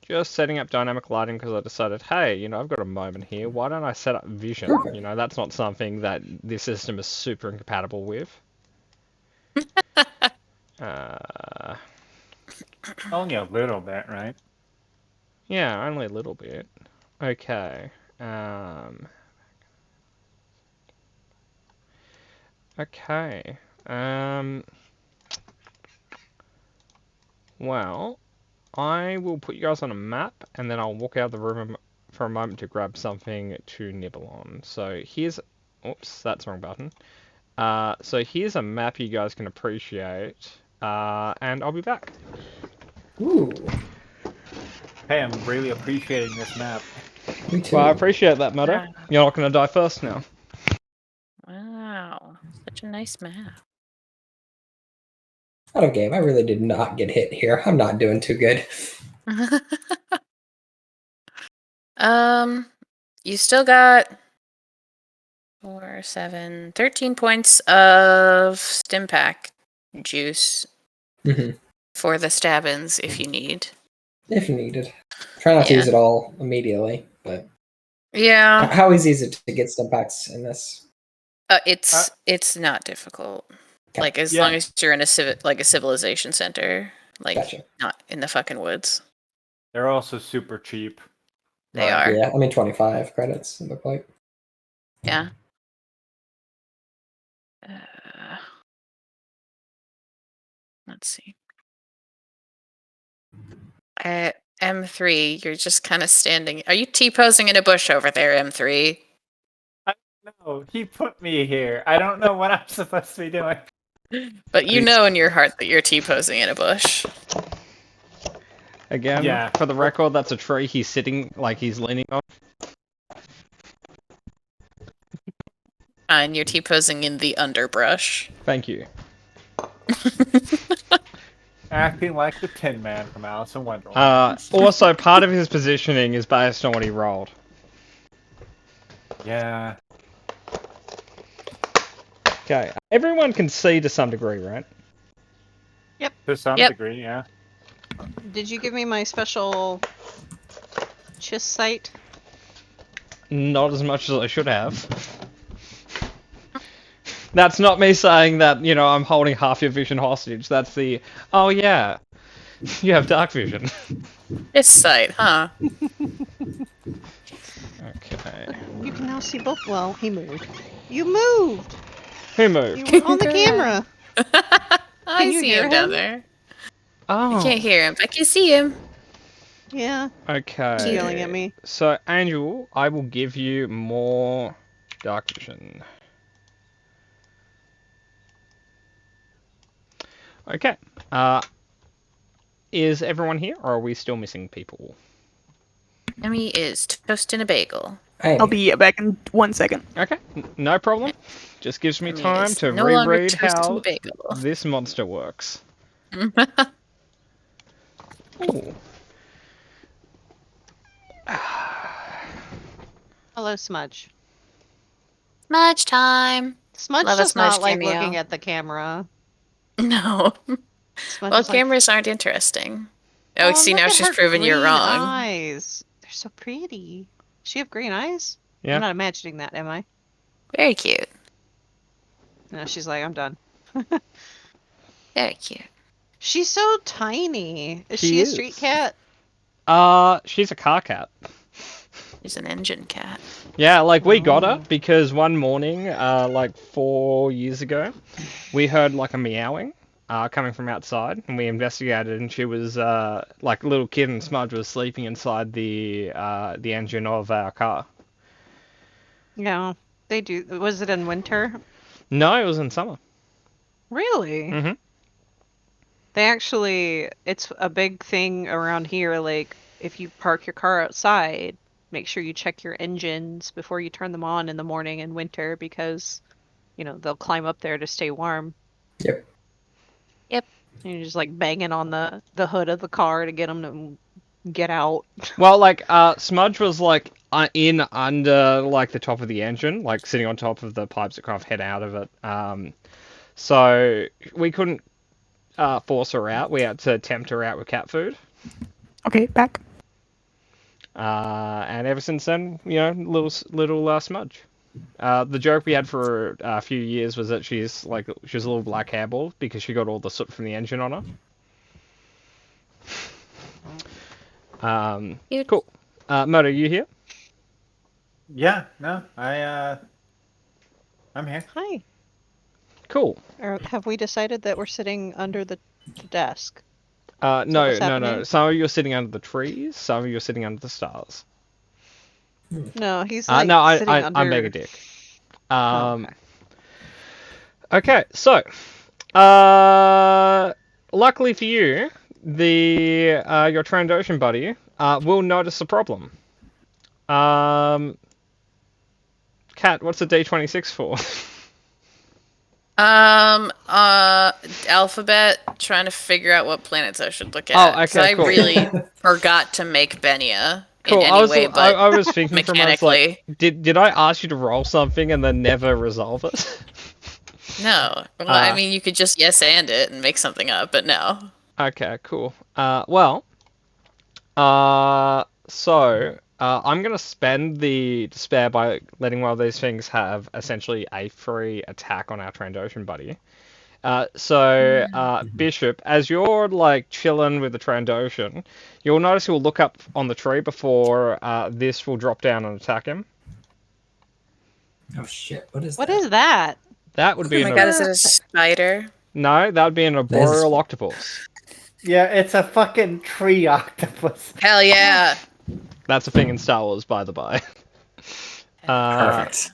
Just setting up dynamic lighting because I decided, hey, I've got a moment here. Why don't I set up vision? That's not something that this system is super incompatible with. Only a little bit, right? Yeah, only a little bit. Okay. Okay. Well, I will put you guys on a map, and then I'll walk out of the room for a moment to grab something to nibble on. So here's... Oops, that's the wrong button. So here's a map you guys can appreciate, and I'll be back. Ooh, Hey, I'm really appreciating this map. me too. Well, I appreciate that, Motto. Wow. You're not going to die first now. Wow. Such a nice map. Out of game. I really did not get hit here. I'm not doing too good. You still got 4, 7, 13 points of Stimpack juice hmm for the stabbins if you need. If needed. Try not to Yeah. use it all immediately, but Yeah, how easy is it to get step backs in this? it's not difficult. Okay. Like as Yeah. long as you're in a civilization center, like Gotcha. not in the fucking woods. They're also super cheap. They Like, are. Yeah, I mean 25 credits, it looked like. Yeah. Let's see. At M3, you're just kind of standing. Are you T-posing in a bush over there, M3? No, he put me here. I don't know what I'm supposed to be doing. But you know in your heart that you're T-posing in a bush. Again, Yeah. for the record, that's a tree he's sitting, like he's leaning on. And you're T-posing in the underbrush. Thank you. Acting like the Tin Man from Alice in Wonderland. Also, part of his positioning is based on what he rolled. Yeah. Okay, everyone can see to some degree, right? To some Yep. degree, yeah. Did you give me my special chis sight? Not as much as I should have. That's not me saying that, I'm holding half your vision hostage. That's the, oh yeah, you have dark vision. This sight, huh? Okay. You can now see both. Well, he moved. You moved! Who moved? You were on the camera! I you see hear him down him? there. Oh. I can't hear him, but I can see him. Yeah, Okay. he's yelling at me. So, Angel, I will give you more dark vision. Okay. Is everyone here, or are we still missing people? Emmy is toasting a bagel. Hey, I'll be back in 1 second. Okay, no problem. Just gives me Emmy time is to no longer reread toasting how a bagel. this monster works. Ooh. Hello, Smudge. Smudge time. Smudge Love a does not Smudge like cameo. looking at the camera. No. Smudge Well, is like, cameras aren't interesting. Oh, see, look now at she's her proven you're green wrong. Eyes. They're so pretty. Does she have green eyes? Yeah. I'm not imagining that, am I? Very cute. No, she's like, I'm done. Very cute. She's so tiny. Is She she a is. street cat? She's a car cat. She's an engine cat. Yeah, like we got her Oh. because one morning, like 4 years ago, we heard like a meowing. coming from outside, and we investigated, and she was like a little kid, and Smudge was sleeping inside the engine of our car. Yeah, they do. Was it in winter? No, it was in summer. Really? Hmm. They actually, it's a big thing around here. Like, if you park your car outside, make sure you check your engines before you turn them on in the morning in winter because, they'll climb up there to stay warm. Yep. Yep. And you're just like banging on the hood of the car to get them to get out. Well, like, Smudge was like in under like the top of the engine, like sitting on top of the pipes that kind of head out of it. So we couldn't force her out. We had to tempt her out with cat food. Okay, back. And ever since then, little Smudge. The joke we had for a few years was that she's a little black hairball because she got all the soot from the engine on her. Cute. Cool. Moto, you here? Yeah, no, I'm here. Hi. Cool. Or have we decided that we're sitting under the desk? No. what's happening? Some of you are sitting under the trees. Some of you are sitting under the stars. No, he's No, sitting under... I'm being a dick. Oh, okay. Okay, so, luckily for you, your Trandoshan buddy will notice a problem. Kat, what's a D26 for? Alphabet, trying to figure out what planets I should look at. Oh, okay, 'Cause I cool. really forgot to make Benia Cool. in any way, but I was thinking for myself, like, mechanically. did I ask you to roll something and then never resolve it? No. Well, I mean, you could just yes and it and make something up, but no. Okay, cool. So I'm gonna spend the despair by letting one of these things have essentially a free attack on our Trandoshan buddy. Bishop, as you're like chilling with the Trandoshan, you'll notice he'll look up on the tree before this will drop down and attack him. Oh shit! What is What that? is that? That would be Oh my god, is it a spider? No, that would be an arboreal octopus. Yeah, it's a fucking tree octopus. Hell yeah. That's a thing in Star Wars, by the by. Perfect.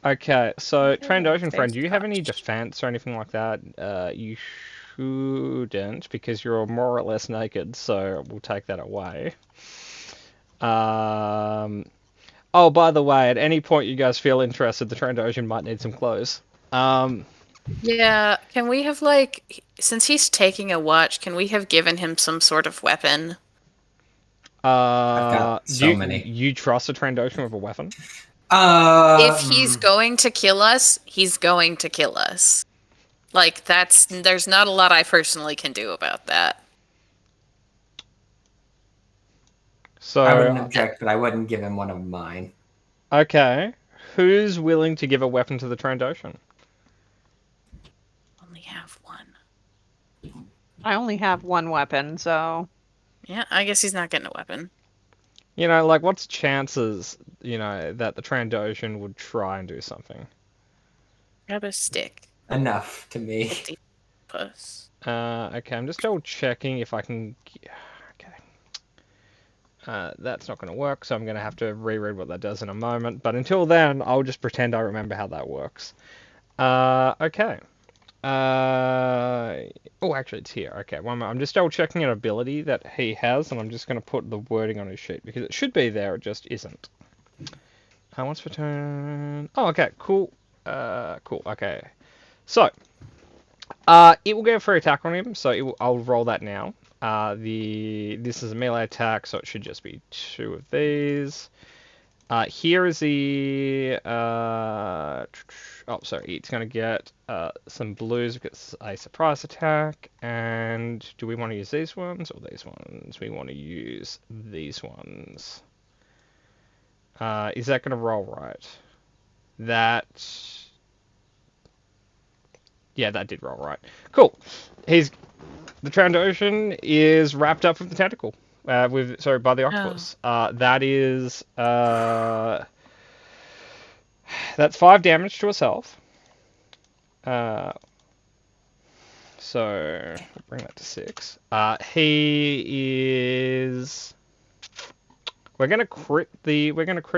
Okay, so Trandoshan There's friend, do you have any touch. defense or anything like that? You shouldn't, because you're more or less naked, so we'll take that away. Oh, by the way, at any point you guys feel interested, the Trandoshan might need some clothes. Yeah, can we have since he's taking a watch, can we have given him some sort of weapon? I've got so many. You trust a Trandoshan with a weapon? If he's going to kill us, he's going to kill us. There's not a lot I personally can do about that. So I wouldn't object, but I wouldn't give him one of mine. okay, who's willing to give a weapon to the Trandoshan? Only have one. I only have one weapon, so... Yeah, I guess he's not getting a weapon. What's the chances, that the Trandoshan would try and do something? Grab a stick. Enough to me. Puss. Okay, I'm just double checking if I can... Okay. That's not going to work, so I'm going to have to reread what that does in a moment. But until then, I'll just pretend I remember how that works. Okay. Oh, actually, it's here. Okay, one moment. I'm just double checking an ability that he has, and I'm just going to put the wording on his sheet because it should be there. It just isn't. Once per turn. Oh, okay. Cool. Cool. Okay. So, it will get a free attack on him. So I'll roll that now. This is a melee attack, so it should just be 2 of these. Here is the it's gonna get some blues because a surprise attack. And do we want to use these ones or these ones? We want to use these ones. Is that gonna roll right? Yeah, that did roll right. Cool. The Trandoshan is wrapped up with the tentacle. By the octopus. That's 5 damage to herself. So bring that to 6. He is. We're gonna crit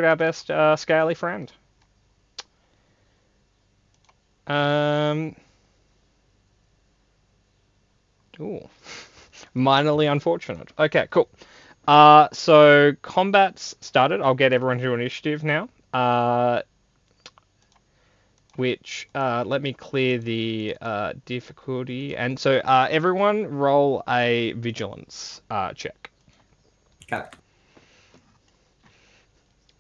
our best scaly friend. Ooh. Minorly unfortunate. Okay, cool. So combat's started. I'll get everyone to initiative now. Let me clear the difficulty. And so everyone roll a vigilance check. Got it.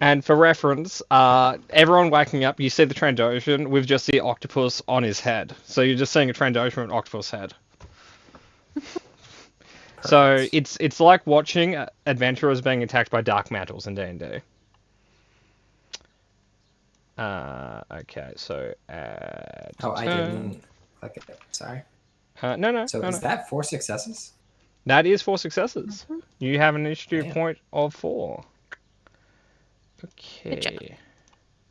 And for reference, everyone waking up, you see the Trandoshan with just the octopus on his head. So you're just seeing a Trandoshan with an octopus head. So Perfect. it's like watching adventurers being attacked by dark mantles in D&D. Okay, so add Oh, I turn. didn't click it. Sorry. No. So is that 4 successes? That is 4 successes. You have an initiative Damn. point of 4. Okay. Good job.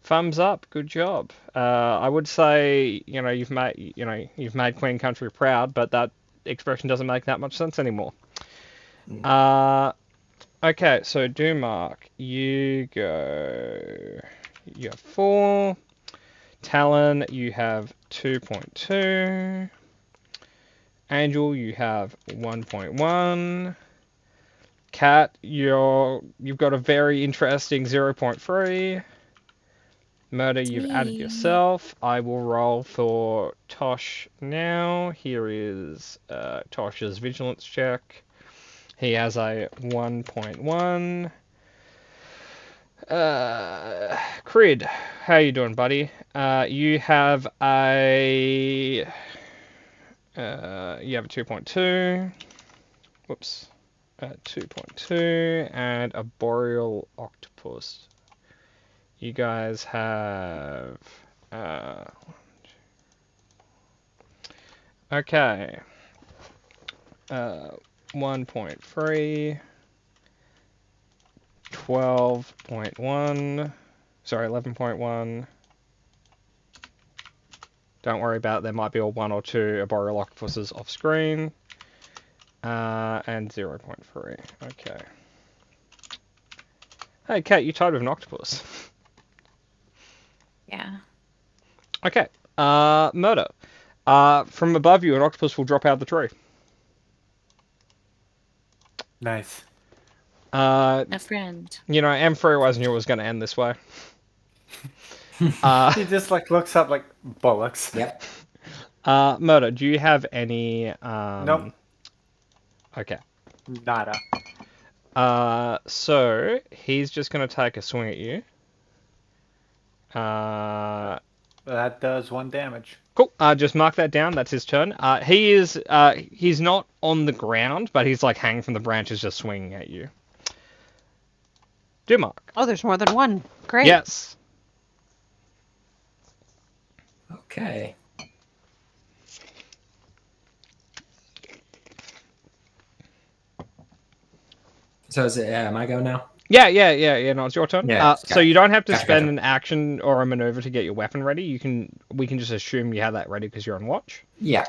Thumbs up. Good job. I would say you've made Queen Country proud, but that expression doesn't make that much sense anymore. Okay, so Dumark, you go. You have 4. Talon, you have 2.2. Angel, you have 1.1. Cat, you've got a very interesting 0.3. Murder, you've added Me. yourself. I will roll for Tosh now. Here is Tosh's vigilance check. He has a 1.1. Crid, how you doing, buddy? You have a 2.2. Whoops. 2.2 and a boreal octopus. You guys have okay. 1.3. 12.1. Sorry, 11.1. Don't worry about it. There might be a 1 or 2 boreal octopuses off screen. And 0.3. Okay. Hey, Kat, you tied with an octopus. Yeah. Okay. Murder. From above you, an octopus will drop out of the tree. Nice. A friend. M3 always knew it was going to end this way. He just looks up like bollocks. Yep. Murder, do you have any... Nope. Okay. Nada. So he's just going to take a swing at you. That does 1 damage. Cool. Just mark that down. That's his turn. He's not on the ground, but he's like hanging from the branches, just swinging at you. Dumark. Oh, there's more than one. Great. Yes. Okay. So is it my go now? Yeah. No, it's your turn. Yeah, So you don't have to gotcha, spend gotcha. an action or a maneuver to get your weapon ready. We can just assume you have that ready because you're on watch. Yeah.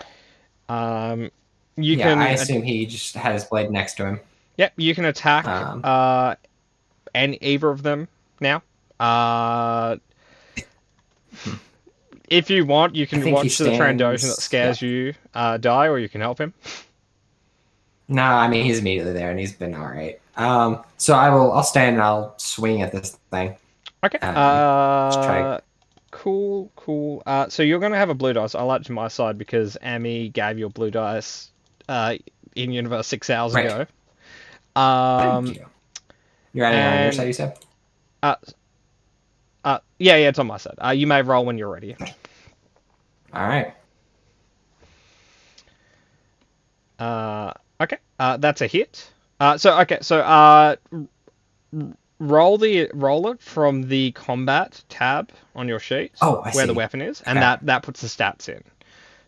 You can. I assume he just had his blade next to him. Yep. You can attack either of them now. If you want, you can I think he watch the Trandoshan that stands- scares you die, or you can help him. No, I mean he's immediately there and he's been all right. So I'll stand and I'll swing at this thing. Okay. try. Cool. So you're gonna have a blue dice. I'll add it to my side because Amy gave you a blue dice in universe 6 hours Right. ago. Thank you. You're adding it on your and- side, you said? Yeah, it's on my side. You may roll when you're ready. All right. Okay. That's a hit. So roll it from the combat tab on your sheet Oh, I where the see. weapon is, and Okay. that puts the stats in.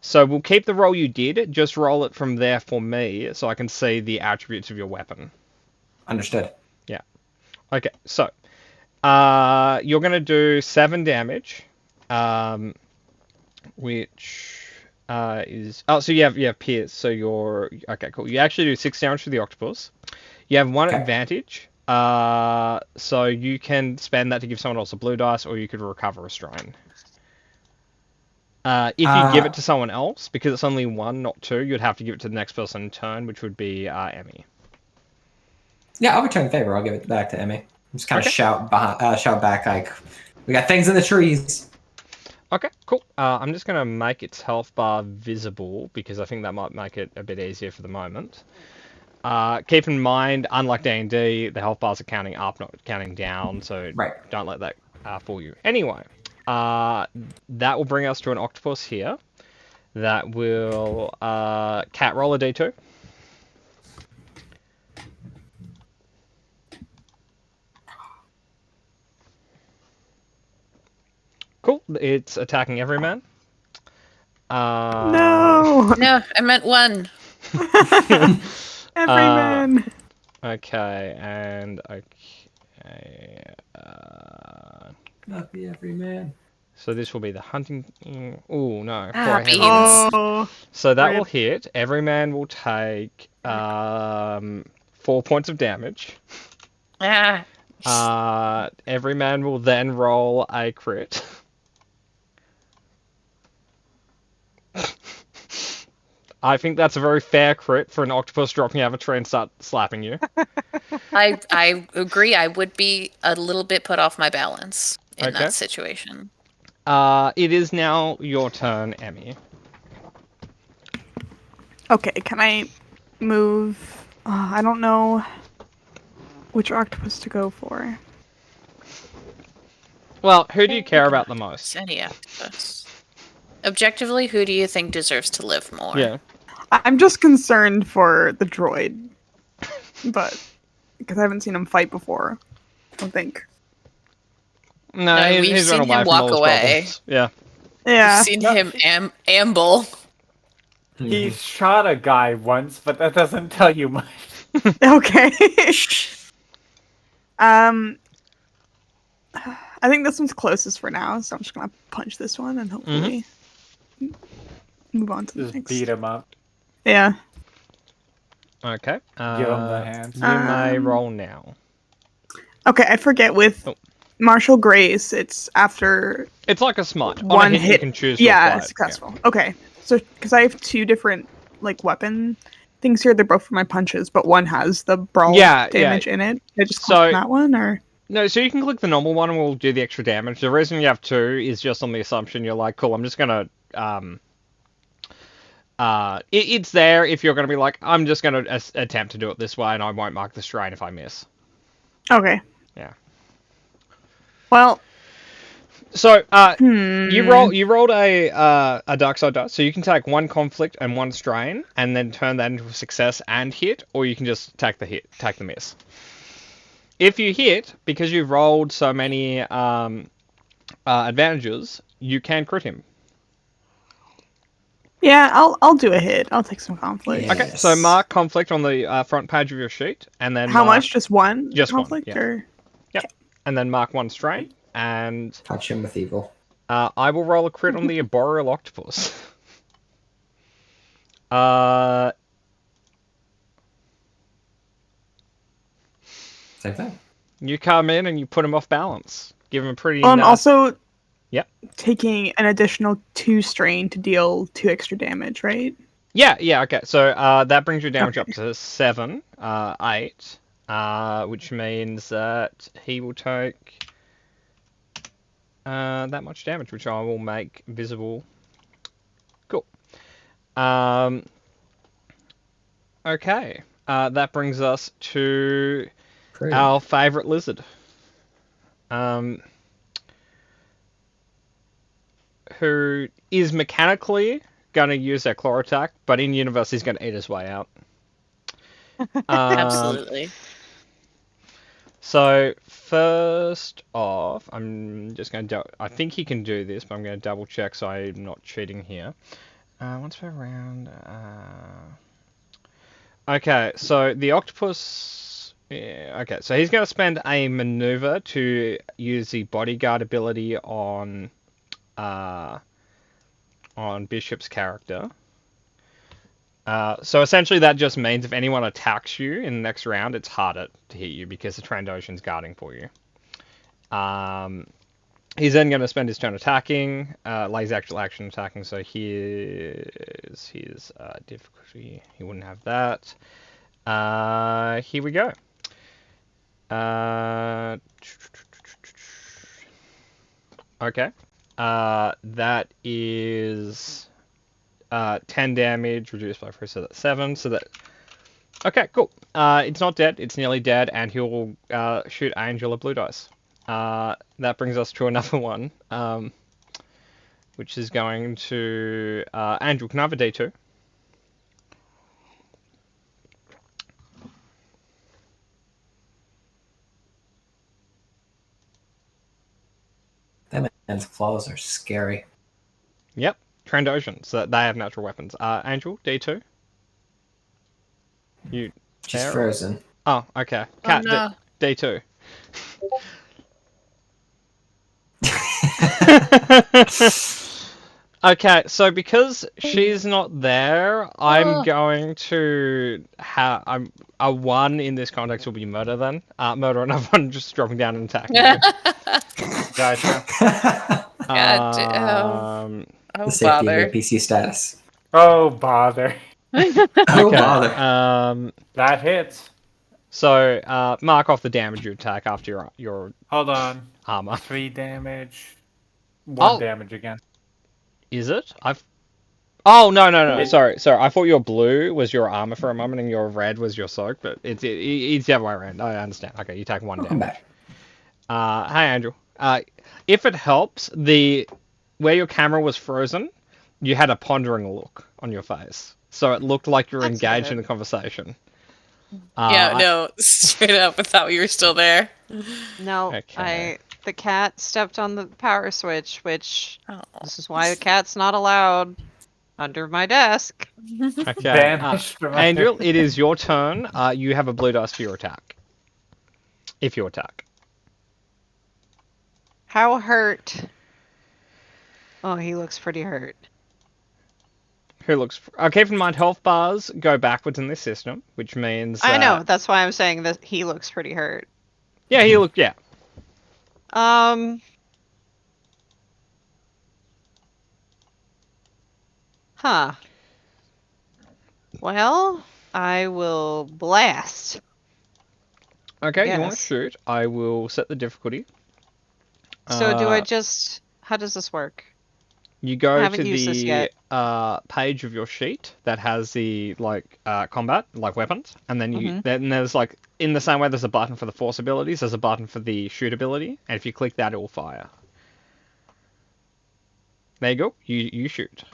So we'll keep the roll you did, just roll it from there for me so I can see the attributes of your weapon. Understood. Yeah. Okay, so you're going to do 7 damage, which So you have Pierce. So you're okay. Cool. You actually do 6 damage to the octopus. You have one Okay. advantage. So you can spend that to give someone else a blue dice, or you could recover a strain. If you give it to someone else, because it's only 1, not 2, you'd have to give it to the next person in turn, which would be Emmy. Yeah, I'll return the favor. I'll give it back to Emmy. Just kind of Okay. shout back like, "We got things in the trees." Okay, cool. I'm just going to make its health bar visible because I think that might make it a bit easier for the moment. Keep in mind, unlike D&D, the health bars are counting up, not counting down, so Right. don't let that fool you. Anyway, that will bring us to an octopus here. That will cat roll a d2. Cool. It's attacking every man. No, No, I meant 1. every man. Okay, and okay. Not the everyman. So this will be the hunting. Oh no, Ah, quite heavy. beans. Oh, So that Rip. will hit. Every man will take 4 points of damage. Ah. Every man will then roll a crit. I think that's a very fair crit for an octopus dropping out of a tree and start slapping you. I agree. I would be a little bit put off my balance in Okay. that situation. It is now your turn, Emmy. okay. Can I move? I don't know which octopus to go for. Well, who do you care about the most? Any octopus. Objectively, who do you think deserves to live more? Yeah. I'm just concerned for the droid, but because I haven't seen him fight before, I don't think. No, No, he's, we've he's run seen away him from all walk his away. problems. Yeah. Yeah. I've seen him amble. He shot a guy once, but that doesn't tell you much. Okay. I think this one's closest for now, so I'm just gonna punch this one and hopefully move on to the Just next. beat him up. Yeah. Okay. Give him the hands. You may Um, roll now. Okay, I forget with Oh. Martial Grace, it's after It's like a smite. On one a hit, you can choose to yeah, apply it's it. successful. Okay, so because I have 2 different like weapon things here, they're both for my punches, but one has the brawl Yeah, damage in it. I just So- click on that one, or No, so you can click the normal one and we'll do the extra damage. The reason you have 2 is just on the assumption you're like, cool, I'm just gonna it's there if you're gonna be like, I'm just gonna attempt to do it this way and I won't mark the strain if I miss. okay. Yeah. Well, So hmm. you rolled a dark side dice, so you can take 1 conflict and 1 strain and then turn that into a success and hit, or you can just take the miss. If you hit, because you've rolled so many advantages, you can crit him. Yeah, I'll do a hit. I'll take some conflict. Yeah. Okay, so mark conflict on the front page of your sheet, and then How mark, much? Just one? Just one, conflict, yeah. or and then mark 1 strain, and Touch him with evil. I will roll a crit on the arboreal octopus. Same thing. You come in and you put him off balance. Give him a pretty. I'm also Yep. taking an additional 2 strain to deal 2 extra damage, right? Yeah, okay. So that brings your damage Okay. up to 7, 8, which means that he will take that much damage, which I will make visible. Cool. Okay. That brings us to Pretty. our favorite lizard. Who is mechanically going to use their claw attack, but in universe he's going to eat his way out. Absolutely. So first off, I'm just going to. I think he can do this, but I'm going to double check so I'm not cheating here. Once per round. Okay, so the octopus. Yeah, okay, so he's going to spend a maneuver to use the bodyguard ability on on Bishop's character. So essentially that just means if anyone attacks you in the next round, it's harder to hit you because the Trandoshion's guarding for you. He's then going to spend his turn attacking, his actual action attacking, so here's his difficulty. He wouldn't have that. Here we go. Okay. That is 10 damage reduced by 4, so that's 7. So that. Okay, cool. It's not dead. It's nearly dead, and he'll shoot Angel a blue dice. That brings us to another one, which is going to Angel. Can I have a D2? That man's claws are scary. Yep. Trandoshan, so they have natural weapons. Angel, D2. You. She's there? frozen. Oh, okay. Cat, no. D2. Okay, so because she's not there, I'm going to have a 1 in this context will be murder then. Murder, another one just dropping down and attacking you. Gotcha. God damn. The Oh, safety of bother. your PC status. Oh, bother. Oh, Okay. bother. That hits. So mark off the damage you attack after your Hold on. armor. 3 damage. 1 Oh. damage again. Is it? Oh no. Sorry. I thought your blue was your armor for a moment and your red was your soak, but it's the other way around. I understand. Okay, you take 1 Welcome damage. back. Hey Andrew. If it helps, where your camera was frozen, you had a pondering look on your face, so it looked like you were That's engaged good. in a conversation. No, straight up. I thought you were still there. No, Okay. the cat stepped on the power switch, which Oh. this is why the cat's not allowed under my desk. Okay. Banished from Andrew, it is your turn. You have a blue dice for your attack. If you attack. How hurt? Oh, he looks pretty hurt. Who looks... keep in mind, health bars go backwards in this system, which means... I know, that's why I'm saying that he looks pretty hurt. Yeah, he looked... Yeah. Huh. Well, I will blast. Okay, you want to Yes. shoot. I will set the difficulty. So do I just... How does this work? You go haven't to used this the yet. page of your sheet that has the combat, like weapons, and then then there's in the same way there's a button for the force abilities, there's a button for the shoot ability, and if you click that, it will fire. There you go. You shoot.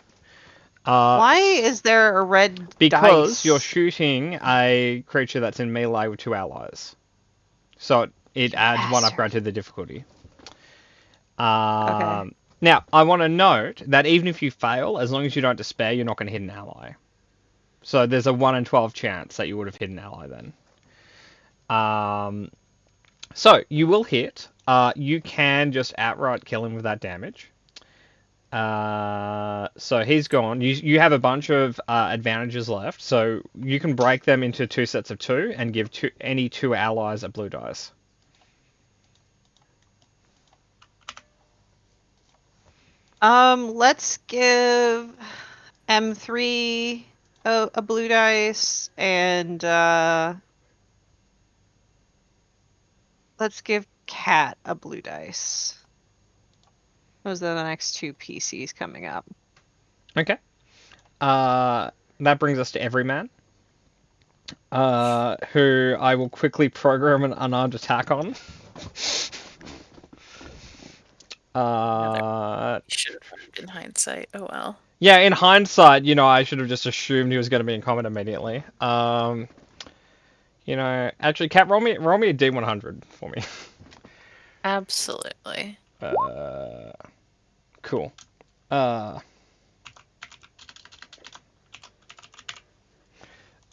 Why is there a red Because dice? you're shooting a creature that's in melee with 2 allies, so it adds 1 bastard. upgrade to the difficulty. Okay. Now, I want to note that even if you fail, as long as you don't despair, you're not going to hit an ally. So there's a 1 in 12 chance that you would have hit an ally then. So you will hit. You can just outright kill him with that damage. So he's gone. You have a bunch of advantages left, so you can break them into 2 sets of 2 and give any 2 allies a blue dice. Let's give M3 a blue dice, and let's give Cat a blue dice. Those are the next 2 PCs coming up. Okay. That brings us to Everyman, who I will quickly program an unarmed attack on. Should have moved in hindsight. Oh well. Yeah, in hindsight, I should have just assumed he was going to be in combat immediately. Actually, Cat, roll me a D100 for me. Absolutely. Cool.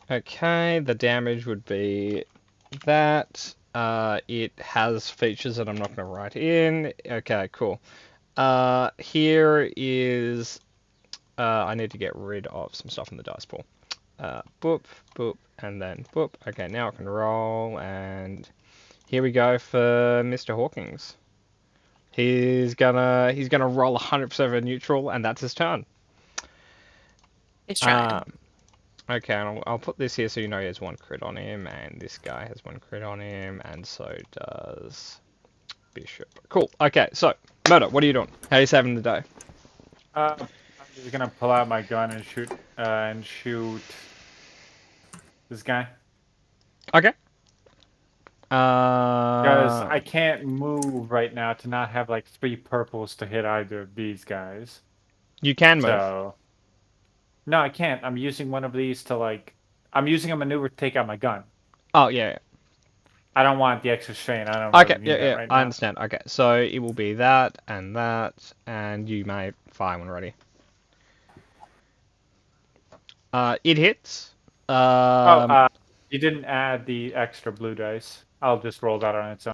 Okay, the damage would be that. It has features that I'm not going to write in. Okay, cool. Here is I need to get rid of some stuff in the dice pool. Boop, boop, and then boop. Okay, now I can roll, and here we go for Mr. Hawkins. He's gonna roll 100% of a neutral, and that's his turn. It's trying. Okay, and I'll put this here so you know he has 1 crit on him, and this guy has 1 crit on him, and so does Bishop. Cool. Okay, so Murder, what are you doing? How are you saving the day? I'm just gonna pull out my gun and shoot this guy. Okay. Because I can't move right now to not have like 3 purples to hit either of these guys. You can move. So no, I can't. I'm using one of these to like. I'm using a maneuver to take out my gun. Oh yeah. I don't want the extra strain. I don't. Okay, Really need that right I now. understand. Okay, so it will be that, and you may fire when ready. It hits. You didn't add the extra blue dice. I'll just roll that on its own.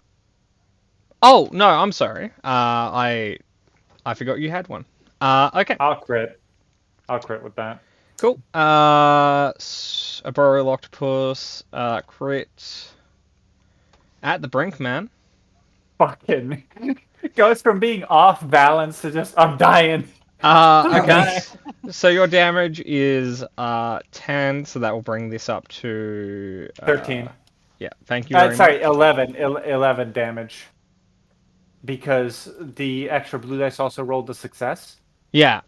Oh no, I'm sorry. I forgot you had one. Okay. I'll crit. I'll crit with that. Cool. A Burrow Octopus, crit. At the brink, man. Fucking goes from being off balance to just I'm dying. Okay. So your damage is 10, so that will bring this up to 13. Yeah, thank you very much. Sorry, 11. 11 damage. Because the extra blue dice also rolled a success. Yeah.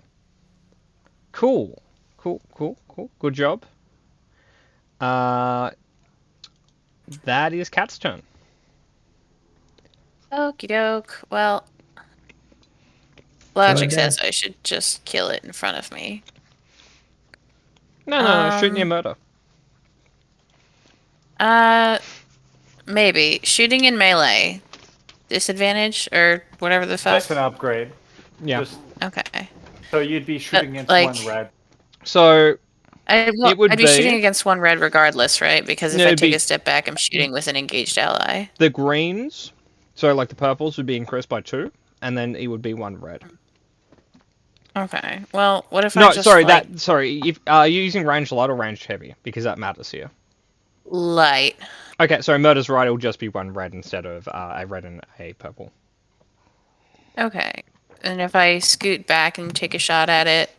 Cool. Good job. That is Cat's turn. Okie doke. Well, logic Go ahead. says I should just kill it in front of me. No, shoot near Murder. Maybe. Shooting in melee. Disadvantage or whatever the fuck. That's an upgrade. Yeah. Just, Okay. so you'd be shooting against like- 1 red. So I'd would be be- shooting against 1 red regardless, right? Because if No, I it'd take be- a step back, I'm shooting with an engaged ally. the greens, so like the purples would be increased by 2, and then it would be 1 red. Okay. Well, what if No, I just sorry, like, if you're using ranged light or ranged heavy, because that matters here. light? Okay, so Murder's right, it'll just be 1 red instead of a red and a purple. Okay. And if I scoot back and take a shot at it,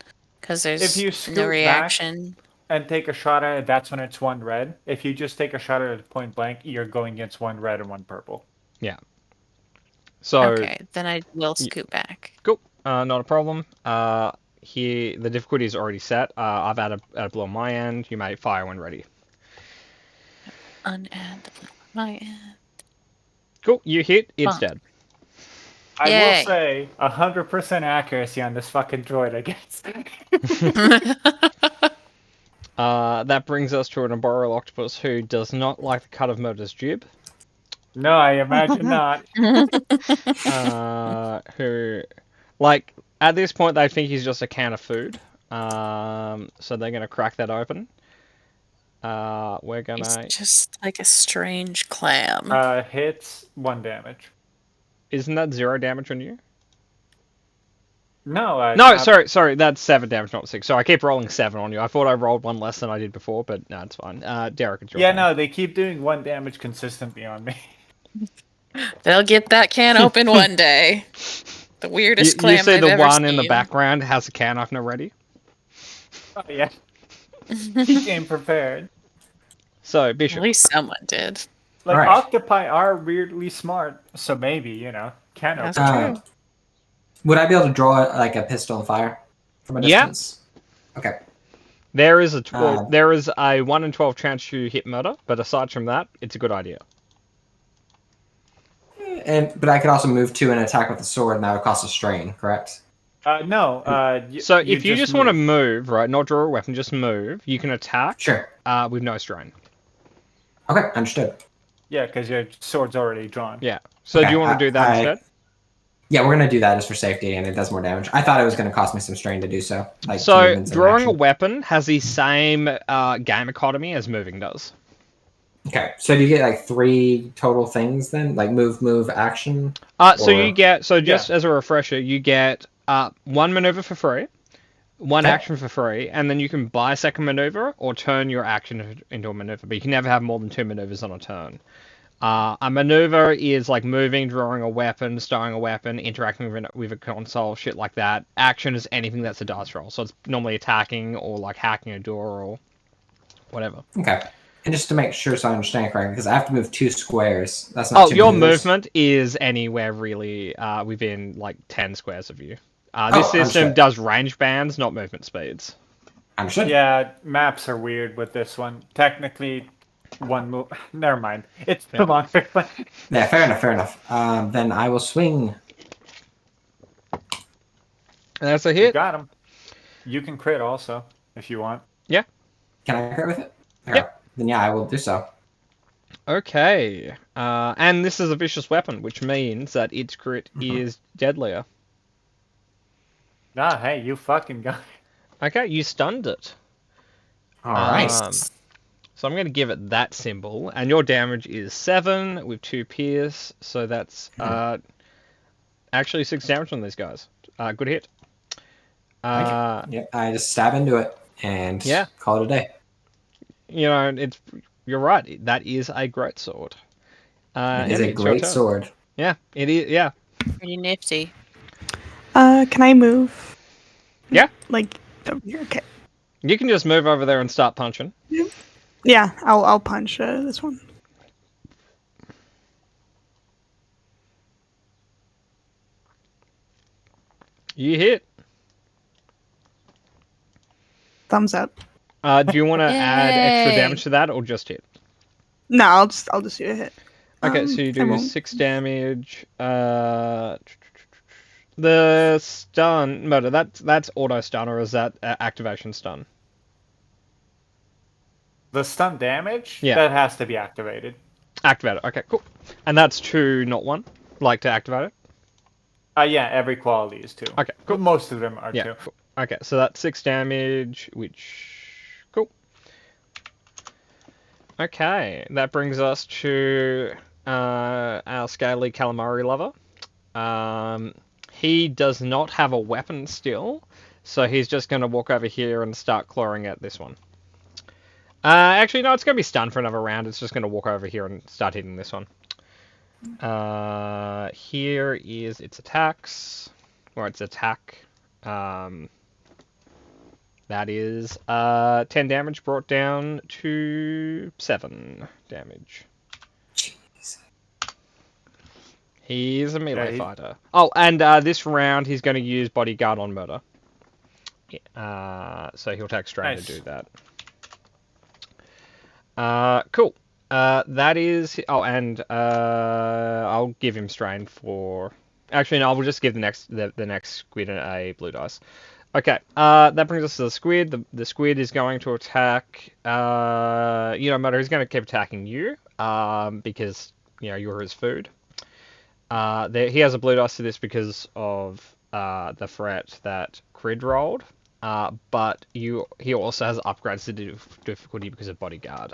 because If there's you scoot no back- reaction. And take a shot at it, that's when it's 1 red. If you just take a shot at it point blank, you're going against 1 red and 1 purple. So, Okay, then I will scoot back. cool, not a problem. Here, the difficulty is already set. I've added a blue on my end. You may fire when ready. Unadd my end. Cool, you hit, it's Fun. dead. I Yay. will say 100% accuracy on this fucking droid, I guess. That brings us to an Arboreal Octopus who does not like the cut of Murder's jib. No, I imagine not. Who, like, at this point they think he's just a can of food. So they're gonna crack that open. We're It's gonna. just like a strange clam. Hits 1 damage. Isn't that 0 damage on you? No, No, sorry, that's 7 damage, not 6. So I keep rolling 7 on you. I thought I rolled 1 less than I did before, but no, it's fine. Derek, it's your Yeah, turn. no, they keep doing 1 damage consistently on me. They'll get that can open one day. The weirdest You clam see I've the ever one in the seen. background has a can opener ready. Oh, yeah. He came prepared. So, At Bishop. least someone did. Like, Alright. octopi are weirdly smart, so maybe, can That's open. true. Would I be able to draw like a pistol and fire from a Yeah. distance? Okay. There is a 1 in 12 chance you hit Murder, but aside from that, it's a good idea. But I could also move 2 and attack with the sword, and that would cost a strain, correct? No. So if you just want to move, right, not draw a weapon, just move, you can attack Sure. with no strain. Okay, understood. Yeah, because your sword's already drawn. Yeah. So do Okay, you want to do that instead? Yeah, we're gonna do that just for safety, and it does more damage. I thought it was gonna cost me some strain to do so. Like So movements and drawing a action. weapon has the same game economy as moving does. Okay, so do you get like 3 total things then? Like move, action? So Or- you get just as a refresher, you get 1 maneuver for free, one Okay. action for free, and then you can buy a second maneuver or turn your action into a maneuver, but you can never have more than 2 maneuvers on a turn. A maneuver is like moving, drawing a weapon, starting a weapon, interacting with a console, shit like that. Action is anything that's a dice roll, so it's normally attacking or like hacking a door or whatever. Okay. And just to make sure so I understand correctly, because I have to move 2 squares. That's not Oh, 2 your maneuvers. movement is anywhere really within like 10 squares of you. Oh, This system understood. does range bands, not movement speeds. Understood. Yeah, maps are weird with this one. Technically, one move. Never mind. It's Yeah. too long to explain. Yeah, fair enough, fair enough. Then I will swing. And that's a You hit. got him. You can crit also if you want. Can I crit with it? Okay. Yep. Then yeah, I will do so. Okay. And this is a vicious weapon, which means that its crit is deadlier. Nah, hey, you fucking got it. Okay, you stunned it. All right. So I'm going to give it that symbol, and your damage is 7 with 2 pierce, so that's actually 6 damage on these guys. Good hit. Yep, I just stab into it and Yeah. call it a day. You know, you're right. That is a great sword. It is Emmy, a it's your great turn. sword. Yeah, it is. Yeah, Pretty nifty. Can I move? Yeah. Like over here. Okay. you can just move over there and start punching. Yeah, I'll punch this one. You hit. Thumbs up. Do you want to add extra Yay. damage to that, or just hit? No, I'll just do a hit. Okay, so you I do won't. 6 damage. The stun, Murder, that's auto stun, or is that activation stun? The stun damage? Yeah. That has to be activated. Activate it. Okay, cool. And that's 2, not 1. Like to activate it. Yeah, every quality is 2. Okay, cool. Most of them are Yeah. 2. Cool. Okay, so that's 6 damage, which cool. Okay, that brings us to our scaly calamari lover. He does not have a weapon still, so he's just going to walk over here and start clawing at this one. Actually, no, it's going to be stunned for another round. It's just going to walk over here and start hitting this one. Here is its attacks, or its attack. That is 10 damage brought down to 7 damage. Jeez. He's a melee he- fighter. Oh, and this round he's going to use Bodyguard on Murder. So he'll take strain Nice. to do that. Cool. That is. Oh, and I'll give him strain for. Actually, no, I will just give the next squid a blue dice. Okay. That brings us to the squid. The squid is going to attack. Murder. He's going to keep attacking you. Because you're his food. He has a blue dice to this because of the threat that Crid rolled. But he also has upgrades to difficulty because of Bodyguard.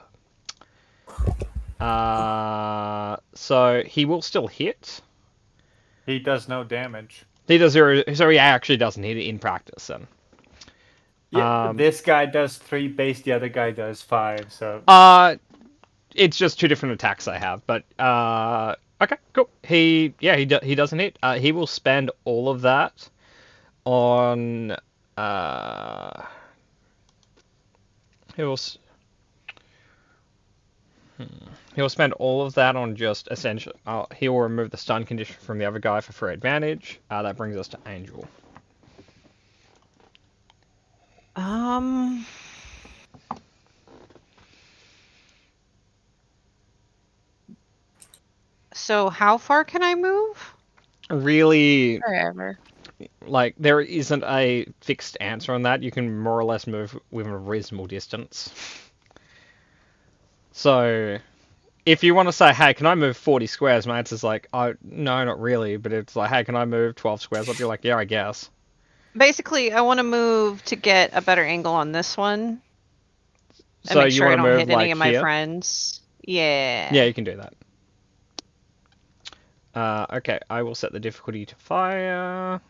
So he will still hit. He does no damage. He does 0, so he actually doesn't hit it in practice then. Yeah, this guy does 3 base, the other guy does 5, so... It's just 2 different attacks I have, but okay, cool. He doesn't hit. He will spend all of that on He'll spend all of that on just essentially. He will remove the stun condition from the other guy for free advantage. That brings us to Angel. So how far can I move? Really, Forever. like there isn't a fixed answer on that. You can more or less move within a reasonable distance. So, if you want to say, hey, can I move 40 squares? My answer's like, oh, no, not really. But it's like, hey, can I move 12 squares? I'll be like, yeah, I guess. Basically, I want to move to get a better angle on this one. And So make you sure I want to don't move hit like any of my here? friends. Yeah. Yeah, you can do that. Okay, I will set the difficulty to fire.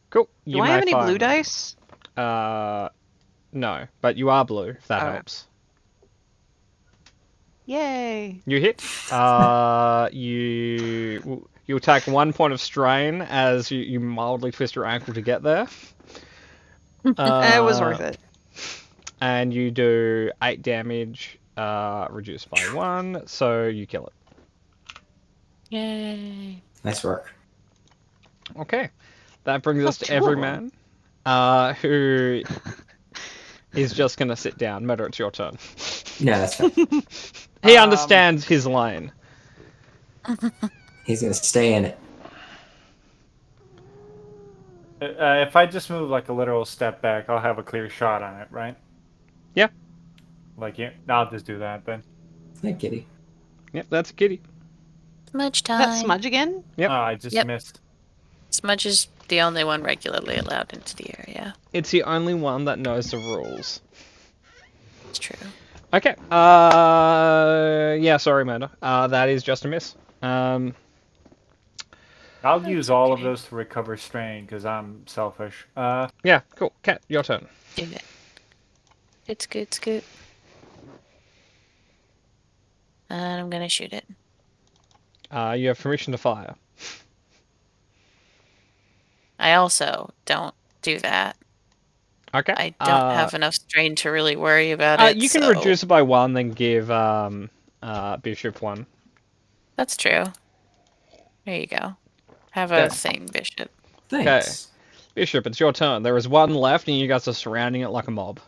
Cool. Do I have any blue dice? No, but you are blue, if that Okay. helps. Yay! You hit. You'll take 1 point of strain as you mildly twist your ankle to get there. It was worth it. And you do 8 damage, reduced by 1, so you kill it. Yay. Nice work. Okay, that brings us to Not two of Everyman, who is just gonna sit down. Murder, it's your turn. Yeah, that's fine. He understands his lane. He's gonna stay in it. If I just move like a literal step back, I'll have a clear shot on it, right? Yeah. Like, yeah, I'll just do that then. Hey, kitty. Yep, that's a kitty. Smudge Is time. that Smudge again? Yep. Oh, I just Yep. missed. Smudge is the only one regularly allowed into the area. It's the only one that knows the rules. It's true. Okay. Yeah, sorry, Murder. That is just a miss. I'll use all of those to recover strain because I'm selfish. Yeah, cool. Cat, your turn. Do it. It's good, scoot. And I'm gonna shoot it. You have permission to fire. I also don't do that. Okay. I don't have enough strain to really worry about it. You can so- reduce it by 1, then give Bishop 1. That's true. There you go. Have Okay. a thing, Bishop. Thanks. Bishop, it's your turn. There is 1 left, and you guys are surrounding it like a mob.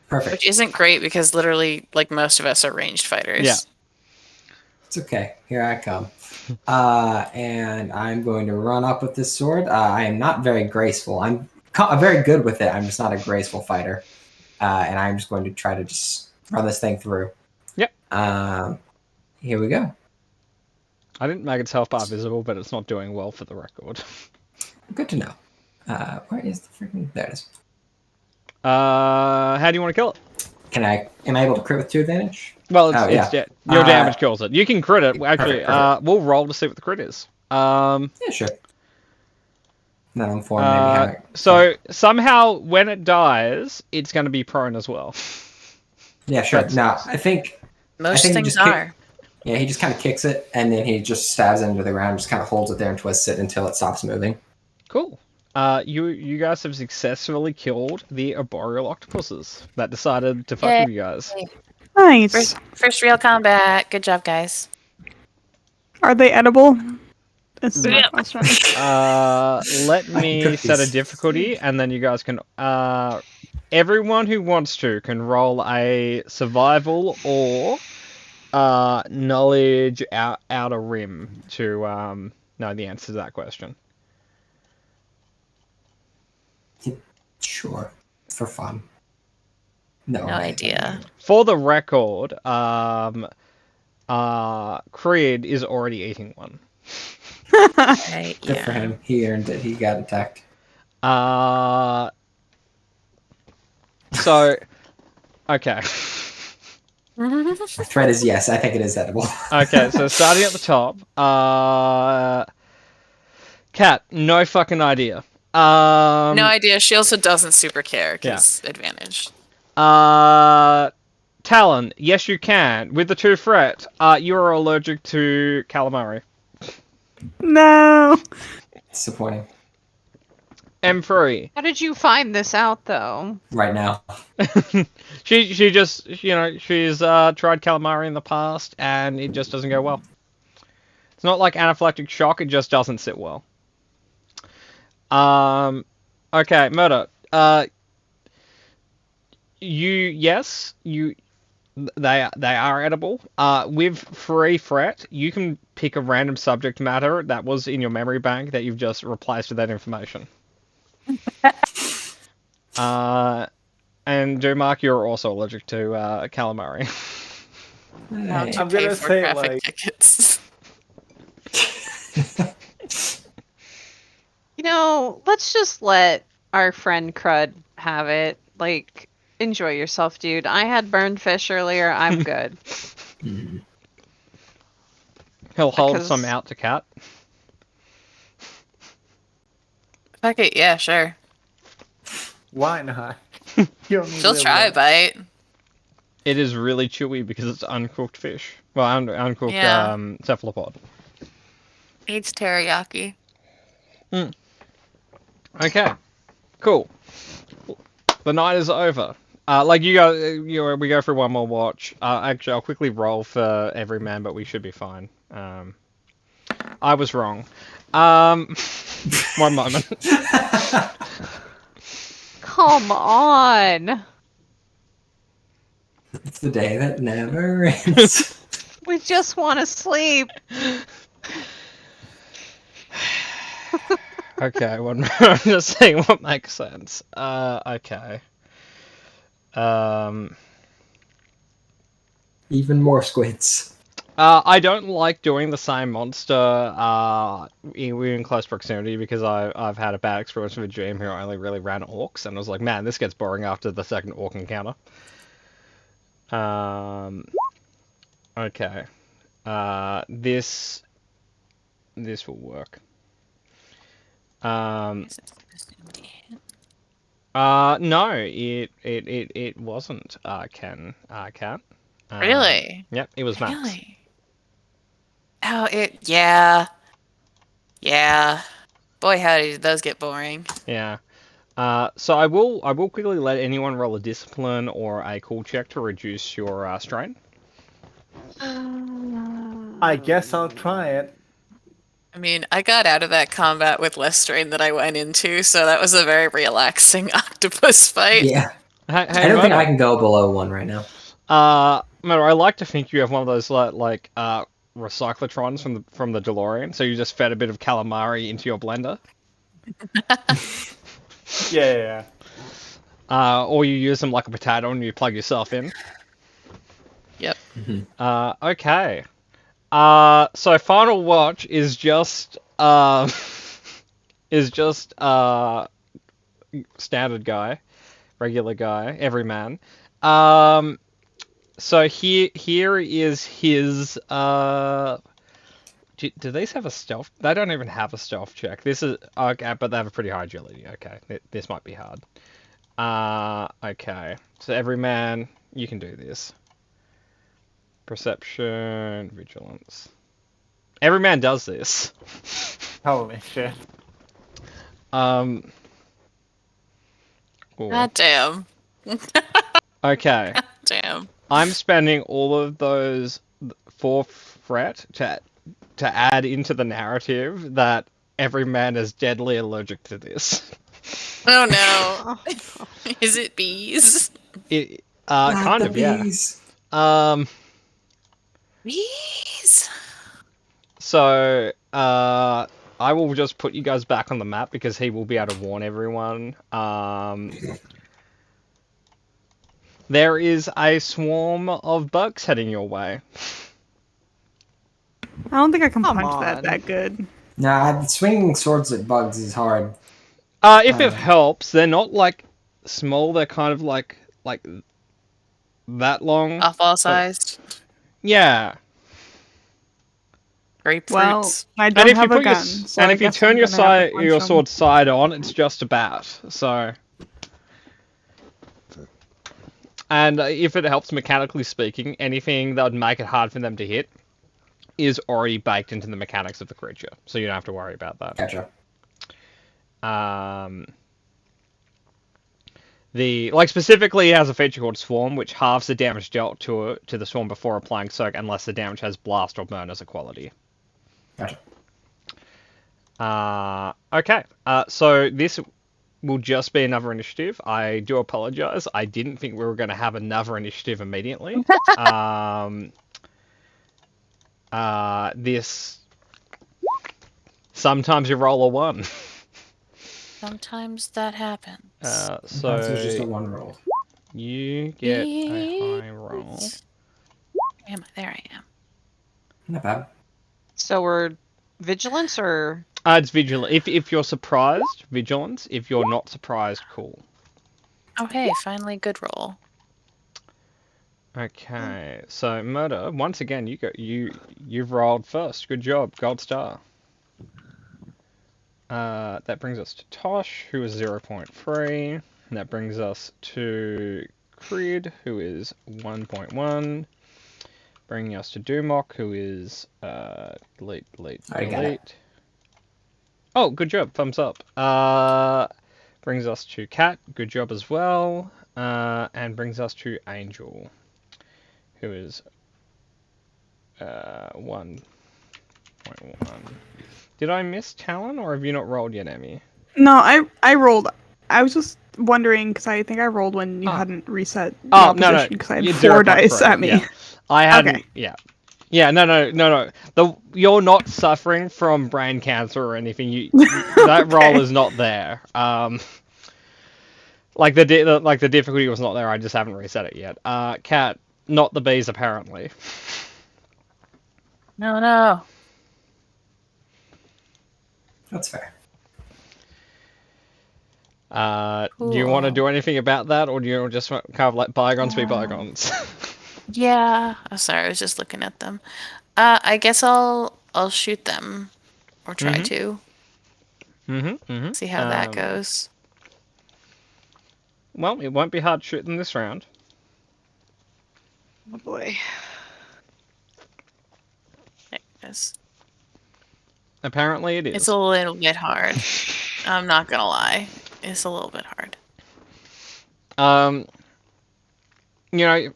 Perfect. Which isn't great because literally, like, most of us are ranged fighters. Yeah. It's okay. Here I come. And I'm going to run up with this sword. I am not very graceful. I'm very good with it. I'm just not a graceful fighter. And I'm just going to try to just run this thing through. Yep. Here we go. I didn't make its health bar visible, but it's not doing well for the record. Good to know. Where is the freaking... There it is. How do you want to kill it? Am I able to crit with 2 advantage? Well, it's, Oh, yeah. your damage kills it. You can crit it. Actually, perfect. we'll roll to see what the crit is. Yeah, sure. No, I'm for maybe how it... So somehow when it dies, it's going to be prone as well. Yeah, sure. That's- No, I think Most he things just kick- are. Yeah, he just kind of kicks it, and then he just stabs it into the ground, just kind of holds it there and twists it until it stops moving. Cool. You guys have successfully killed the arboreal octopuses that decided to fuck Yay. with you guys. Nice. First real combat. Good job, guys. Are they edible? This is my Yeah. question. Let me Cookies. set a difficulty, and then you guys can. Everyone who wants to can roll a survival or knowledge outer rim to know the answer to that question. Sure. For fun. No idea. For the record, Creed is already eating one. Right, Good for him. He earned it. He got attacked. So, okay. My threat is yes. I think it is edible. Okay, so starting at the top, Cat, no fucking idea. No idea. She also doesn't super care because advantage. Talon, yes you can. With the 2 threat, you are allergic to calamari. No. Disappointing. M3. How did you find this out, though? Right now. she just, she's tried calamari in the past, and it just doesn't go well. It's not like anaphylactic shock, it just doesn't sit well. Okay, Murder. They are edible. With free threat, you can pick a random subject matter that was in your memory bank that you've just replaced with that information. And Dumark, you're also allergic to calamari. Now Hey. to I'm pay gonna for say, traffic like- tickets. You know, let's just let our friend Crud have it. Like, enjoy yourself, dude. I had burned fish earlier. I'm good. He'll hold Because- some out to Cat. Fuck it, yeah, sure. Why not? You don't need She'll to try a live. bite. It is really chewy because it's uncooked fish. Well, uncooked Yeah. cephalopod. Eats teriyaki. Okay, cool. The night is over. Like you go, we go for one more watch. Actually, I'll quickly roll for every man, but we should be fine. I was wrong. One moment. Come on. It's the day that never ends. We just want to sleep. Okay, one moment. I'm just seeing what makes sense. Okay. Even more squids. I don't like doing the same monster we're in close proximity because I've had a bad experience with a GM who only really ran orcs, and I was like, man, this gets boring after the second orc encounter. Okay. This will work. No, it wasn't. Cat. Really? Yep, it was Max. Really? Oh, yeah. Yeah. Boy, howdy, did those get boring. Yeah. So I will quickly let anyone roll a discipline or a cool check to reduce your strain. I guess I'll try it. I mean, I got out of that combat with less strain than I went into, so that was a very relaxing octopus fight. Yeah. Hey, I don't think Moto. I can go below 1 right now. Moto, I like to think you have one of those like recyclotrons from the DeLorean, so you just fed a bit of calamari into your blender. Yeah. Or you use them like a potato and you plug yourself in. Yep. Okay. So final watch is just standard guy, regular guy, every man. So here is his do these have a stealth? They don't even have a stealth check. This is okay, but they have a pretty high agility. Okay, this might be hard. Okay. So every man, you can do this. Perception, vigilance. Every man does this. Holy shit. Cool. God damn. Okay. Damn. I'm spending all of those for Fret to add into the narrative that every man is deadly allergic to this. Oh no. Is it bees? It Not kind the of, yeah. bees. Bees? So, I will just put you guys back on the map because he will be able to warn everyone. There is a swarm of bugs heading your way. I don't think I can Come punch on. that good. Nah, swinging swords at bugs is hard. If it helps, they're not like small. They're kind of like that long. Off-ball sized? Yeah. Grapefruits? Well, I And don't if you have a put gun, so and I if you guess turn I'm your gonna have to punch your 'em. sword side on, it's just a bat. So. And if it helps mechanically speaking, anything that would make it hard for them to hit is already baked into the mechanics of the creature, so you don't have to worry about that. Gotcha. Specifically, it has a feature called Swarm, which halves the damage dealt to the swarm before applying Soak, unless the damage has Blast or Burn as a quality. Gotcha. Okay. So this will just be another initiative. I do apologize. I didn't think we were going to have another initiative immediately. This sometimes you roll a 1. Sometimes that happens. Sometimes it's just a 1 roll. You get a high roll. There I am. Not bad. So we're vigilance or It's vigilant. If you're surprised, vigilance. If you're not surprised, cool. Oh hey, finally good roll. Okay, so Murder. Once again, you've rolled first. Good job, gold star. That brings us to Tosh, who is 0.3. And that brings us to Crid, who is 1.1. Bringing us to Dumok, who is delete. I got it. Oh, good job. Thumbs up. Brings us to Cat. Good job as well. And brings us to Angel, who is 1.1. Did I miss Talon, or have you not rolled yet, Emmy? No, I rolled. I was just wondering because I think I rolled when you hadn't reset the Oh, no, opposition because I had you- 4 dice 0.3, at me. yeah. I hadn't. Okay. Yeah. Yeah. No. You're not suffering from brain cancer or anything. That Okay. roll is not there. Like the difficulty was not there. I just haven't reset it yet. Cat, not the bees apparently. No. That's fair. Do you want to Cool. do anything about that, or do you just kind of let bygones be bygones? Yeah. Oh, sorry, I was just looking at them. I guess I'll shoot them, or try Mhm. to Mm-hmm. see how that goes. Well, it won't be hard shooting this round. Oh boy. There it is. Apparently, it is. It's a little bit hard. I'm not gonna lie. It's a little bit hard. You know,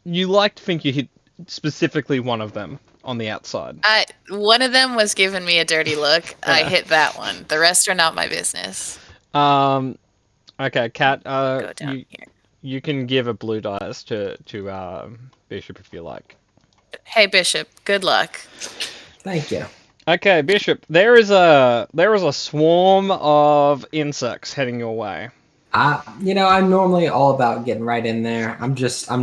you like to think you hit specifically one of them on the outside. One of them was giving me a dirty look. I Yeah. hit that one. The rest are not my business. Okay, Cat. Go down here. You can give a blue dice to Bishop if you like. Hey Bishop, good luck. Thank you. Okay, Bishop. There is a swarm of insects heading your way. I'm normally all about getting right in there. I'm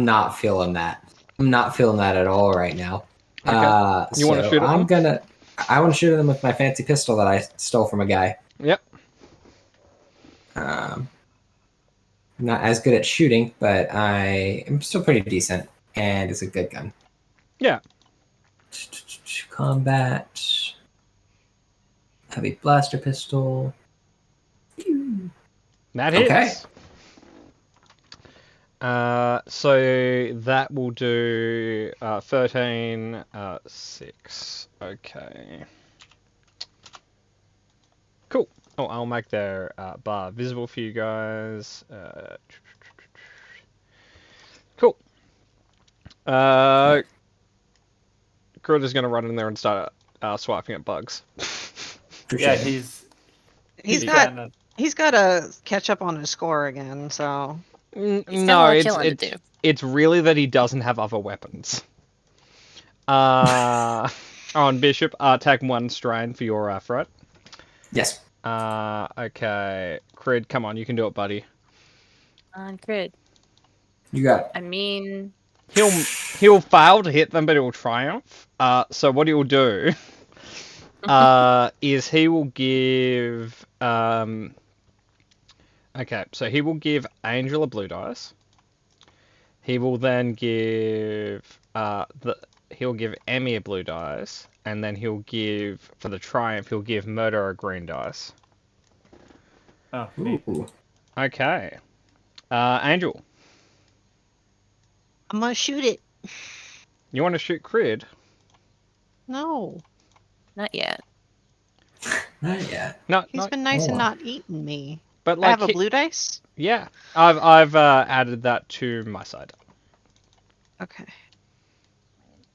not feeling that. I'm not feeling that at all right now. Okay. You wanna shoot at them? I want to shoot at them with my fancy pistol that I stole from a guy. Yep. Not as good at shooting, but I am still pretty decent, and it's a good gun. Yeah. Combat. Heavy blaster pistol. That hits. Okay. So that will do 13, 6. Okay. Cool. Oh, I'll make their bar visible for you guys. Cool. Grid is going to run in there and start swiping at bugs. Yeah, Appreciate it. He's got to catch up on his score again. So He's got a No, lot of killing to do. it's really that he doesn't have other weapons. On Bishop, take 1 strain for your threat. Yes. Okay. Crid, come on, you can do it, buddy. On grid. You got it. I mean, He'll fail to hit them, but he'll triumph. So what he'll do is he will give okay, so he will give Angel a blue dice. He will then give he'll give Emmy a blue dice, and then he'll give, for the triumph, he'll give Murder a green dice. Oh, neat. Ooh. Okay. Angel, I'm gonna shoot it. you want to shoot Crid? No, not yet. Not yet. No, he's no, been nice and on. not eating me. but I like have a blue dice. yeah, I've added that to my side. Okay.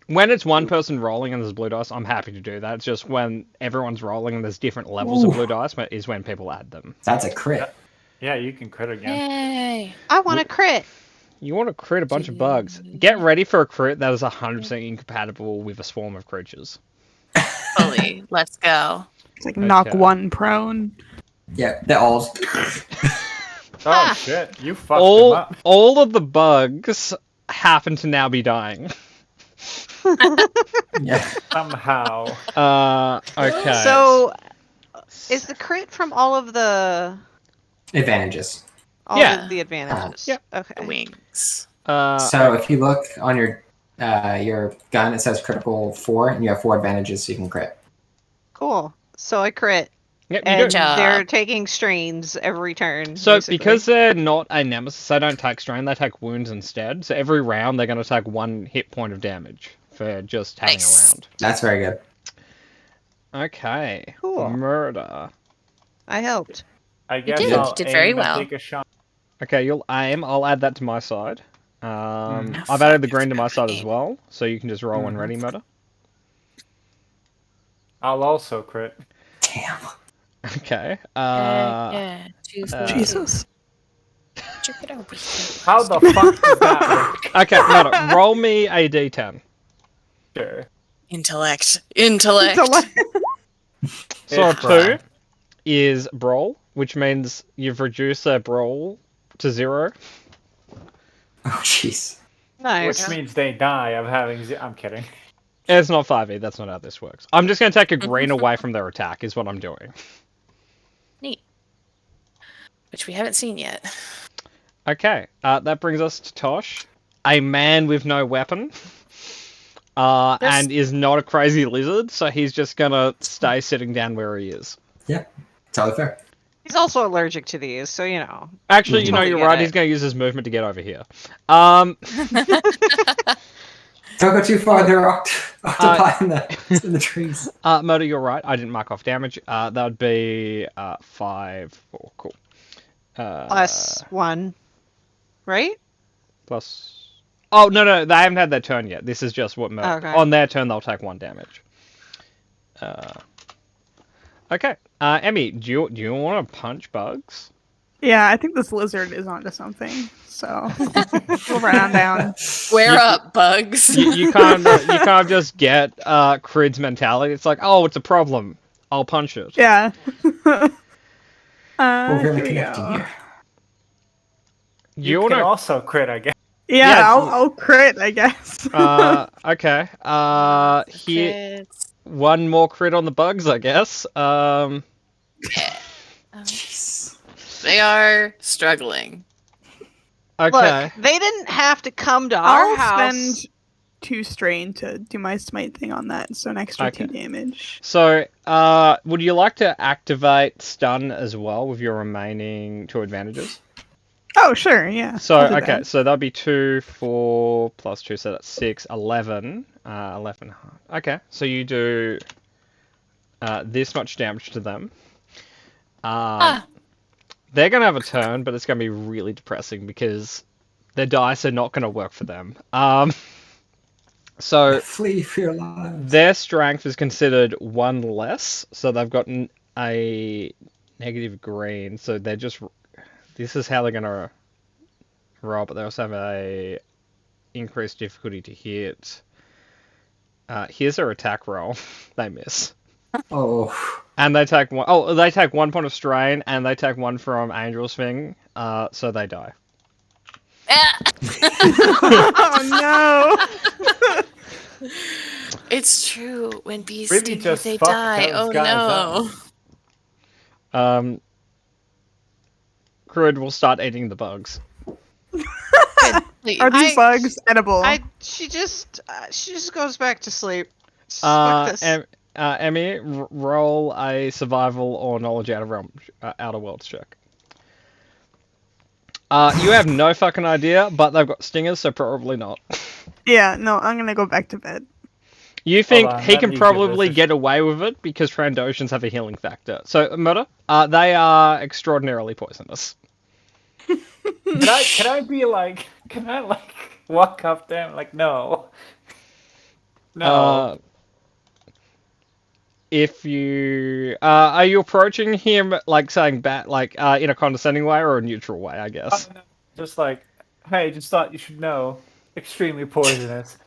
When it's one person rolling and there's blue dice, I'm happy to do that. It's just when everyone's rolling and there's different levels of Ooh. blue dice is when people add them. That's a crit. Yeah, you can crit again. Yay! I want a crit. You want to crit a bunch of bugs. Get ready for a crit that is 100% incompatible with a swarm of creatures. Fully. Let's go. It's like knock Okay. 1 prone. Yeah, they're all. Oh shit, you fucked him up. All of the bugs happen to now be dying. Yeah. Somehow. Okay. So, is the crit from all of the Advantages. Yeah. of the advantages? Yeah. Okay. Wings. So if you look on your gun, it says critical 4, and you have 4 advantages, so you can crit. Cool. So I crit. Yep, you And do. job. they're taking strains every turn. So basically. because they're not a nemesis, they don't take strain, they take wounds instead. So every round they're going to take 1 hit point of damage for just hanging Nice. around. That's very good. Okay. Cool. Murder. I helped. I guess did. I'll You did aim very and well. take a shot. Okay, you'll aim. I'll add that to my side. Oh, I've added the fuck, green to my it's side as aim. well, so you can just roll when Mhm. ready, Murder. I'll also crit. Damn. Okay. Yeah. 2 for Jesus. Check it over here. How the fuck does that work? Okay, Murder, roll me a d10. Sure. Intellect. So what? So a It's 2 fine. is brawl, which means you've reduced their brawl to 0. Oh, jeez. Nice. Which means they die of having. I'm kidding. It's not 5e, that's not how this works. I'm just going to take a green away from their attack, is what I'm doing. Neat. Which we haven't seen yet. Okay, that brings us to Tosh. A man with no weapon. And is not a crazy lizard, so he's just going to stay sitting down where he is. Yeah. Totally fair. He's also allergic to these, so you know. Actually, you know, Totally you're get right, it. he's going to use his movement to get over here. Don't go too far. There are octopi in the trees. Murder, you're right. I didn't mark off damage. That would be 5, 4. Cool. Plus 1. Right? Plus. Oh no, they haven't had their turn yet. This is just what murder. Okay. On their turn, they'll take 1 damage. Okay. Emmy, do you want to punch bugs? Yeah, I think this lizard is onto something. So we'll run on down. Square up, bugs. You can't just get Crid's mentality. It's like, oh, it's a problem. I'll punch it. Yeah. We're Here really we connecting go. here. You You can wanna? also crit, I guess. Yeah, Yeah, I'll crit, I guess. Okay. Here, Crits. 1 more crit on the bugs, I guess. Yeah. Jeez. They are struggling. Okay. Look, they didn't have to come to our I'll house. spend 2 strain to do my smite thing on that, so an extra Okay. 2 damage. So, would you like to activate stun as well with your remaining 2 advantages? Oh, sure, yeah. So, I'll do okay, that. so that'll be 2, 4 plus 2, so that's 6, 11. 11. Okay, so you do this much damage to them. They're going to have a turn, but it's going to be really depressing because their dice are not going to work for them. So Flee for your lives. their strength is considered 1 less, so they've gotten a negative green, so they're just... This is how they're going to roll, but they also have a increased difficulty to hit. Here's their attack roll. They miss. Oh. And they take 1... Oh, they take 1 point of strain, and they take 1 from Angel's Thing, so they die. Oh, no! It's true. When bees Really sting you, just they fuck die. those Oh guys no. Crud will start eating the bugs. Please. Are these bugs edible? She just goes back to sleep. Fuck this. Emmy, roll a survival or knowledge outer worlds check. You have no fucking idea, but they've got stingers, so probably not. Yeah, no, I'm gonna go back to bed. You think on, he let can me give probably this a get away with it because Trandoshans have a healing factor. So, Murder, they are extraordinarily poisonous. Can I walk up there? Like, no. No. If you are you approaching him like saying bat in a condescending way or a neutral way, I guess. No. Just like, hey, just thought you should know. Extremely poisonous.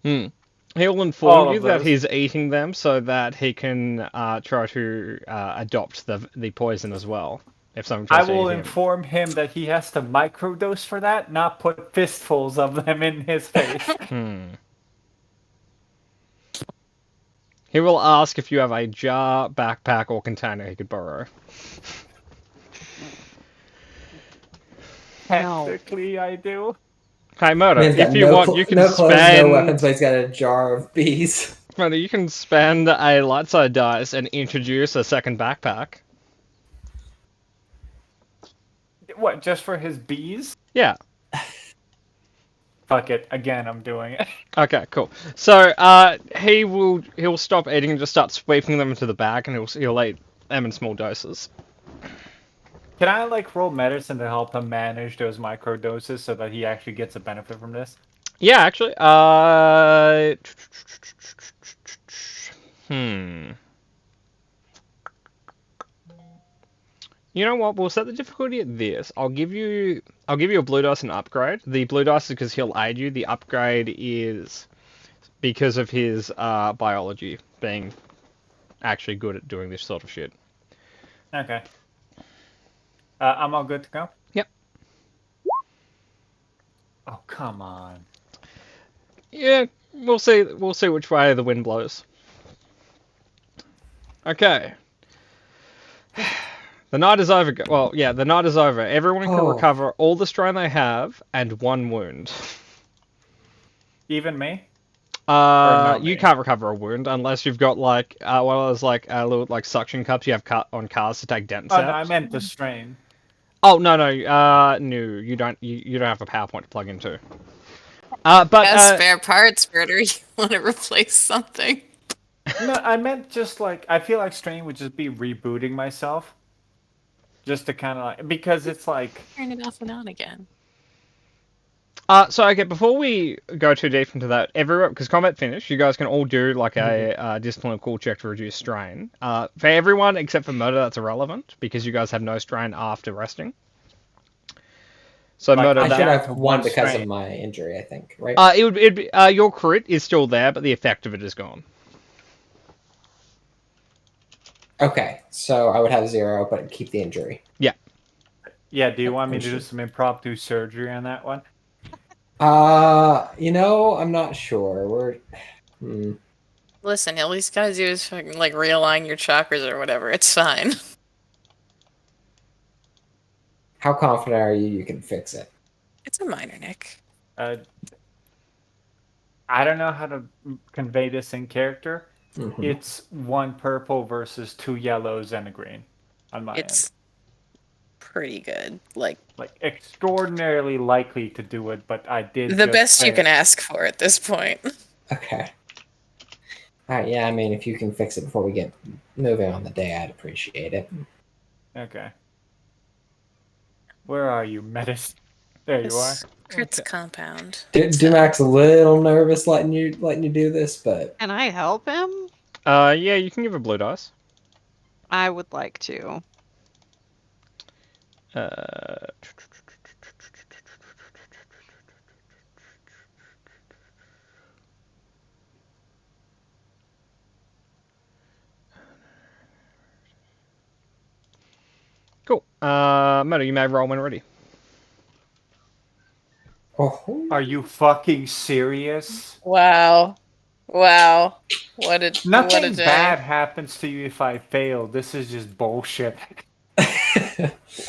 He'll All inform of you that those. he's eating them so that he can try to adopt the poison as well. If someone I tries to will eat him. inform him that he has to microdose for that, not put fistfuls of them in his face. He will ask if you have a jar, backpack, or container he could borrow. No. Technically, I do. Hey, Murdo, Man's got if you no want, cl- you can no clothes, spend. no weapons, but he's got a jar of bees. Murdo, you can spend a light side dice and introduce a second backpack. What? Just for his bees? Yeah. Fuck it. Again, I'm doing it. Okay, cool. So, he'll stop eating and just start sweeping them into the bag, and he'll eat them in small doses. Can I like roll medicine to help him manage those micro doses so that he actually gets a benefit from this? Yeah, actually. Hmm. You know what? We'll set the difficulty at this. I'll give you a blue dice and upgrade. The blue dice is because he'll aid you. The upgrade is because of his biology being actually good at doing this sort of shit. Okay. I'm all good to go? Yep. Oh, come on. Yeah, we'll see. We'll see which way the wind blows. Okay. The night is over. Well, yeah, the night is over. Everyone can Oh. recover all the strain they have and 1 wound. Even me? not You me? can't recover a wound unless you've got like one of those like little like suction cups you have on cars to take dents Oh, out. no, I meant the strain. Oh no, you don't. You don't have a PowerPoint to plug into. But As spare parts, Murder, you want to replace something? No, I meant just like, I feel like strain would just be rebooting myself. Just to kind of like, because it's like, Turn it off and on again. So okay, before we go too deep into that, everyone, because combat finished, you guys can all do like a discipline or cool check to reduce strain. For everyone except for Murder, that's irrelevant because you guys have no strain after resting. So Like, Murder, I that- should Down to have one one because strain. of my injury, I think, right? it'd be, your crit is still there, but the effect of it is gone. Okay, so I would have 0, but keep the injury. yeah, do you want me to do Understood. some impromptu surgery on that one? I'm not sure. Listen, all he's gotta do is fucking like realign your chakras or whatever. It's fine. How confident are you can fix it? It's a minor nick. I don't know how to convey this in character. Mhm. It's 1 purple versus 2 yellows and a green on my end. It's pretty good. Like Like, extraordinarily likely to do it, but I did the just best you fail. can ask for at this point. Okay. All right. Yeah. I mean, if you can fix it before we get moving on the day, I'd appreciate it. Okay. Where are you, Metis? There you are. This Crit's compound. Dumac's a little nervous letting you do this, but Can I help him? Yeah, you can give a blue dice. I would like to. Cool. Murder, you may roll when ready. oh, Are you fucking serious? Wow. Wow. What a Nothing day. bad happens to you if I fail. This is just bullshit.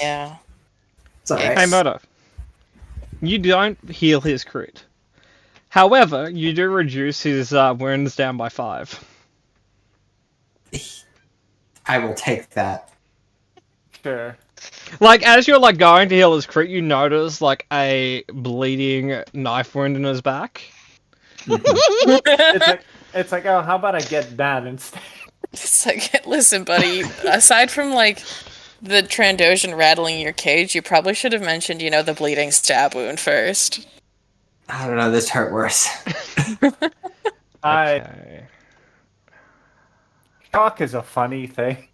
Yeah. it's all right. Hey, Murder. You don't heal his crit. However, you do reduce his wounds down by 5. I will take that. Sure. Like, as you're like going to heal his crit, you notice like a bleeding knife wound in his back. It's like, oh, how about I get that instead? It's like, listen, buddy, aside from like the Trandoshan rattling your cage, you probably should have mentioned, the bleeding stab wound first. I don't know. This hurt worse. Okay. Shock is a funny thing.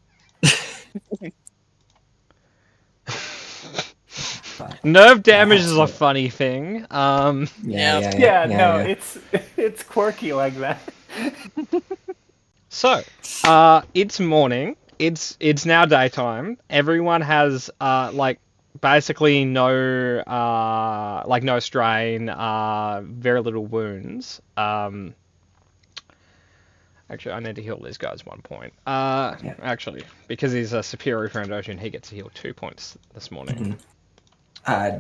Nerve damage is a funny thing. Yeah, no, it's quirky like that. So, it's morning. It's now daytime. Everyone has like basically no no strain, very little wounds. Actually, I need to heal these guys 1 point. Actually, because he's a superior Trandoshan, he gets to heal 2 points this morning.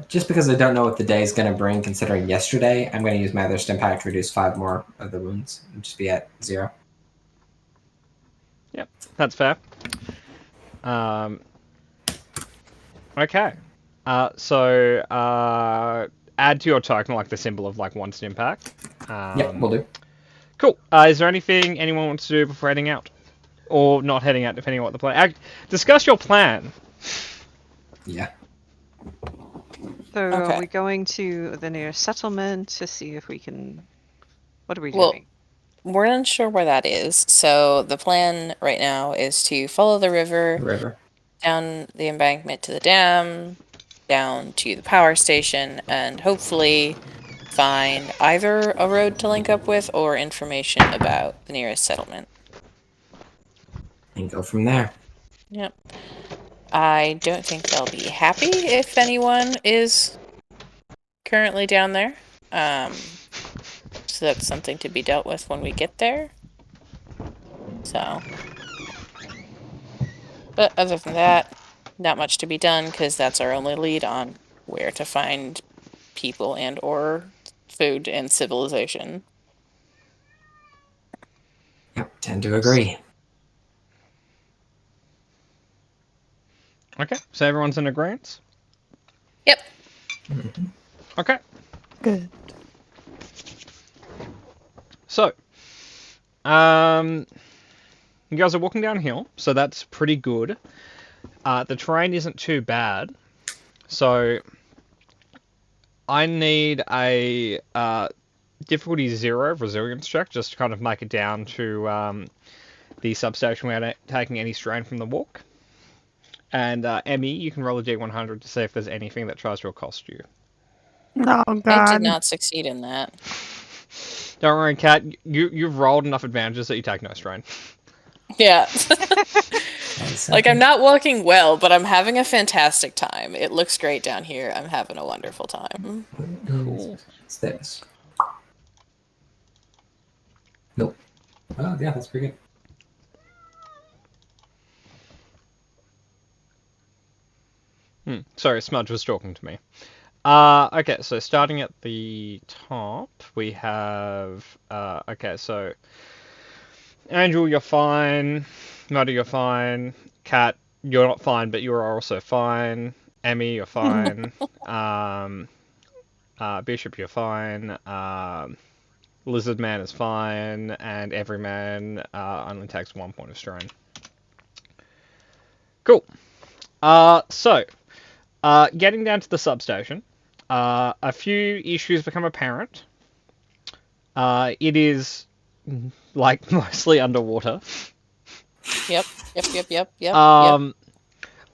Just because I don't know what the day is going to bring, considering yesterday, I'm going to use my other stim pack to reduce 5 more of the wounds and just be at 0. Yep, that's fair. Okay. So add to your token like the symbol of like 1 stim pack. Yep, we'll do. Cool. Is there anything anyone wants to do before heading out? Or not heading out, depending on what the plan... discuss your plan. Yeah. So Okay. are we going to the nearest settlement to see if we can... What are we Well, doing? We're unsure where that is, so the plan right now is to follow the river River. down the embankment to the dam, down to the power station, and hopefully find either a road to link up with or information about the nearest settlement. And go from there. Yep. I don't think they'll be happy if anyone is currently down there. So that's something to be dealt with when we get there. So. But other than that, not much to be done because that's our only lead on where to find people and or food and civilization. Yep, tend to agree. Okay, so everyone's in agreement? Yep. Okay, Good. so... you guys are walking downhill, so that's pretty good. The terrain isn't too bad, so I need a difficulty 0 resilience check just to kind of make it down to the substation without taking any strain from the walk. And Emmy, you can roll a d100 to see if there's anything that tries to accost you. Oh I did god. not succeed in that. Don't worry, Kat, you've rolled enough advantages that you take no strain. Yeah. Like, I'm not walking well, but I'm having a fantastic time. It looks great down here. I'm having a wonderful time. Cool. It's this. Nope. Oh, yeah, that's pretty good. Sorry, Smudge was talking to me. Okay, so starting at the top, we have... okay, so... Angel, you're fine. Muddy, you're fine. Cat, you're not fine, but you're also fine. Emmy, you're fine. Bishop, you're fine. Lizard Man is fine. And Everyman only takes 1 point of strain. Cool. So... getting down to the substation, a few issues become apparent. It is, like, mostly underwater. Yep.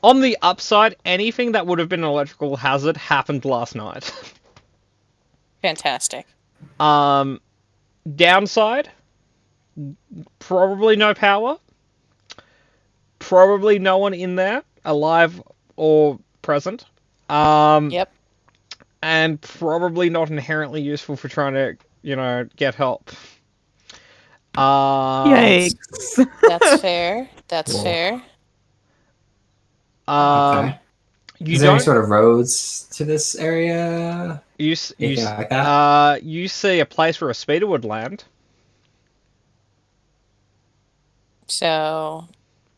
On the upside, anything that would have been an electrical hazard happened last night. Fantastic. Downside, probably no power. Probably no one in there, alive or present. Yep. And probably not inherently useful for trying to, get help. Yikes. That's fair. That's Cool. fair. Okay. You Is there don't. any sort of roads to this area? Anything like that? You see a place where a speeder would land. So,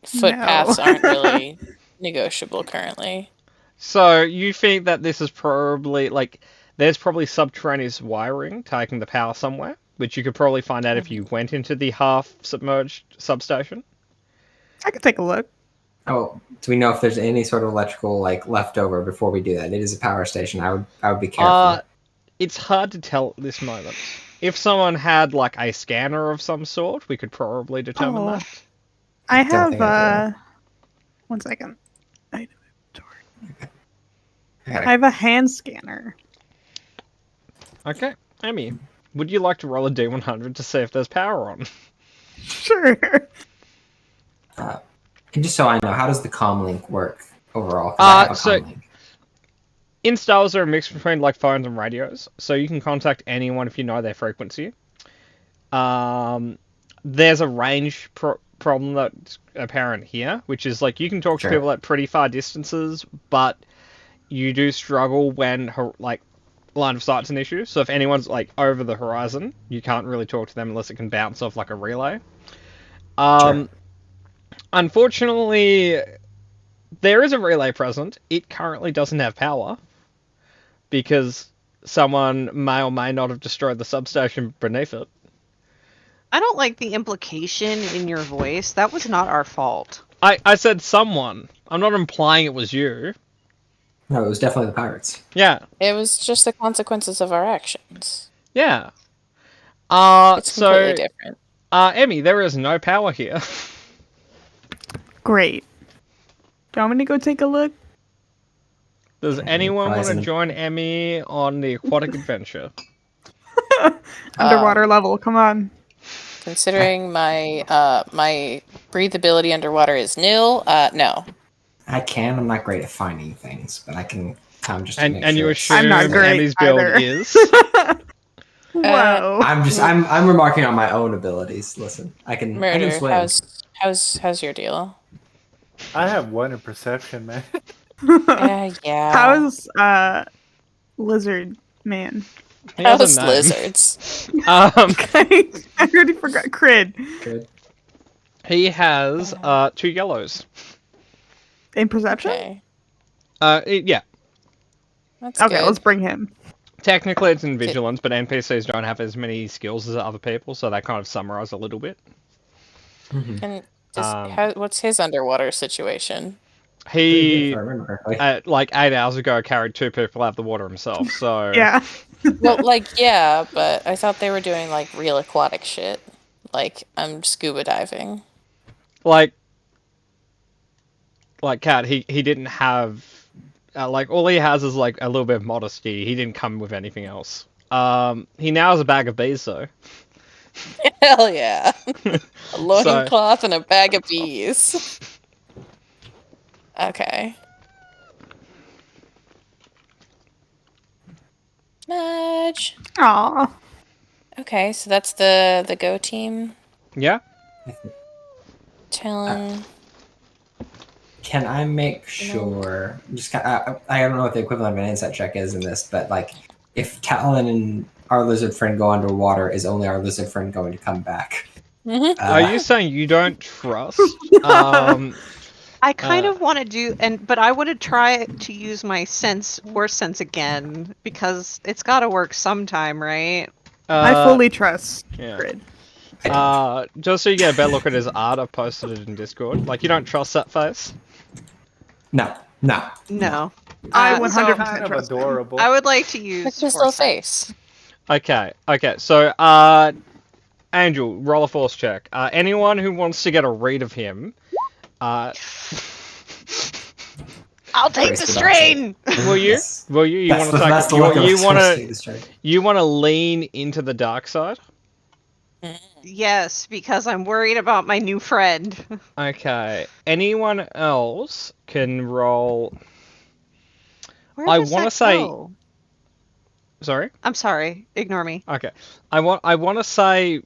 footpaths aren't really negotiable currently. So you think that this is probably there's probably subterraneous wiring taking the power somewhere, which you could probably find out if you went into the half submerged substation. I could take a look. Oh, do we know if there's any sort of electrical left over before we do that? It is a power station. I would be careful. It's hard to tell at this moment. If someone had a scanner of some sort, we could probably determine that. I Don't think I have 1 second. I I have a hand scanner. Okay, Emmy, would you like to roll a d100 to see if there's power on? Sure. And just so I know, how does the comlink work overall? 'Cause I have a so- comlink. Installs are a mix between phones and radios, so you can contact anyone if you know their frequency. There's a range problem that's apparent here, which is you can talk Sure. to people at pretty far distances, but you do struggle when like line of sight's an issue. So if anyone's like over the horizon, you can't really talk to them unless it can bounce off like a relay. Sure. Unfortunately, there is a relay present. It currently doesn't have power because someone may or may not have destroyed the substation beneath it. I don't like the implication in your voice. That was not our fault. I said someone. I'm not implying it was you. No, it was definitely the pirates. Yeah. It was just the consequences of our actions. Yeah. It's completely different. Emmy, there is no power here. Great. Do you want me to go take a look? Does anyone want to Horizon. join Emmy on the aquatic adventure? Underwater level, come on. Considering my my breathability underwater is nil, no. I can. I'm not great at finding things, but I can come just to And make and sure you it's- assume I'm not great Emmy's build either. is? Whoa. I'm remarking on my own abilities. Listen, I can Murder, swim. how's your deal? I have one in perception, man. Yeah. How's Lizard Man? He has a How's name. lizards? I already forgot. Crid. Good. He has 2 yellows. In perception? Okay, Yeah. that's Okay, good. let's bring him. Technically, it's in vigilance, but NPCs don't have as many skills as other people, so that kind of summarize a little bit. And Um, what's his underwater situation? He, If I remember correctly. like 8 hours ago, carried 2 people out of the water himself. So Yeah. Well, like, yeah, but I thought they were doing like real aquatic shit. Like, I'm scuba diving. like Cat, he didn't have like all he has is like a little bit of modesty. He didn't come with anything else. He now has a bag of bees though. Hell yeah. A loincloth and a bag of bees. Okay. Nudge. Aw. Okay, so that's the go team. Yeah. Talon. Can I make sure? Just I don't know what the equivalent of an insight check is in this, but like, if Talon and our lizard friend go underwater, is only our lizard friend going to come back? Mhm. Are you saying you don't trust? I kind Uh, of want to do, but I want to try to use my force sense again because it's got to work sometime, right? I fully trust yeah. Crid. Just so you get a better look at his art, I've posted it in Discord. Like, you don't trust that face? No. No. I So 100% Kind of trust him. adorable. I would like to use Look at his force little sense. face. Okay. So, Angel, roll a force check. Anyone who wants to get a read of him, I'll take Praise the the strain. will you? Yes. Will you? You That's want the, that's to the look you of want take to the straight. you want to lean into the dark side? Yes, because I'm worried about my new friend. Okay. Anyone else can roll? Where I does wanna that say- go? Sorry. I'm sorry. Ignore me. Okay. I want to say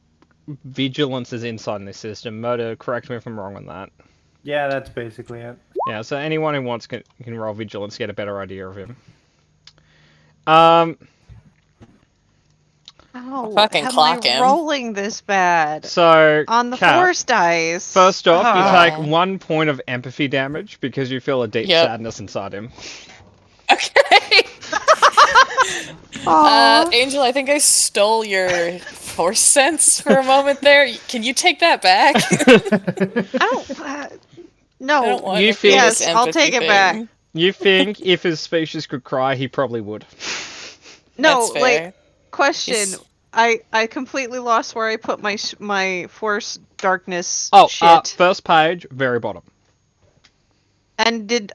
vigilance is inside this system. Moto, correct me if I'm wrong on that. Yeah, that's basically it. Yeah, so anyone who wants can roll vigilance, get a better idea of him. How fucking am clock I him. rolling this bad? So On the Kat, force dice. First off, you Ah. take 1 point of empathy damage because you feel a deep Yep. sadness inside him. Okay. Aw. Angel, I think I stole your force sense for a moment there. Can you take that back? I don't. No. I don't want You to feel feel- this Yes, I'll empathy take it thing. back. You think if his species could cry, he probably would. No, That's like fair. question. He's- I completely lost where I put my force darkness Oh, shit. first page, very bottom. And did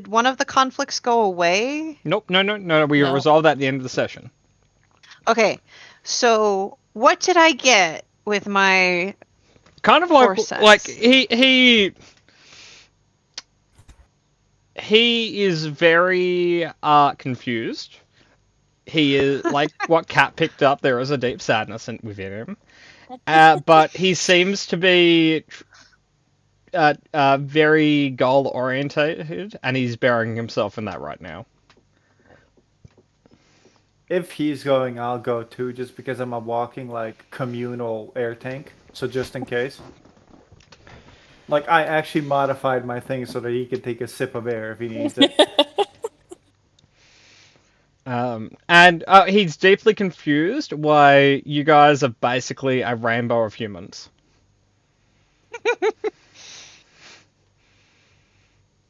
one of the conflicts go away? Nope, no. We No. resolved that at the end of the session. Okay, so what did I get with my? Kind of like Force sense. he is very confused. He is like what Cat picked up. There is a deep sadness within him, but he seems to be very goal orientated, and he's burying himself in that right now. If he's going, I'll go too, just because I'm a walking like communal air tank. So just in case. Like I actually modified my thing so that he can take a sip of air if he needs it. And he's deeply confused why you guys are basically a rainbow of humans.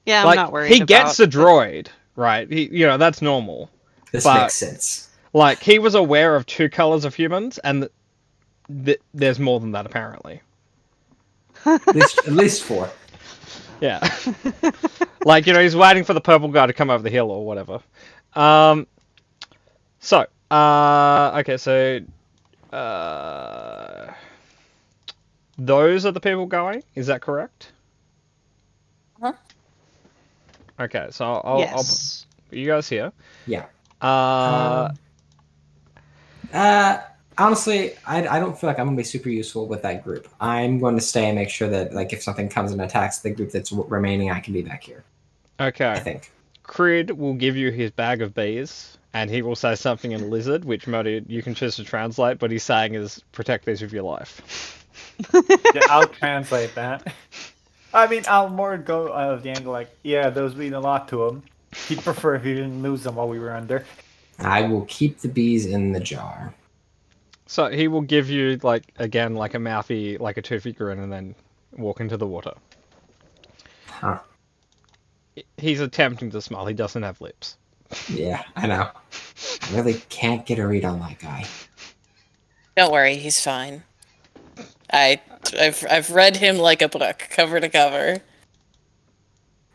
Yeah, I'm Like not worried he about gets the droid, right? That's normal. This But- makes sense. Like he was aware of 2 colors of humans, and there's more than that apparently. At least 4. Yeah. Like, he's waiting for the purple guy to come over the hill or whatever. Okay, so those are the people going. Is that correct? Huh? Okay, so I'll yes. put you guys here. Yeah. Uh, Honestly, I don't feel like I'm gonna be super useful with that group. I'm going to stay and make sure that, like, if something comes and attacks the group that's remaining, I can be back here. I okay. think. Crid will give you his bag of bees, and he will say something in lizard, which Modi you can choose to translate, but he's saying is protect these with your life. Yeah, I'll translate that. I mean, I'll more go out of the angle like, yeah, those mean a lot to him. He'd prefer if he didn't lose them while we were under. I will keep the bees in the jar. So he will give you, like, again, like a mouthy, like a toothy grin, and then walk into the water. Huh. He's attempting to smile. He doesn't have lips. Yeah, I know. I really can't get a read on that guy. Don't worry, he's fine. I've read him like a book, cover to cover.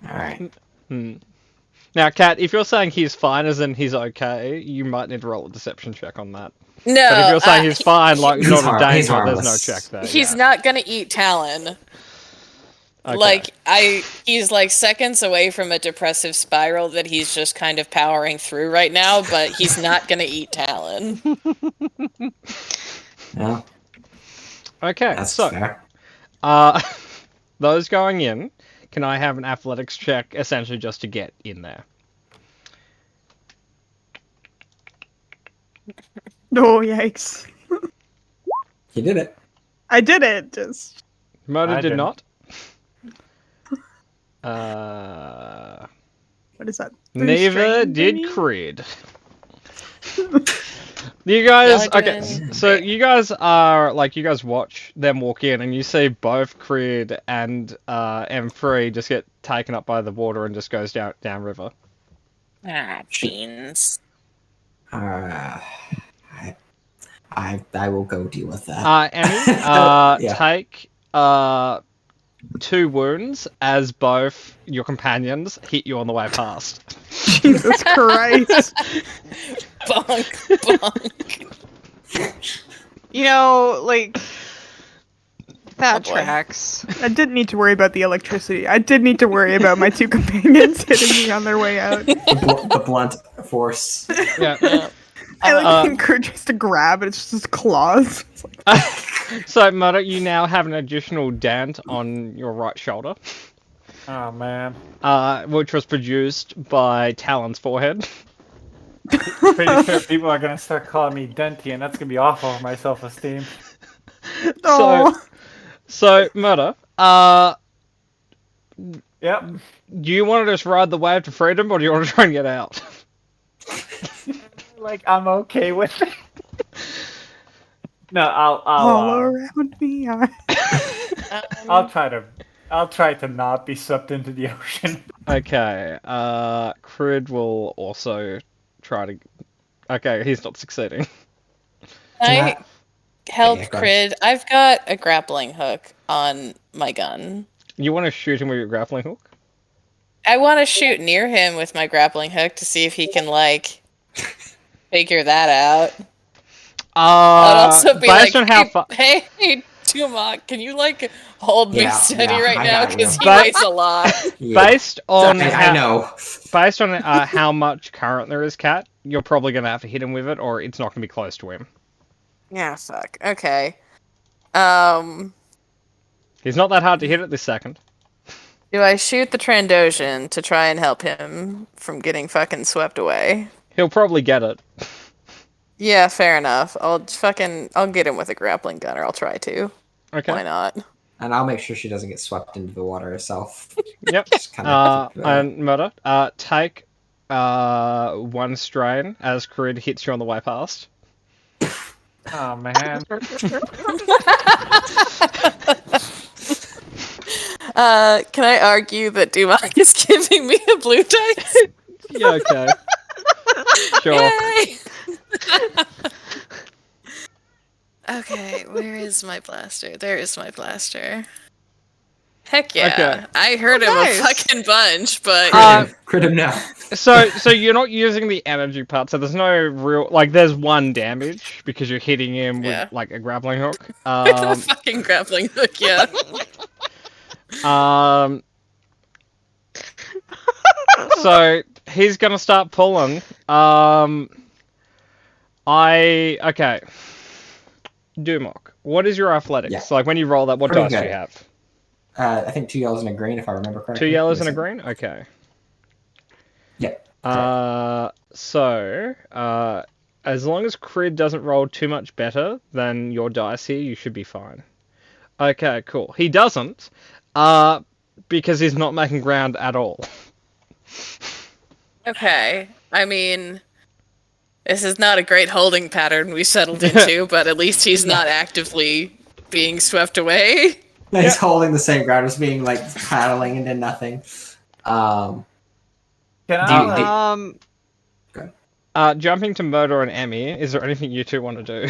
All right. Now, Kat, if you're saying he's fine as in he's okay, you might need to roll a deception check on that. No, But if you're saying he's fine, like he's not har- in he's danger, there's no harmless. check there. he's yeah. not gonna eat Talon. Okay. He's like seconds away from a depressive spiral that he's just kind of powering through right now, but he's not gonna eat Talon. No, Okay, that's so fair. those going in, can I have an athletics check essentially just to get in there? Oh, yikes. He did it. I did it. Just Murder I did didn't. not. what is that? 3 Neither strain, did maybe? Creed. You guys, Y'all are okay, doing so great. you guys are, like, you guys watch them walk in and you see both Creed and M3 just get taken up by the water and just goes down river. Ah, beans. I will go deal with that. Emmy, Yeah. take 2 wounds as both your companions hit you on the way past. Jesus Christ. Bonk, bonk. Like that Oh, boy. tracks. I didn't need to worry about the electricity. I did need to worry about my 2 companions hitting me on their way out. The blunt force. Yeah. Yeah. I Uh, encourage us to grab, and it's just his claws. It's like, So, Murder, you now have an additional dent on your right shoulder, Oh man. which was produced by Talon's forehead. Pretty sure people are gonna start calling me Denty, and that's gonna be awful for my self-esteem. oh, So, Murder, Yep. do you want to just ride the wave to freedom, or do you want to try and get out? Like I'm okay with it. No, all I'll around me are. I'll try to not be sucked into the ocean. Okay, Crid will also try to... Okay, he's not succeeding. I help Yeah, go Crid. I've got a grappling hook on my gun. You want to shoot him with your grappling hook? I want to shoot near him with my grappling hook to see if he can, like, figure that out. I'd also be based like, on how far... hey, Tumok, can you, like, hold me Yeah, steady yeah, right I now? got you. Because he But- weighs a lot. Yeah. Based on I know. Based on how much current there is, Cat, you're probably going to have to hit him with it, or it's not going to be close to him. Yeah, fuck. Okay. He's not that hard to hit at this second. Do I shoot the Trandoshan to try and help him from getting fucking swept away? He'll probably get it. Yeah, fair enough. I'll get him with a grappling gun, or I'll try to. Okay. Why not? And I'll make sure she doesn't get swept into the water herself. Yep. Just kind of And Murder, take 1 strain as Corinne hits you on the way past. Oh man. Can I argue that Dumak is giving me a blue dice? Yeah, okay. Sure. Yay! Okay, where is my blaster? There is my blaster. Heck yeah. Okay. I heard him nice. a fucking bunch, but crit him now. So you're not using the energy part, so there's no real like. There's 1 damage because you're hitting him with Yeah. like a grappling hook. the fucking grappling hook, yeah. So he's gonna start pulling. Okay. Dumok, what is your athletics? Yeah. So like when you roll that, what Pretty dice do good. you have? I think 2 yellows and a green, if I remember correctly. 2 yellows and a Is it? green. Okay. Yeah. As long as Crid doesn't roll too much better than your dice here, you should be fine. Okay, cool. He doesn't, because he's not making ground at all. Okay. I mean, this is not a great holding pattern we settled into, but at least he's not actively being swept away. No, he's holding the same ground, just being like paddling into nothing. Can Do I? you- Jumping to Murder and Emmy, is there anything you two want to do?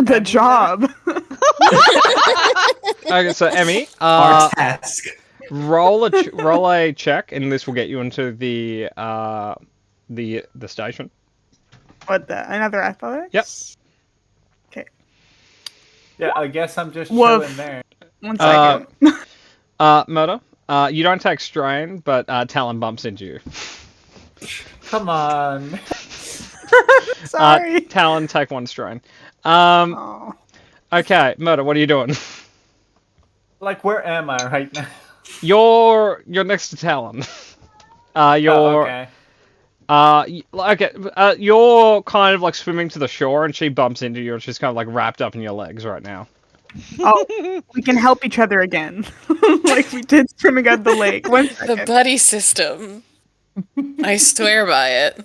The job. Okay, so Emmy, Our task. roll a check, and this will get you into the station. What the? Another athletics? Yep. Yeah, I guess I'm just Woof. chilling there. 1 second. Murder, you don't take strain, but Talon bumps into you. Come on. Sorry. Talon, take 1 strain. Oh. Okay, Murder, what are you doing? Like, where am I right now? You're next to Talon. Oh, You're you're kind of like swimming to the shore, and she bumps into you, and she's kind of like wrapped up in your legs right now. Oh, we can help each other again. Like we did swimming out the lake. 1 The second. buddy system. I swear by it.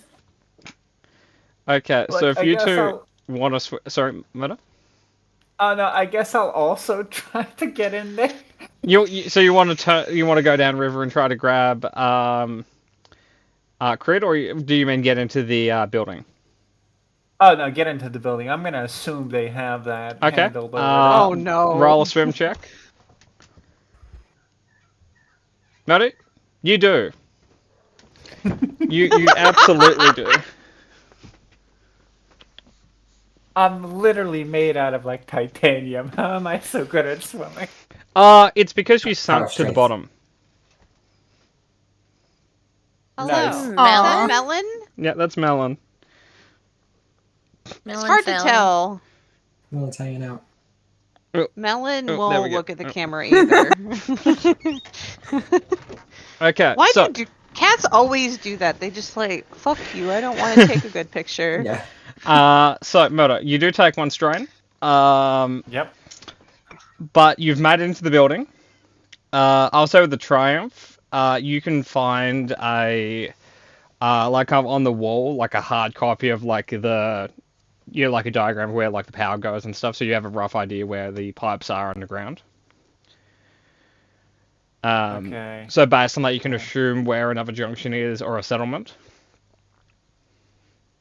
Okay, so Like, if I you guess two want to sorry, Murder? Oh no, I guess I'll also try to get in there. So you want to go down river and try to grab Crit, or do you mean get into the building? Oh no, get into the building. I'm gonna assume they have that Okay. handled over Oh no. Roll a swim check. Murder, you do. You absolutely do. I'm literally made out of like titanium. How am I so good at swimming? It's because you sunk to the strength. bottom. Hello. Nice. Is Melon? that Melon? Yeah, that's Melon. It's hard to tell. No one's hanging out. Melon Oh, there we won't go. look at the Oh. camera either. Okay, Why so do cats always do that? They just like, fuck you, I don't want to take a good picture. Yeah. so Murder, you do take 1 strain. Yep. But you've made it into the building. Also with the Triumph, you can find a like kind of on the wall, like a hard copy of like like a diagram of where like the power goes and stuff, so you have a rough idea where the pipes are underground. Okay. So based on that, you can assume where another junction is or a settlement.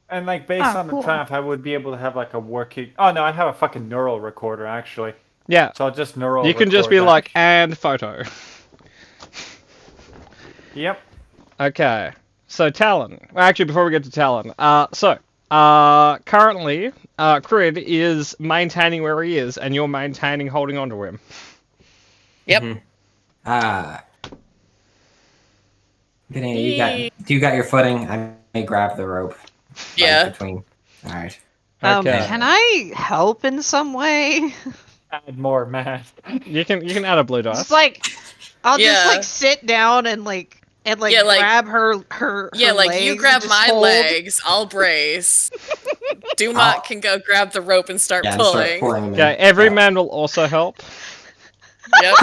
And like based Ah, on cool. the triumph, I would be able to have like a working. Oh no, I have a fucking neural recorder actually. Yeah, So I'll just neural. you can just record be that. like, and photo. Yep. Okay, so Talon. Well, actually, before we get to Talon, currently, Crid is maintaining where he is, and you're maintaining holding onto him. Yep. Vinny, you got your footing. I may grab the rope. Yeah. Between. All right. Okay. Can I help in some way? Add more math. You can add a blue dice. Just like, I'll just Yeah. like sit down and Yeah, like- grab her Yeah, like legs you and grab just my hold. legs, I'll brace. Dumat can go grab the rope and start Yeah, and pulling. start pulling him in. Okay, every Yeah. man will also help. Yep,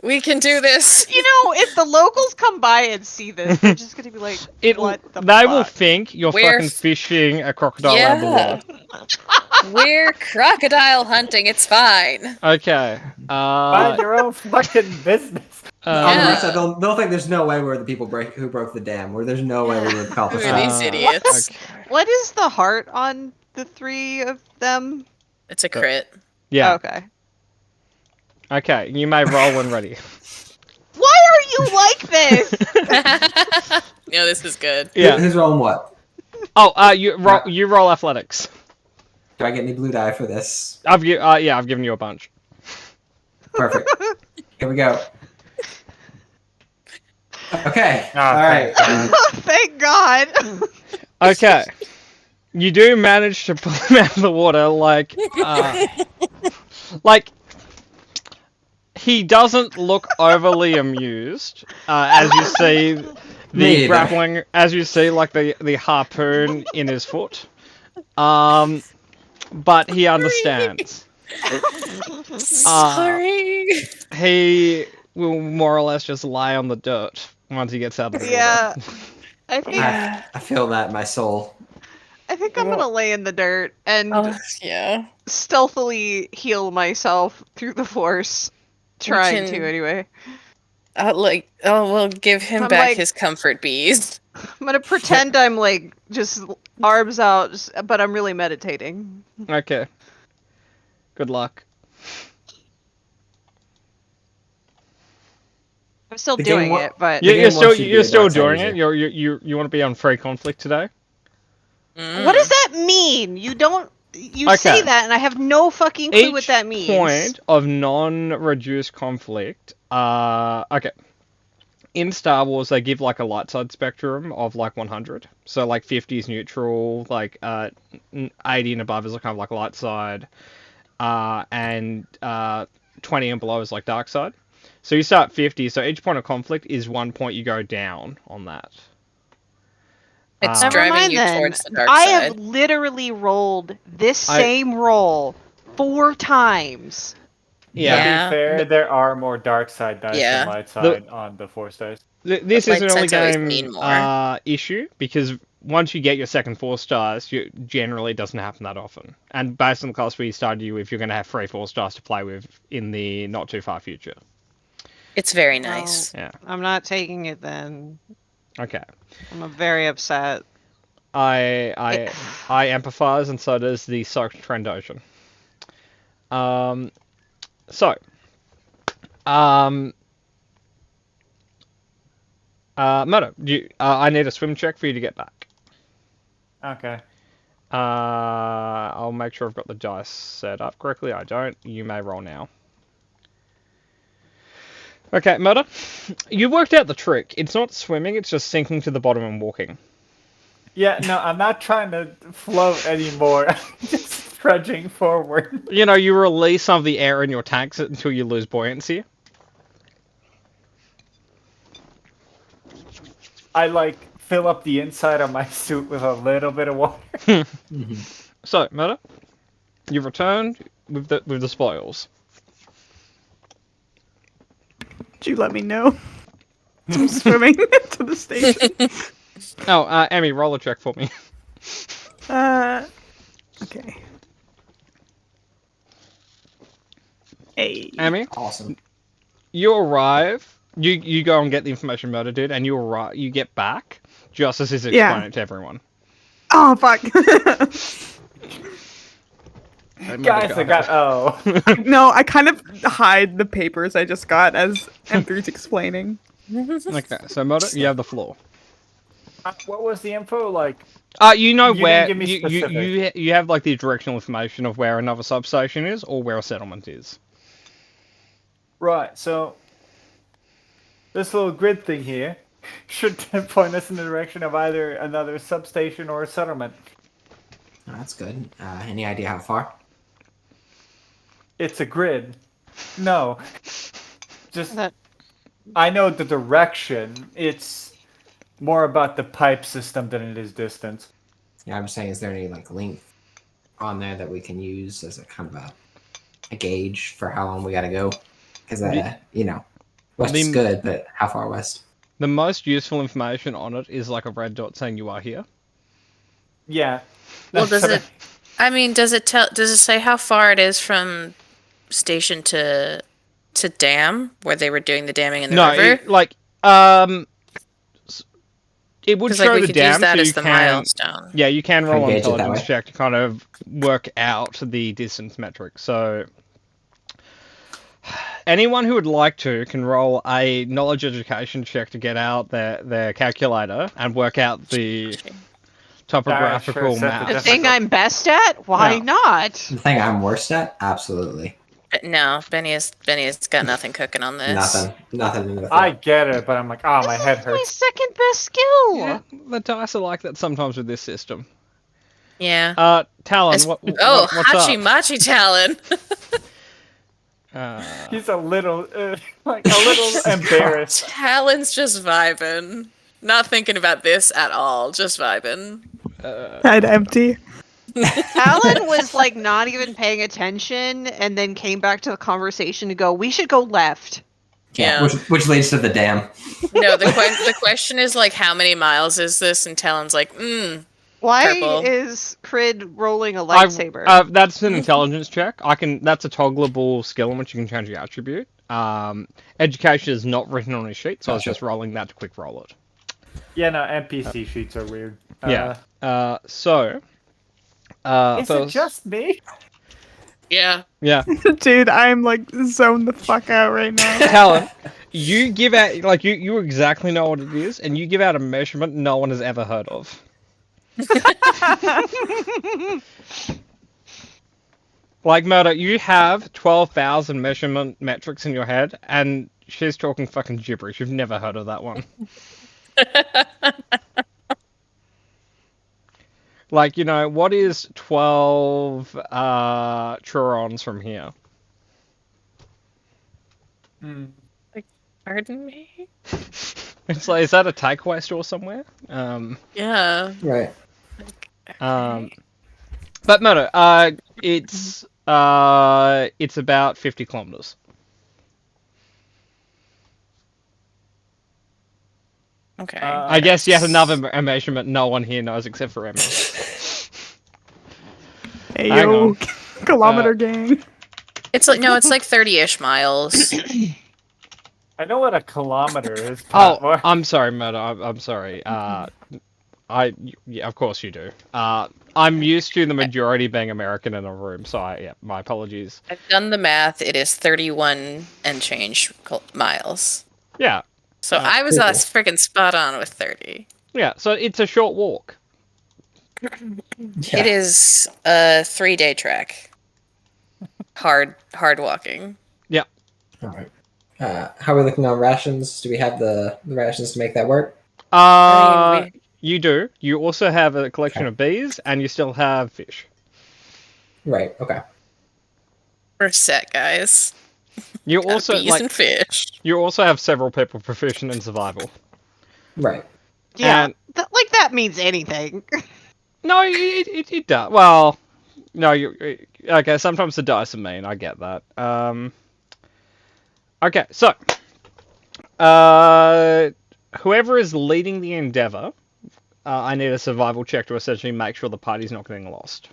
we can do this. You know, if the locals come by and see this, they're just gonna be like, "What the They will fuck?" think you're We're fucking f- fishing a crocodile out of the Yeah. water. We're crocodile hunting. It's fine. Okay. Mind your own fucking business. On the Yeah. right side, they'll think there's no way we're the people who broke the dam. Where there's no way we would accomplish Who are that. these idiots? Okay. What is the heart on the three of them? It's a crit. Yeah. Okay. Okay. You may roll when ready. Why are you like this? No, this is good. Yeah. Who's rolling what? Oh, you roll athletics. Do I get any blue die for this? I've given you a bunch. Perfect. Here we go. Okay. Oh, All right. Thank God. Okay. You do manage to pull him out of the water, like he doesn't look overly amused as you see the Neither. grappling, as you see like the harpoon in his foot. But he understands. Sorry. He will more or less just lie on the dirt once he gets out of the water. Yeah. I think I feel that in my soul. I'm gonna lay in the dirt and Yeah. stealthily heal myself through the force. Trying can- to anyway. We'll give him I'm back like- his comfort bees. I'm gonna pretend I'm like just arms out, but I'm really meditating. Okay. Good luck. I'm still The game doing wa- it, but The You're game still wants you to be you're a still dark side doing user. it. You want to be on free conflict today? what does that mean? You don't. You say Okay. that, and I have no fucking clue what that means. Point of non-reduced conflict. Okay. In Star Wars, they give like a light side spectrum of like 100. So like 50 is neutral, like 80 and above is kind of like light side, and 20 and below is like dark side. So you start 50. So each point of conflict is 1 point you go down on that. It's Never driving mind you then. towards the dark I side. have literally rolled this I- same roll 4 times. Yeah. To Yeah. be fair, there are more dark side dice Yeah. than light side on the force dice. This Light is an early sides always game mean more. issue because once you get your second 4 stars, you generally doesn't happen that often. And based on the class we started you with, you're going to have 3 4 stars to play with in the not too far future. It's very nice. Yeah. I'm not taking it then. Okay. I'm very upset. I empathize, and so does the Soaked Trandoshan. Murdo, I need a swim check for you to get back. Okay. I'll make sure I've got the dice set up correctly. I don't. You may roll now. Okay, Murdo, you worked out the trick. It's not swimming, it's just sinking to the bottom and walking. Yeah, no, I'm not trying to float anymore. I'm just trudging forward. You know, you release some of the air in your tanks until you lose buoyancy. I like fill up the inside of my suit with a little bit of water. So, Murdo, you've returned with the spoils. Did you let me know? I'm swimming to the station. Oh, Emmy, roll a check for me. Okay. Hey. Emmy, Awesome. you arrive. You go and get the information Murdo did, and you arrive. You get back just as he's explaining it to everyone. Oh fuck. Hey, Murdo, Guys, go I got ahead. No, I kind of hide the papers I just got as M3's explaining. Okay, so Murdo, you have the floor. what was the info like? You know You where didn't give me specific. you have like the directional information of where another substation is or where a settlement is. Right, so this little grid thing here should point us in the direction of either another substation or a settlement. Oh, that's good. Any idea how far? it's a grid. No. Just That I know the direction. It's more about the pipe system than it is distance. Yeah, I'm just saying, is there any like length on there that we can use as a kind of a gauge for how long we got to go? Because west is The- good, but how far west? The most useful information on it is like a red dot saying you are here. Yeah. Well, That's does what it? I mean, does it say how far it is from station to dam where they were doing the damming in the No, river? it would Because show like we the could dam, use that so as you the can. milestone. Yeah, you can roll an gauge it that intelligence way. check to kind of work out the distance metric. So anyone who would like to can roll a knowledge education check to get out their calculator and work out the topographical set the map. the That's thing like a- I'm best at? Why Yeah. not? The thing I'm worst at? Absolutely But no, Benny has got nothing cooking on this. nothing. With I it. get it, but I'm like, oh, my This head is my hurts. second best skill. Yeah, the dice are like that sometimes with this system. Yeah. Talon, It's- what's Hachi up? Machi Talon. He's a little, like a little embarrassed. Talon's just vibing. Not thinking about this at all. Just vibing. Head empty. Alan was like not even paying attention and then came back to the conversation to go, we should go left. Yeah. Which leads to the dam. No, the question is like, how many miles is this? And Talon's like, Why Purple. is Crid rolling a lightsaber? That's an intelligence check. That's a toggleable skill in which you can change your attribute. Education is not written on his sheet, so I was Gotcha. just rolling that to quick roll it. Yeah, no, NPC sheets are weird. Yeah. Is First, it just me? yeah. yeah. Dude, I'm like zoned the fuck out right now. Talon, you give out like you exactly know what it is, and you give out a measurement no one has ever heard of. Like Murder, you have 12,000 measurement metrics in your head, and she's talking fucking gibberish. You've never heard of that one. Like, what is 12 Trurons from here? Pardon me? It's like, is that a takeaway store somewhere? Yeah. Right. But Murder, it's about 50 kilometers. Okay. I guess yet another measurement no one here knows except for Emily. Hey Hang yo, on. kilometer gang. It's like 30-ish miles. I know what a kilometer is. Oh, Patmore. I'm sorry, Murder. I'm sorry. Yeah, of course you do. I'm used to the majority being American in a room, so my apologies. I've done the math. It is 31 and change miles. Yeah, So I was cool. freaking spot on with 30. yeah. So it's a short walk. Yeah. It is a 3-day trek. Hard walking. All right. How are we looking on rations? Do we have the rations to make that work? I mean, You do. You also have a collection of bees, and you still have fish. Right. Okay. we're set, guys. You Got also bees and fish. you also have several people proficient in survival. Right. Yeah, And- that means anything. No, it does. Well, no, okay. Sometimes the dice are mean. I get that. Okay, so whoever is leading the endeavor, I need a survival check to essentially make sure the party's not getting lost.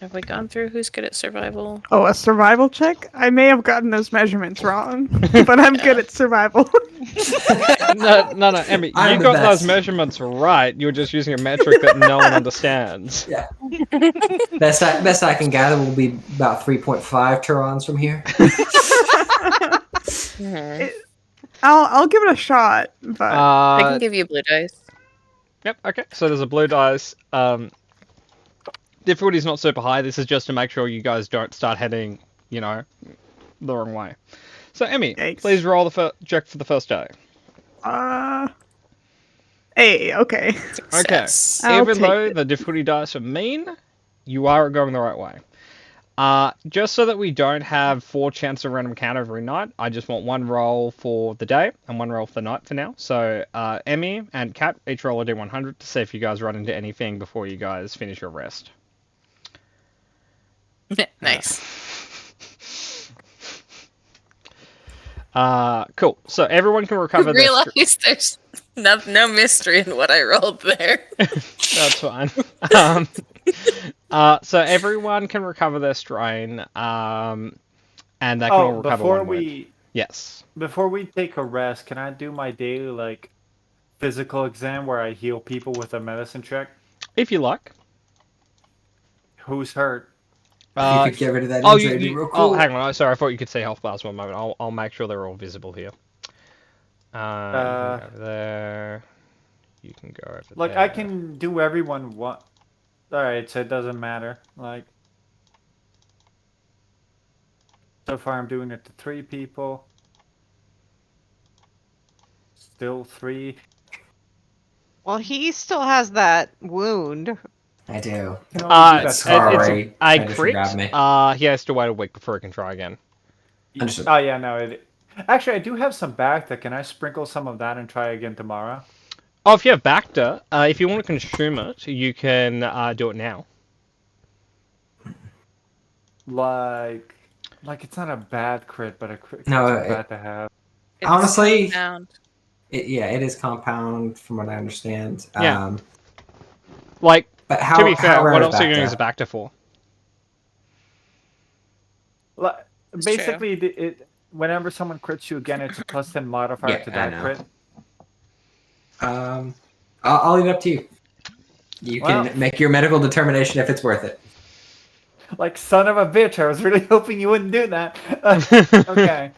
Have we gone through who's good at survival? Oh, a survival check? I may have gotten those measurements wrong, but I'm good at survival. No, Emmy, I'm you the got best. those measurements right. You're just using a metric that no one understands. Yeah. best I can gather will be about 3.5 Turons from here. I'll give it a shot, but I can give you blue dice. Yep, okay. So there's a blue dice. Difficulty's not super high. This is just to make sure you guys don't start heading, the wrong way. So, Emmy, Yikes. please roll the check for the first day. hey, okay. Success. I'll Even take though it. the difficulty dice are mean, you are going the right way. Just so that we don't have 4 chances of random count every night, I just want 1 roll for the day and 1 roll for the night for now. So Emmy and Kat each roll a d100 to see if you guys run into anything before you guys finish your rest. Nice. Cool. So everyone can recover I their realize there's no mystery in what I rolled there. That's fine. So everyone can recover their strain, and they can all recover before 1 wound. Yes. Before we take a rest, can I do my daily like physical exam where I heal people with a medicine check? If you like. Who's hurt? you could get rid of that Oh, injury, it'd be real oh, cool. hang on. Sorry, I thought you could see health bars 1 moment. I'll make sure they're all visible here. You can go over there. You can go over Like there. I can do everyone one. All right, so it doesn't matter. Like so far, I'm doing it to 3 people. Still 3. Well, he still has that wound. I do. Can only do that It's twice. Sorry. a I just crit. grabbed me. He has to wait a week before he can try again. Understood. Oh yeah, no. Actually, I do have some Bacta. Can I sprinkle some of that and try again tomorrow? Oh, if you have Bacta, if you want to consume it, you can do it now. Like it's not a bad crit, but a crit No, is bad to have. It's Honestly- compound. It is compound from what I understand. Yeah. Like, But how, to be fair, how rare what is else are you going to use Bacta? a Bacta for? It's Basically, whenever someone crits you again, it's a +10 modifier Yeah, to I that know. crit. I'll leave it up to you. You Well- can make your medical determination if it's worth it. Like, son of a bitch, I was really hoping you wouldn't do that. Okay.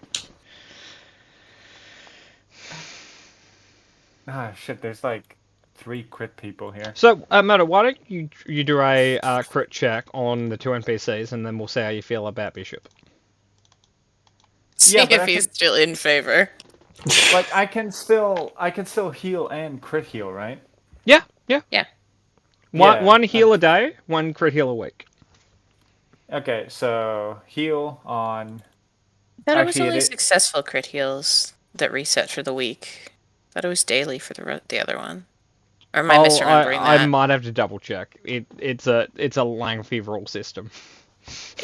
Ah, shit, there's like 3 crit people here. So, Mata, why don't you do a crit check on the 2 NPCs, and then we'll see how you feel about Bishop. See Yeah, but if I he's can- still in favor. Like, I can still heal and crit heal, right? Yeah. Yeah. Yeah, One heal a day, 1 crit heal a week. Okay, so heal on... I thought it was Actually, only it- successful crit heals that reset for the week. I thought it was daily for the other one. Or am I misremembering I that? might have to double check. It's a lengthy rule system.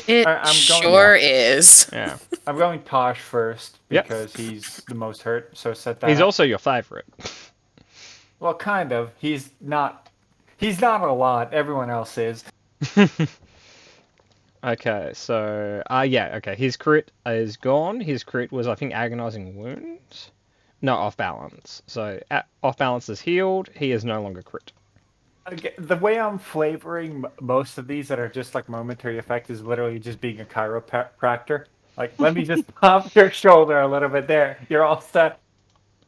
It I'm going- sure is. Yeah. I'm going Tosh first Yep. because he's the most hurt, so set that He's up. also your favorite. Well, kind of. He's not a lot. Everyone else is. Okay, so okay. His crit is gone. His crit was, I think, agonizing wounds. No, off balance. So off balance is healed. He is no longer crit. Okay, the way I'm flavoring most of these that are just like momentary effect is literally just being a chiropractor. Like, let me just pop your shoulder a little bit there. You're all set.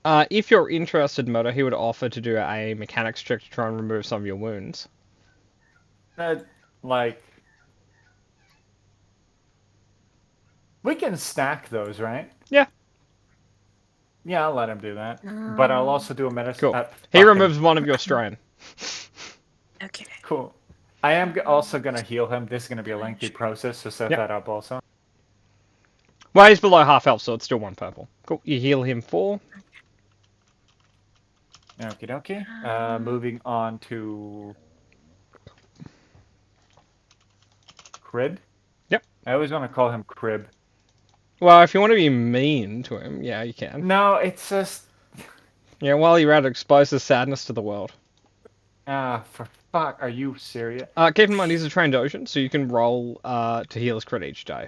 If you're interested, Moto, he would offer to do a mechanics check to try and remove some of your wounds. Like, we can stack those, right? Yeah. Yeah, I'll let him do that. But I'll also do a medicine. Cool. He removes 1 of your strain. Okay. Cool. I am also gonna heal him. This is gonna be a lengthy process, so set Yep. that up also. Well, he's below half health, so it's still 1 purple. Cool. You heal him 4. Okie dokie. Moving on to Crib. Yep. I always want to call him Crib. Well, if you want to be mean to him, yeah, you can. No, it's just Yeah, while you're at it, expose his sadness to the world. for fuck. Are you serious? Keep in mind, he's a trained ocean, so you can roll to heal his crit each day.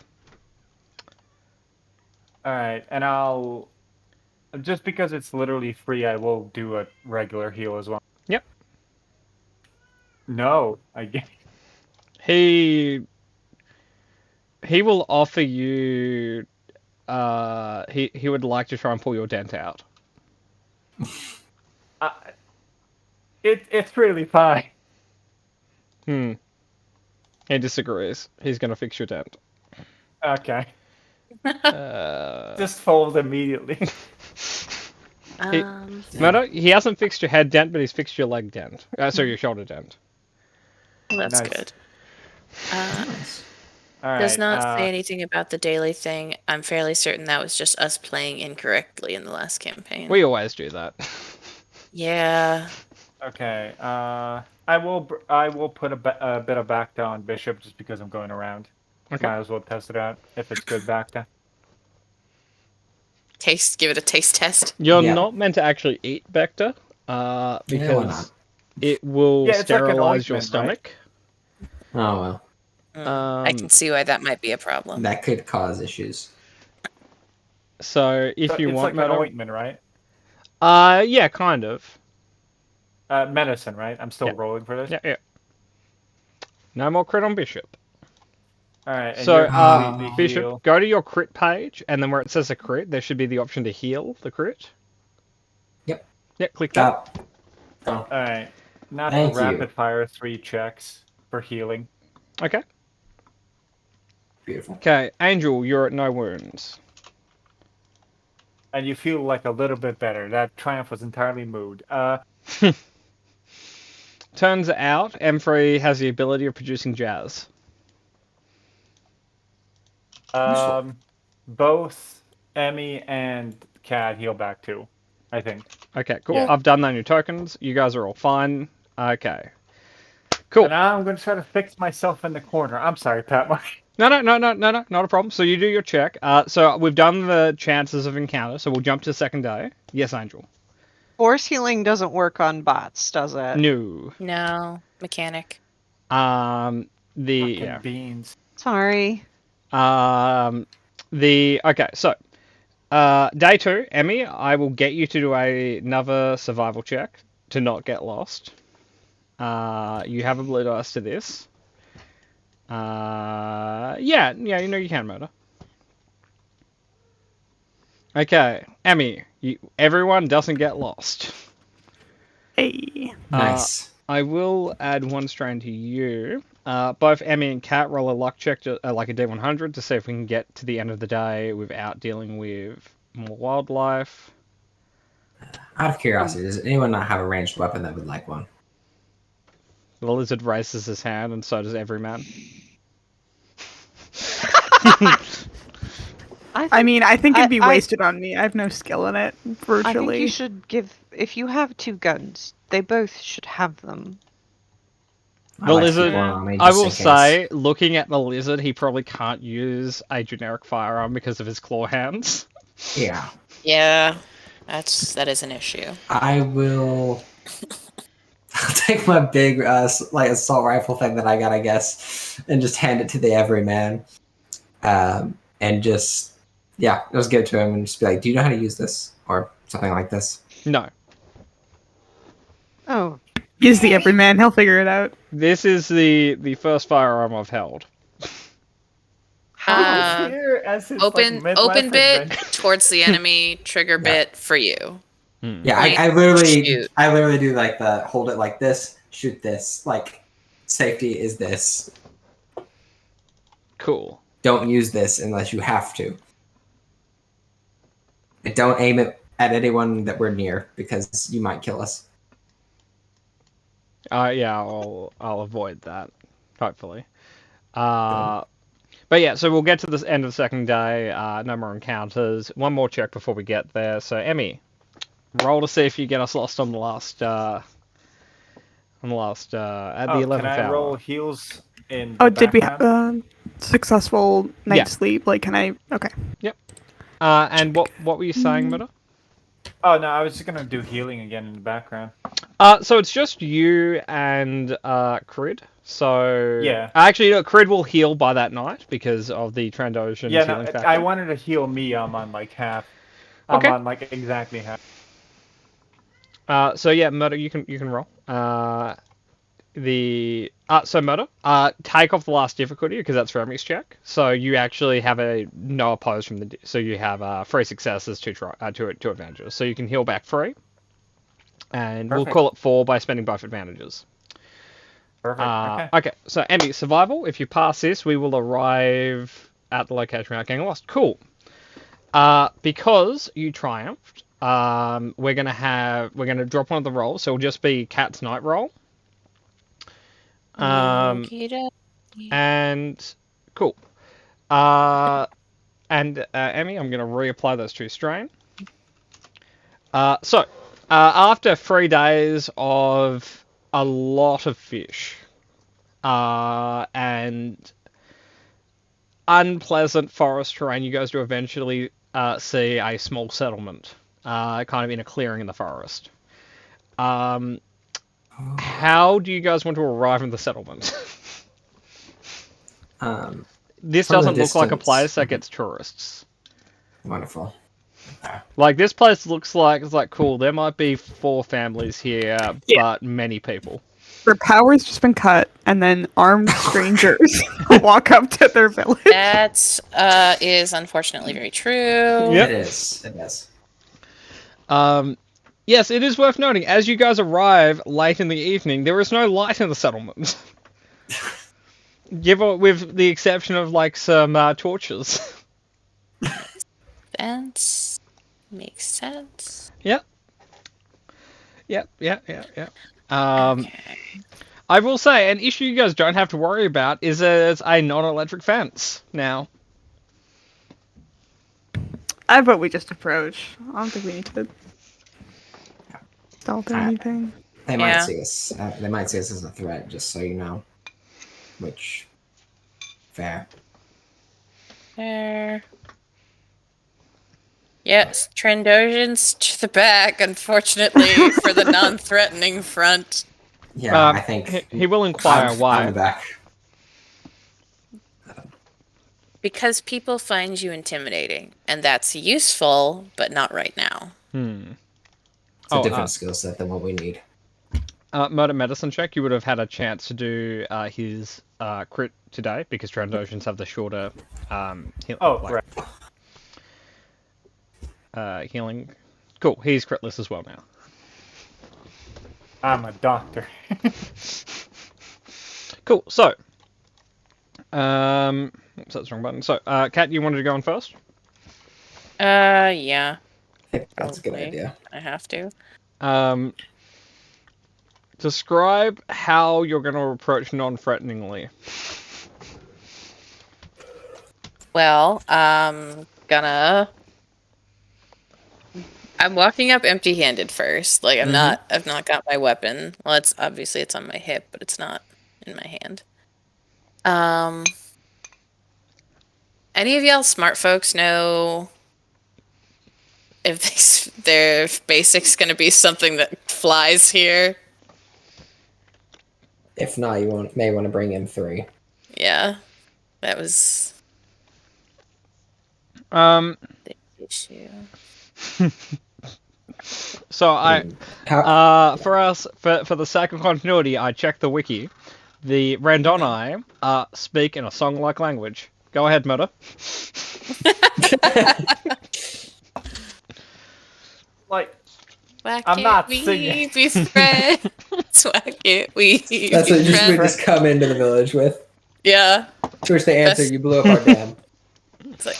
All right, and I'll just because it's literally free, I will do a regular heal as well. Yep. No, I get. He will offer you. He would like to try and pull your dent out. It's really fine. He disagrees. He's gonna fix your dent. Okay, Uh, just fold immediately. no, he hasn't fixed your head dent, but he's fixed your leg dent. Sorry, your shoulder dent. Well, that's Nice. good. All Does right. not say anything about the daily thing. I'm fairly certain that was just us playing incorrectly in the last campaign. We always do that. Yeah. Okay. I will put a bit of Bacta on Bishop just because I'm going around. Okay. Might as well test it out if it's good Bacta. Give it a taste test. You're Yeah. not meant to actually eat Vector, why because not? it will Yeah, it's like an sterilize your ointment, right? stomach. Oh well, I can see why that might be a problem. that could cause issues. So if So you it's want like an Murder, ointment, right? yeah, kind of. Medicine, right? I'm still Yeah. rolling for this. Yeah. No more crit on Bishop. All right. And So, you're completely Bishop, heal. go to your crit page, and then where it says a crit, there should be the option to heal the crit. Yep. Yep, click that. Oh, All right. Not Thank the you. rapid fire 3 checks for healing. Okay. beautiful. Okay, Angel, you're at no wounds. And you feel like a little bit better. That triumph was entirely mood. Turns out, M3 has the ability of producing jazz. Both Emmy and Cat heal back too, I think. Okay, cool. Yeah. I've done that in your tokens. You guys are all fine. Okay. Cool. And now I'm going to try to fix myself in the corner. I'm sorry, Pat. No, not a problem. So you do your check. So we've done the chances of encounter, so we'll jump to the second day. Yes, Angel. Force healing doesn't work on bots, does it? No. No, mechanic. The Fucking yeah. beans. Sorry. Okay, so day 2, Emmy, I will get you to do another survival check to not get lost. You have a blue dice to this. Yeah, you know you can murder. Okay, Emmy, everyone doesn't get lost. Hey. Nice. I will add 1 strain to you. Both Emmy and Kat roll a luck check, like a D100, to see if we can get to the end of the day without dealing with more wildlife. Out of curiosity, does anyone not have a ranged weapon that would like one? The lizard raises his hand, and so does every man. I mean, I think it'd be I- wasted on me. I have no skill in it, virtually. I think you should give. If you have 2 guns, they both should have them. The like to lizard- keep one on me I just will in case. say, looking at the lizard, he probably can't use a generic firearm because of his claw hands. Yeah. Yeah, that is an issue. I will. I'll take my big like assault rifle thing that I got, I guess, and just hand it to the everyman, and just just give it to him and just be like, "Do you know how to use this?" or something like this. No. Oh, He's the everyman. He'll figure it out. This is the first firearm I've held. Uh, Here as his, open midlife bit adventure. towards the enemy, trigger bit for you. Hmm. Yeah, Point, I literally, shoot. I literally do like the hold it like this, shoot this. Like, safety is this. Cool. Don't use this unless you have to. And don't aim it at anyone that we're near because you might kill us. Yeah, I'll avoid that, hopefully. But yeah, so we'll get to the end of the second day. No more encounters. One more check before we get there. So Emmy, roll to see if you get us lost on the last at the 11th Can I hour. roll heals in? Oh, the did we have background? successful night's Yeah. sleep? Like, can I? Okay. And what were you saying, Mutter? Oh no, I was just gonna do healing again in the background. So it's just you and Crid. So Yeah. actually, Crid will heal by that night because of the Trandoshans Yeah, healing no, factor. I wanted to heal me. I'm on like half. Okay. I'm on like exactly half. So yeah, Murder, you can roll. So Murder, take off the last difficulty because that's for Emmy's check. So you actually have no oppose from so you have 3 successes, 2 advantages. So you can heal back 3, and we'll Perfect. call it 4 by spending both advantages. Perfect. Okay, so Emmy, survival. If you pass this, we will arrive at the location without getting lost. Cool. Because you triumphed, we're gonna drop one of the rolls, so it'll just be Cat's night roll. Okey-doke. And cool. Emmy, I'm going to reapply those 2 strain. After 3 days of a lot of fish and unpleasant forest terrain, you guys do eventually see a small settlement, kind of in a clearing in the forest. How do you guys want to arrive in the settlement? This From the doesn't look like a distance. place that gets tourists. Wonderful. Like, this place looks like, it's like, cool, there might be 4 families here, Yeah. but many people. Their power's just been cut, and then armed strangers walk up to their village. That is unfortunately very true. Yep. It is. It is. Yes, it is worth noting, as you guys arrive late in the evening, there is no light in the settlement. With the exception of, like, some torches. That makes sense. Yep. Okay. I will say, an issue you guys don't have to worry about is there's a non-electric fence now. I vote we just approach. I don't think we need to stealth or Alright. anything. They might Yeah. see us. They might see us as a threat, just so you know. Which, fair. There. Yes, Trandosians to the back, unfortunately, for the non-threatening front. Yeah, I think he will inquire I'm why. the back. Because people find you intimidating, and that's useful, but not right now. Hmm. It's a Oh, different skill set than what we need. Murder medicine check. You would have had a chance to do his crit today because Trandosians have the shorter healing. Cool. He's critless as well now. I'm a doctor. Cool. So, oops, that's the wrong button. So, Kat, you wanted to go on first? Yeah, I think that's a good Probably. idea. I have to. Describe how you're going to approach non-threateningly. Well, I'm walking up empty-handed first. Like I've not got my weapon. Well, it's on my hip, but it's not in my hand. Any of y'all smart folks know if their basic's gonna be something that flies here? If not, you may want to bring in 3. Yeah, that was Um, the issue. so I, How, for the sake of continuity, I checked the wiki. The Randonai speak in a song-like language. Go ahead, Murder. Like, Whack I'm it, not we singing. be friends. Whack it, we that's be what friends. we just come into the village with. Yeah, To which they answer, That's- you blew up our dam. it's like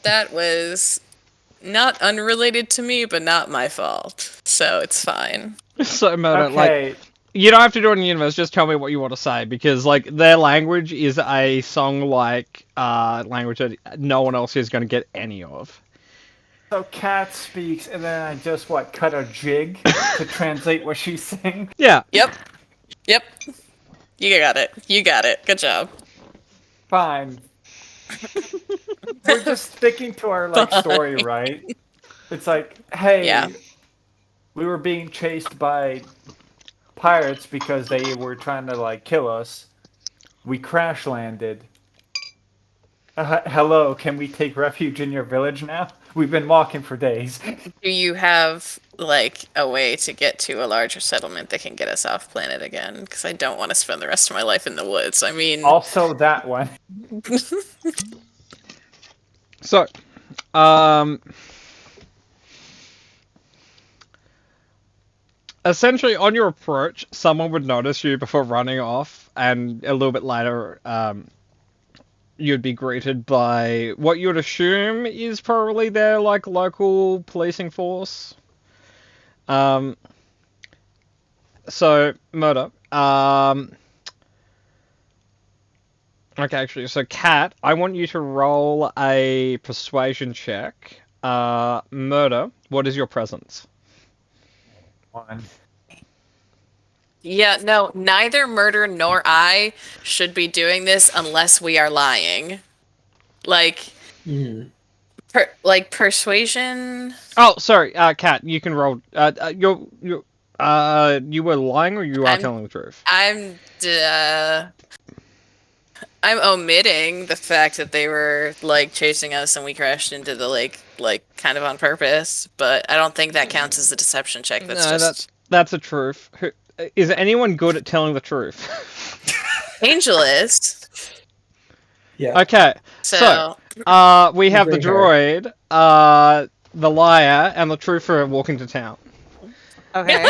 that was not unrelated to me, but not my fault, so it's fine. So, Murder, like, okay, you don't have to do it in the universe. Just tell me what you want to say, because like their language is a song-like language that no one else is going to get any of. so Kat speaks, and then I just cut a jig to translate what she's saying. Yeah. Yep. You got it. Good job. Fine. We're just sticking to our story, right? It's like, hey, Yeah. we were being chased by pirates because they were trying to kill us. We crash landed. Hello, can we take refuge in your village now? We've been walking for days. Do you have a way to get to a larger settlement that can get us off planet again? Because I don't want to spend the rest of my life in the woods. I mean, Also, that one. So, essentially, on your approach, someone would notice you before running off, and a little bit later, you'd be greeted by what you would assume is probably their local policing force. So, Murder. Okay, actually, so Kat, I want you to roll a persuasion check. Murder, what is your presence? 1. Yeah, no, neither Murder nor I should be doing this unless we are lying. Like, Mhm. persuasion. Oh, sorry, Kat, you can roll. You were lying or you are I'm- telling the truth? I'm omitting the fact that they were like chasing us and we crashed into the lake, like kind of on purpose. But I don't think that counts as a deception check. That's No, just that's a truth. Is anyone good at telling the truth? Angel is. Yeah. Okay, So we have the Bring her. droid, the liar, and the truther walking to town. Okay.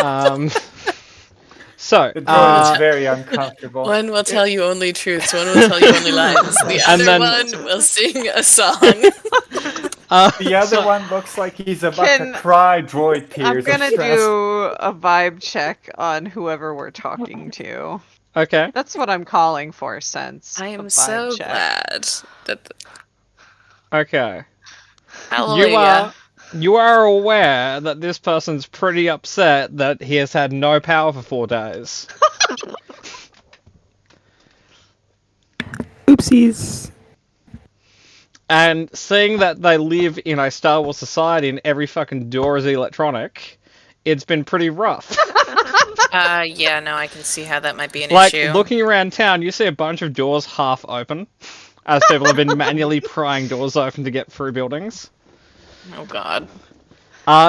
So, The droid is very uncomfortable. one will tell you only truths, one will tell you only lies. The And other then- one will sing a song. The other so- one looks like he's about Can- to cry droid I'm tears of gonna stress. do a vibe check on whoever we're talking to. Okay. That's what I'm calling for, Sense. I a am vibe so check. glad that. Okay. Hallelujah. You are aware that this person's pretty upset that he has had no power for 4 days. Oopsies. And seeing that they live in a Star Wars society and every fucking door is electronic, it's been pretty rough. Yeah, no, I can see how that might be an Like, issue. looking around town, you see a bunch of doors half open, as people have been manually prying doors open to get through buildings. Oh God.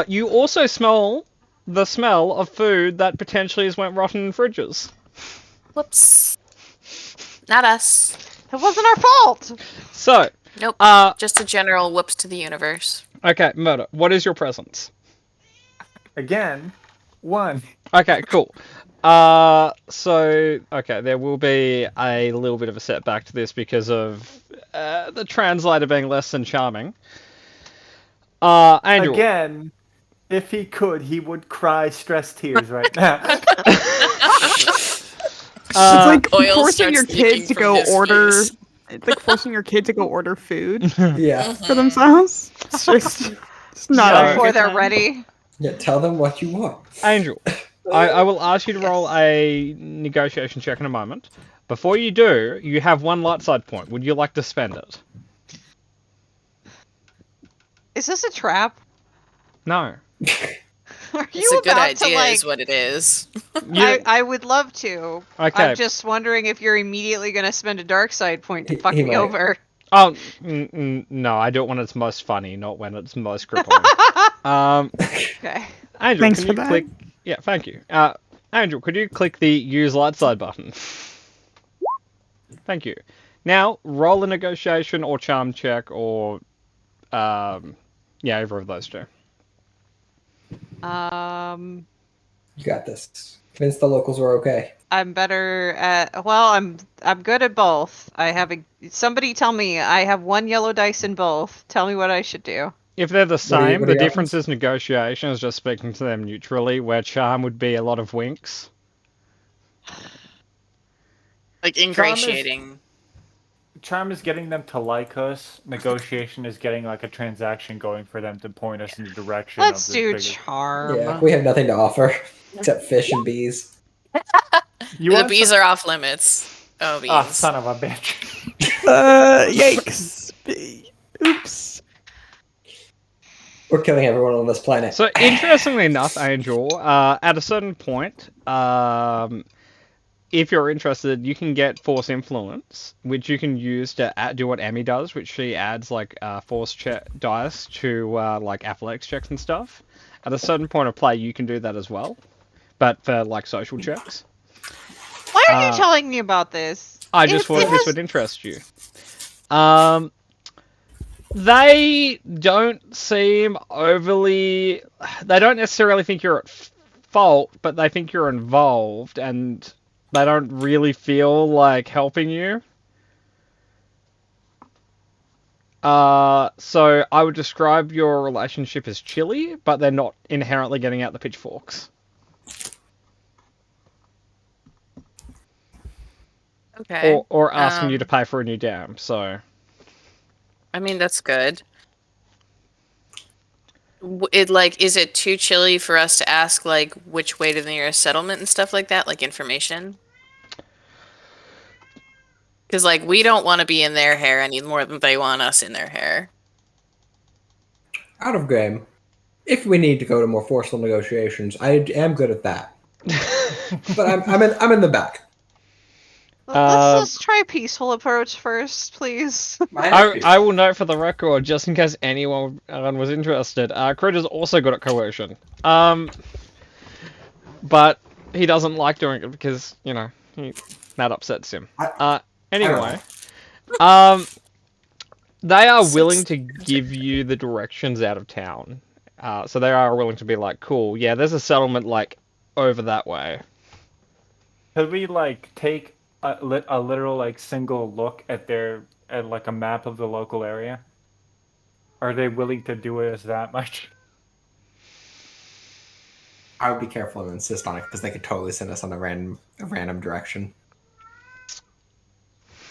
You also smell the smell of food that potentially has went rotten in fridges. Whoops. Not us. It wasn't our fault. So, Nope. Just a general whoops to the universe. okay, Murder, what is your presence? Again, 1. Okay, cool. Okay, there will be a little bit of a setback to this because of the translator being less than charming. Andrew. Again, if he could, he would cry stress tears right now. It's like Oil forcing your starts leaking kid to from go his order. face. It's like forcing your kid to go order food Yeah. for themselves. It's just it's not Yeah. a Before good they're time. ready. Yeah. Tell them what you want. Angel, I will ask you to roll a negotiation check in a moment. Before you do, you have 1 light side point. Would you like to spend it? Is this a trap? No. Are you It's a good about idea, to like? is what it is. I would love to. Okay. I'm just wondering if you're immediately gonna spend a dark side point to He- fuck he me might. over. Oh, no, I do it when it's most funny, not when it's most crippling. Okay. Angel, Thanks can for you that. click... Yeah, thank you. Angel, could you click the use light side button? Thank you. Now, roll a negotiation or charm check or... yeah, either of those two. You got this. Convince the locals we're okay. I'm better at. Well, I'm good at both. I have a. Somebody tell me. I have 1 yellow dice in both. Tell me what I should do. If they're the What are same, your the options? difference is negotiation is just speaking to them neutrally, where charm would be a lot of winks. Like ingratiating. Charm is getting them to like us. Negotiation is getting like a transaction going for them to point us in the direction Let's of the do biggest... charm. Yeah. We have nothing to offer except fish and bees. You The want bees some- are off limits. Oh, bees. Ah, son of a bitch. Yikes. Oops. We're killing everyone on this planet. So, interestingly enough, Angel, at a certain point, if you're interested, you can get Force Influence, which you can use to do what Emmy does, which she adds like Force dice to like athletics checks and stuff. At a certain point of play, you can do that as well, but for like social checks. Why are you telling me about this? I just It thought this has- would interest you. They don't seem overly... They don't necessarily think you're at fault, but they think you're involved, and they don't really feel like helping you. So I would describe your relationship as chilly, but they're not inherently getting out the pitchforks. Okay. or asking you to Um, pay for a new dam. So I mean, that's good. Is it too chilly for us to ask, like, which way to the nearest settlement and stuff like that, like information? Because, like, we don't want to be in their hair any more than they want us in their hair. Out of game. If we need to go to more forceful negotiations, I am good at that. But I'm in the back. Let's just try a peaceful approach first, please. I will note for the record, just in case anyone was interested, Crit is also good at coercion. But he doesn't like doing it because, you know, that upsets him. Anyway, they are willing to give you the directions out of town. So they are willing to be like, cool, yeah, there's a settlement, like, over that way. Could we like take a literal like single look at like a map of the local area? Are they willing to do it as that much? I would be careful and insist on it because they could totally send us on a random direction.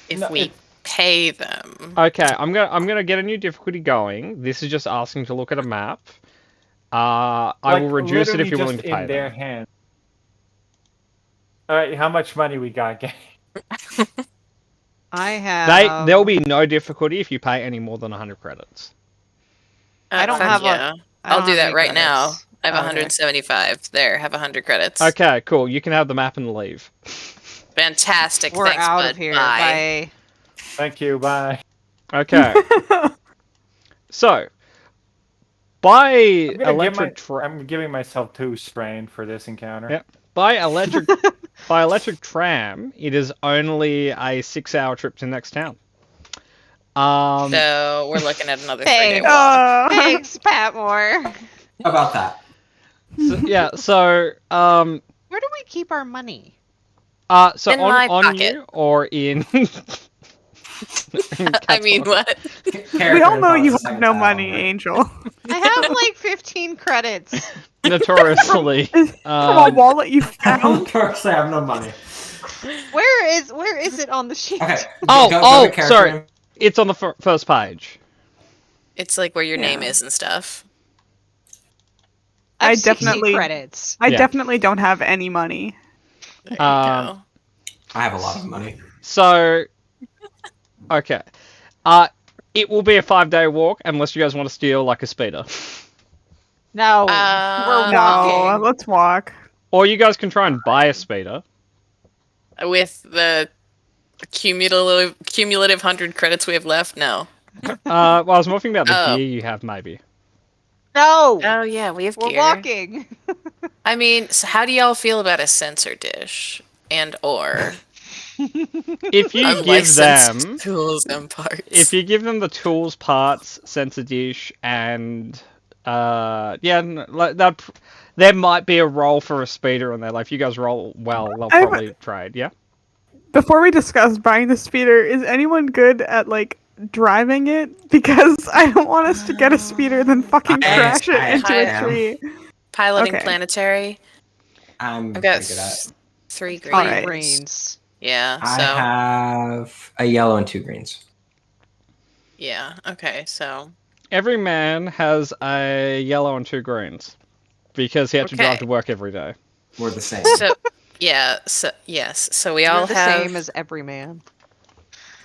If No, we pay them. Okay, I'm gonna get a new difficulty going. This is just asking to look at a map. I will reduce it if you're willing to literally pay just in their them. hands. All right, how much money we got, gang? I have. There'll be no difficulty if you pay any more than 100 credits. I don't fuck have yeah. I don't I'll do have that any right now. credits. I have Okay. 175. There, have 100 credits. Okay, cool. You can have the map and leave. Fantastic. We're Thanks, out bud. of here. Bye. Bye. Thank you. Bye. Okay, so by electric I'm giving myself 2 strain for this encounter. Yep. by electric tram, it is only a 6-hour trip to the next town. So we're looking at another Hey. 3-day walk. Thanks, Patmore. How about that? yeah. So Where do we keep our money? so In my on pocket. you or in. I mean, what? We all know you have no money, Angel. I have like 15 credits. Notoriously. From a wallet you I found. don't I have no money. Where is it on the sheet? Okay. Oh, go oh, to character sorry. name. It's on the first page. It's like where your name Yeah. is and stuff. I have I 60 definitely- credits. I Yeah. definitely don't have any money. There you Um, go. I have a lot of money. So, okay. It will be a 5-day walk unless you guys want to steal like a speeder. No, No. we're No, walking. let's walk. Or you guys can try and buy a speeder. With the cumulative 100 credits we have left? No. Well, I was more thinking about the Oh. gear you have, maybe. No, Oh, yeah, we have we're gear. walking. I mean, so how do y'all feel about a sensor dish? And or If you give unlicensed them, tools and parts? if you give them the tools, parts, sensor dish, and that there might be a role for a speeder in there. Like if you guys roll well, they'll I have probably trade. Yeah. Before we discuss buying the speeder, is anyone good at like driving it? Because I don't want us to get a speeder then fucking I- crash it I into a am. tree. Piloting Okay. planetary. I'm I've got pretty good at. 3 greens. Alright. Brains. Yeah, I so have a yellow and 2 greens. yeah, okay, so Every man has a yellow and 2 greens because he had to drive Okay. to work every day. We're the same. so yeah, so yes, so we You're all the have same as every man.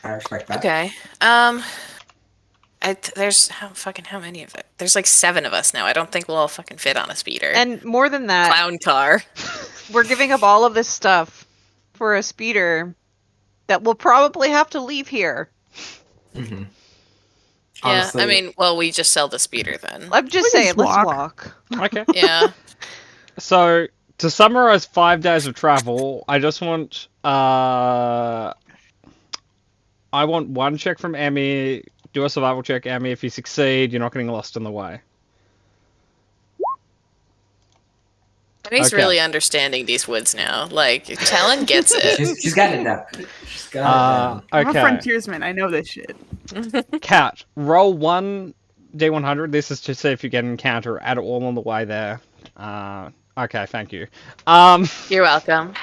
I respect that. okay. There's how many of it? There's like 7 of us now. I don't think we'll all fucking fit on a speeder. And more than that, clown car. we're giving up all of this stuff for a speeder that we'll probably have to leave here. Mm-hmm. Yeah, I mean, well, we just sell the speeder then. I'm just We can saying, let's walk. walk. Okay. Yeah. So to summarize 5 days of travel, I just want I want 1 check from Emmy. Do a survival check, Emmy. If you succeed, you're not getting lost in the way. Emmy's Okay. really understanding these woods now. Like, Talon gets it. she's got it down. She's got it down. I'm a Okay. frontiersman. I know this shit. Cat, roll 1 D100. This is to see if you get an encounter at all on the way there. Okay, thank you. You're welcome.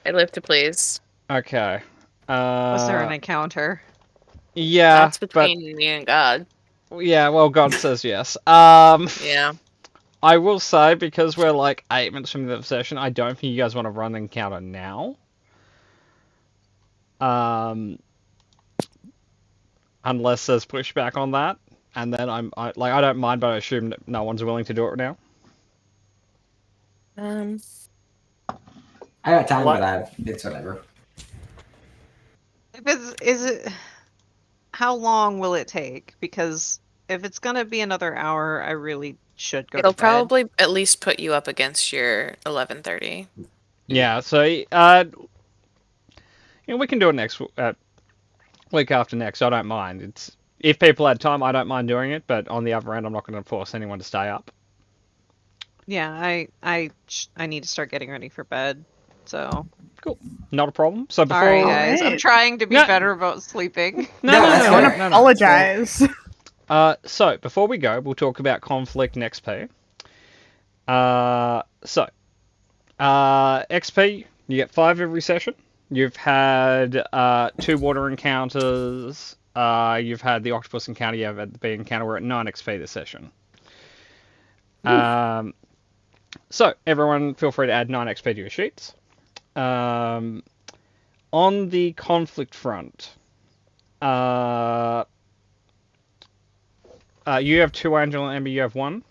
I live to please. Okay. Was there an encounter? Yeah, That's but between me and God. yeah, well, God says yes. Yeah. I will say, because we're like 8 minutes from the session, I don't think you guys want to run the encounter now. Unless there's pushback on that, and then I don't mind, but I assume that no one's willing to do it now. I got time, What- but it's whatever. If is it how long will it take? Because if it's gonna be another hour, I really should go It'll to bed. probably at least put you up against your 11:30. Yeah, so we can do it next week after next. I don't mind. It's if people had time, I don't mind doing it. But on the other end, I'm not going to force anyone to stay up. Yeah, I need to start getting ready for bed. So Not a problem. So before sorry guys, I'm Alright. trying to be No. better about sleeping. No, No, no, that's no, I fair. want to apologize. So before we go, we'll talk about conflict and XP. XP, you get 5 every session. You've had 2 water encounters. You've had the octopus encounter. You have had the bee encounter. We're at 9 XP this session. So everyone, feel free to add 9 XP to your sheets. On the conflict front, you have 2, Angela and Ember. You have 1.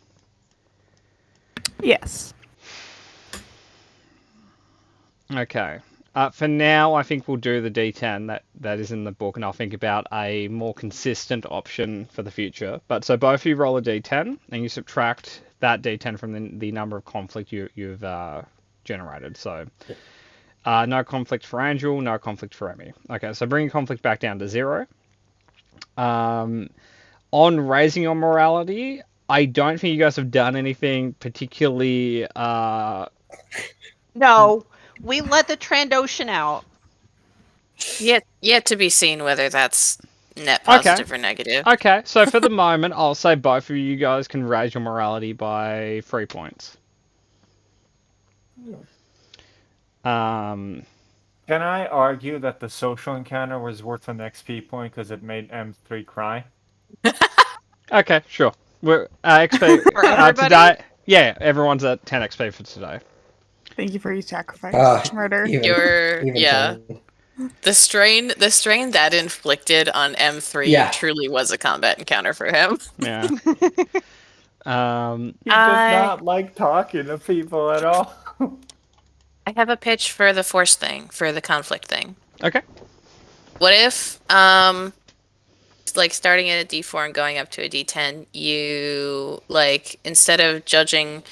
Yes. Okay. For now, I think we'll do the D10 that is in the book, and I'll think about a more consistent option for the future. But so both of you roll a D10, and you subtract that D10 from the number of conflict you've generated. So no conflict for Angel, no conflict for Emmy. Okay, so bring your conflict back down to 0. On raising your morality, I don't think you guys have done anything particularly. No, we let the Trandoshan out. Yet to be seen whether that's net positive or negative. Okay, so for the moment, I'll say both of you guys can raise your morality by 3 points. Can I argue that the social encounter was worth an XP point because it made M3 cry? Okay, sure. We're XP For everybody? today. Yeah, everyone's at 10 XP for today. Thank you for your sacrifice, murder. Your yeah. Then. The strain that inflicted on M3 Yeah. truly was a combat encounter for him. Yeah. He does not like talking to people at all. I have a pitch for the force thing, for the conflict thing. Okay. What if, like starting at a D4 and going up to a D10, you like instead of judging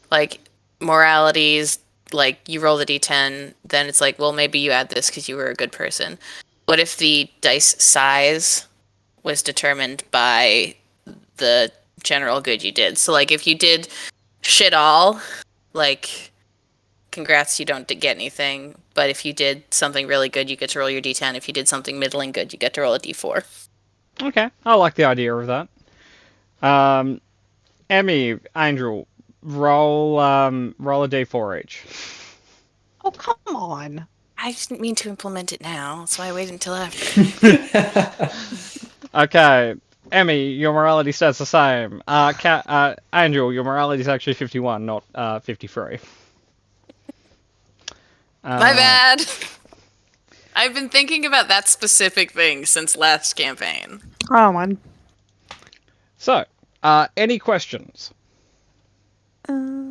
like moralities, like you roll the D10, then it's like, well, maybe you add this because you were a good person. What if the dice size was determined by the general good you did? So like if you did shit all, like congrats, you don't get anything. But if you did something really good, you get to roll your D10. If you did something middling good, you get to roll a D4. Okay. I like the idea of that. Emmy, Angel, roll a D4 each. Oh, come on. I didn't mean to implement it now. That's why I waited until after. Okay. Emmy, your morality stays the same. Angel, your morality is actually 51, not 53. My bad. I've been thinking about that specific thing since last campaign. Oh, man. So, any questions? Uh,